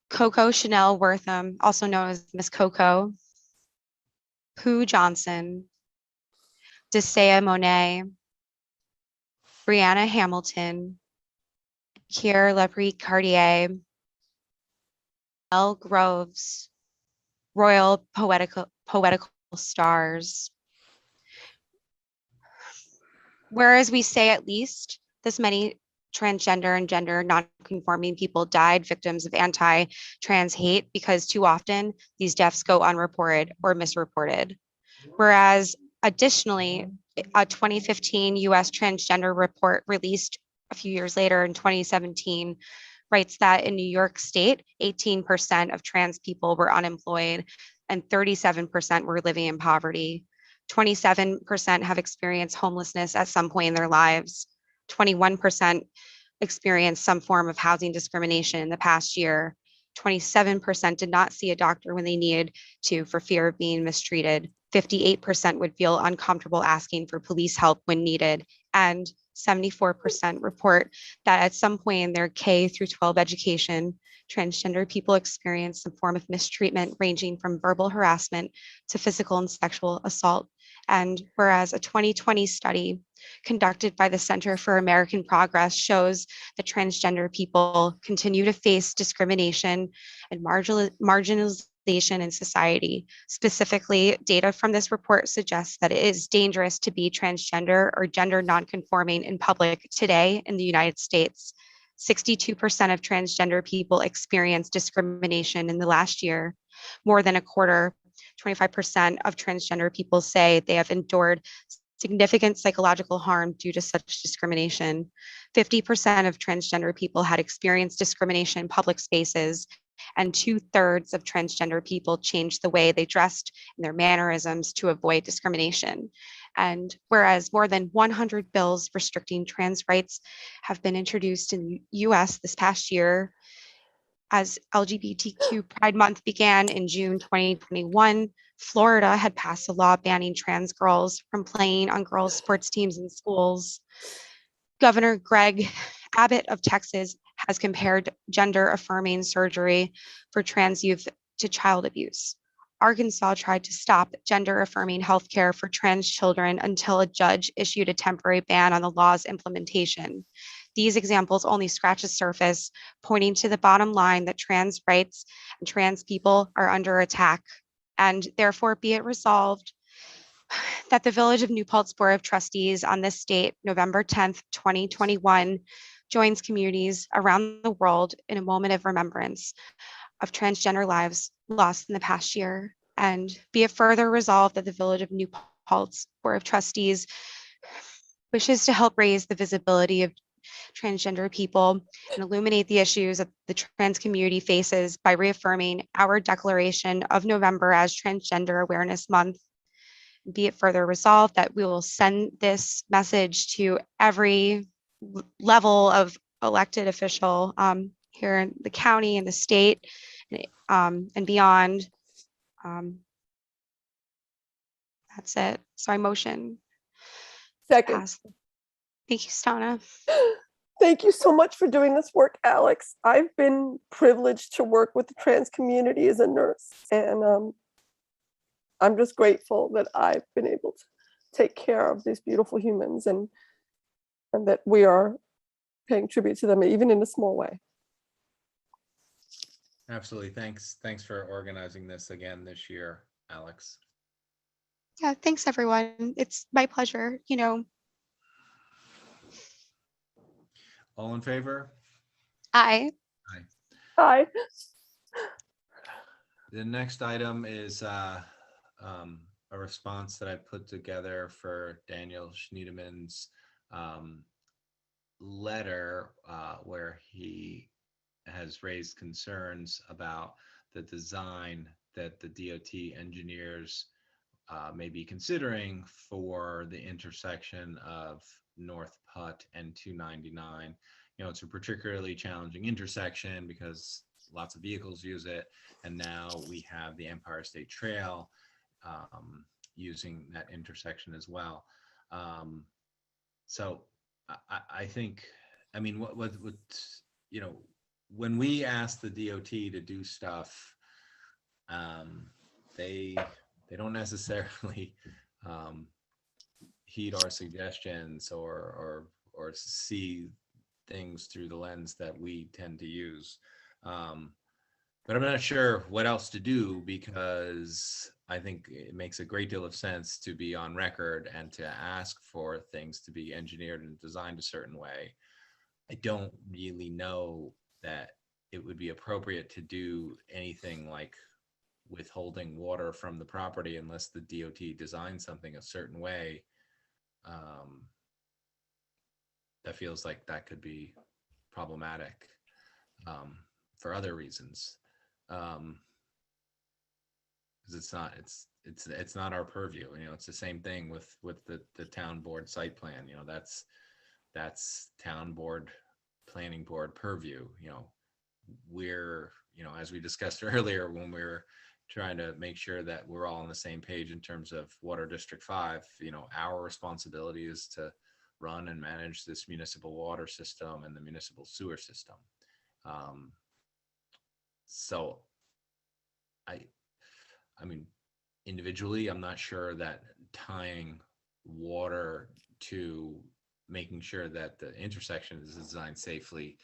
Coco Chanel Wortham, also known as Miss Coco. Pooh Johnson. Desea Monet. Brianna Hamilton. Kier Lepre Cartier. Elle Groves. Royal Poetical Stars. Whereas we say at least this many transgender and gender non-conforming people died victims of anti-trans hate because too often these deaths go unreported or misreported. Whereas additionally, a 2015 US transgender report released a few years later in 2017 writes that in New York State, 18% of trans people were unemployed and 37% were living in poverty. 27% have experienced homelessness at some point in their lives. 21% experienced some form of housing discrimination in the past year. 27% did not see a doctor when they needed to for fear of being mistreated. 58% would feel uncomfortable asking for police help when needed. And 74% report that at some point in their K through 12 education, transgender people experience some form of mistreatment ranging from verbal harassment to physical and sexual assault. And whereas a 2020 study conducted by the Center for American Progress shows that transgender people continue to face discrimination and marginalization in society. Specifically, data from this report suggests that it is dangerous to be transgender or gender nonconforming in public today in the United States. 62% of transgender people experienced discrimination in the last year. More than a quarter, 25% of transgender people say they have endured significant psychological harm due to such discrimination. 50% of transgender people had experienced discrimination in public spaces, and 2/3 of transgender people changed the way they dressed and their mannerisms to avoid discrimination. And whereas more than 100 bills restricting trans rights have been introduced in the US this past year, as LGBTQ Pride Month began in June 2021, Florida had passed a law banning trans girls from playing on girls' sports teams in schools. Governor Greg Abbott of Texas has compared gender-affirming surgery for trans youth to child abuse. Arkansas tried to stop gender-affirming healthcare for trans children until a judge issued a temporary ban on the law's implementation. These examples only scratch the surface, pointing to the bottom line that trans rights and trans people are under attack. And therefore, be it resolved that the Village of New Paltz Board of Trustees on this date, November 10th, 2021, joins communities around the world in a moment of remembrance of transgender lives lost in the past year. And be it further resolved that the Village of New Paltz Board of Trustees wishes to help raise the visibility of transgender people and illuminate the issues that the trans community faces by reaffirming our declaration of November as Transgender Awareness Month. Be it further resolved that we will send this message to every level of elected official here in the county and the state and beyond. That's it. So I motion. Second. Thank you, Stana. Thank you so much for doing this work, Alex. I've been privileged to work with the trans community as a nurse, and I'm just grateful that I've been able to take care of these beautiful humans and that we are paying tribute to them, even in a small way. Absolutely. Thanks for organizing this again this year, Alex. Yeah, thanks everyone. It's my pleasure, All in favor? Aye. Hi. The next item is a response that I put together for Daniel Schneidemann's letter where he has raised concerns about the design that the DOT engineers may be considering for the intersection of North Putt and 299. You know, it's a particularly challenging intersection because lots of vehicles use it, and now we have the Empire State Trail using that intersection as well. So I think, I mean, what you know, when we ask the DOT to do stuff, they don't necessarily heed our suggestions or see things through the lens that we tend to use. But I'm not sure what else to do, because I think it makes a great deal of sense to be on record and to ask for things to be engineered and designed a certain way. I don't really know that it would be appropriate to do anything like withholding water from the property unless the DOT designs something a certain way. That feels like that could be problematic for other reasons. Because it's not our purview. You know, it's the same thing with the town board site plan. You know, that's town board, planning board purview. You know, we're, you know, as we discussed earlier when we were trying to make sure that we're all on the same page in terms of Water District 5, you know, our responsibility is to run and manage this municipal water system and the municipal sewer system. So I mean, individually, I'm not sure that tying water to making sure that the intersection is designed safely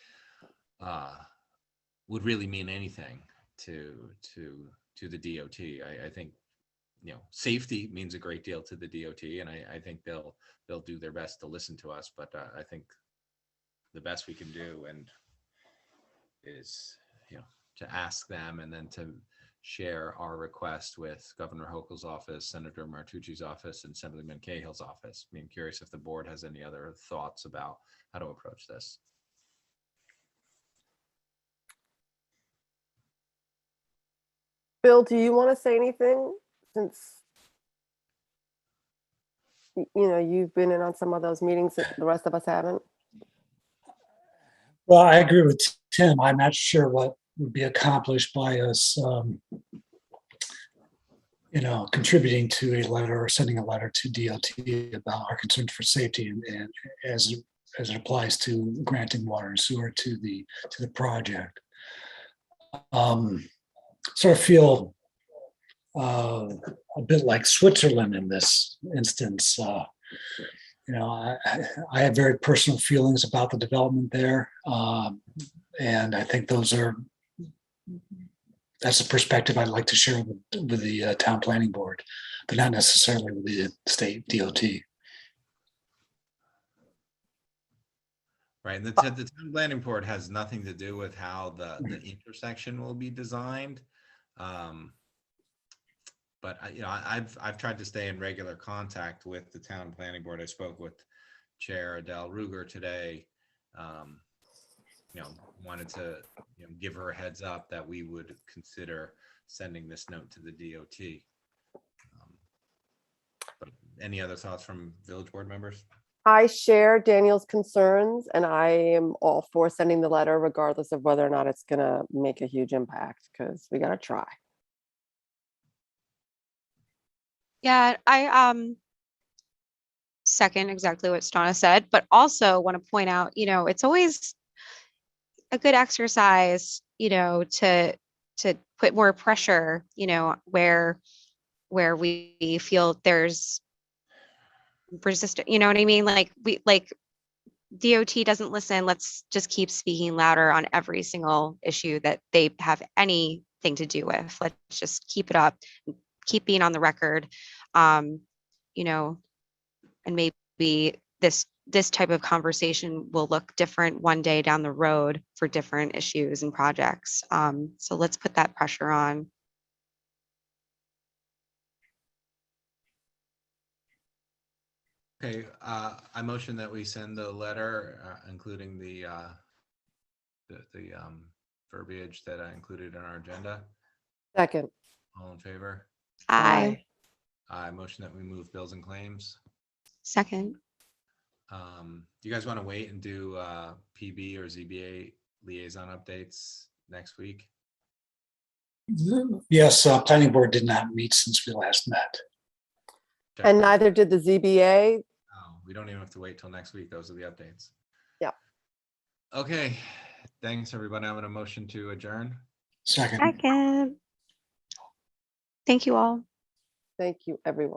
would really mean anything to the DOT. I think, you know, safety means a great deal to the DOT, and I think they'll do their best to listen to us. But I think the best we can do and is, you know, to ask them and then to share our request with Governor Hochul's office, Senator Martucci's office, and Assemblyman Cahill's office. I'm curious if the board has any other thoughts about how to approach this. Bill, do you want to say anything, since you know you've been in on some of those meetings that the rest of us haven't? Well, I agree with Tim. I'm not sure what would be accomplished by us, you know, contributing to a letter or sending a letter to DOT about our concerns for safety and as it applies to granting water and sewer to the project. Sort of feel a bit like Switzerland in this instance. You know, I have very personal feelings about the development there, and I think that's a perspective I'd like to share with the town planning board, but not necessarily with the state DOT. Right, and the town planning board has nothing to do with how the intersection will be designed. But you know, I've tried to stay in regular contact with the town planning board. I spoke with Chair Adele Ruger today. You know, wanted to, you know, give her a heads up that we would consider sending this note to the DOT. But any other thoughts from village board members? I share Daniel's concerns, and I am all for sending the letter regardless of whether or not it's going to make a huge impact, because we got to try. Yeah, I second exactly what Stana said, but also want to point out, you know, it's always a good exercise, you know, to put more pressure, you know, where we feel there's resistance, you know what I mean? Like DOT doesn't listen. Let's just keep speaking louder on every single issue that they have anything to do with. Let's just keep it up, keep being on the record, you know, and maybe this this type of conversation will look different one day down the road for different issues and projects. So let's put that pressure on. Okay, I motion that we send the letter, including the verbiage that I included in our agenda. Second. All in favor? Aye. I motion that we move bills and claims. Second. Do you guys want to wait and do PB or ZBA liaison updates next week? Yes, planning board did not meet since we last met. And neither did the ZBA. Oh, we don't even have to wait till next week. Those are the updates. Yep. Okay. Thanks, everybody. I'm going to motion to adjourn. Second. Second. Thank you all. Thank you, everyone.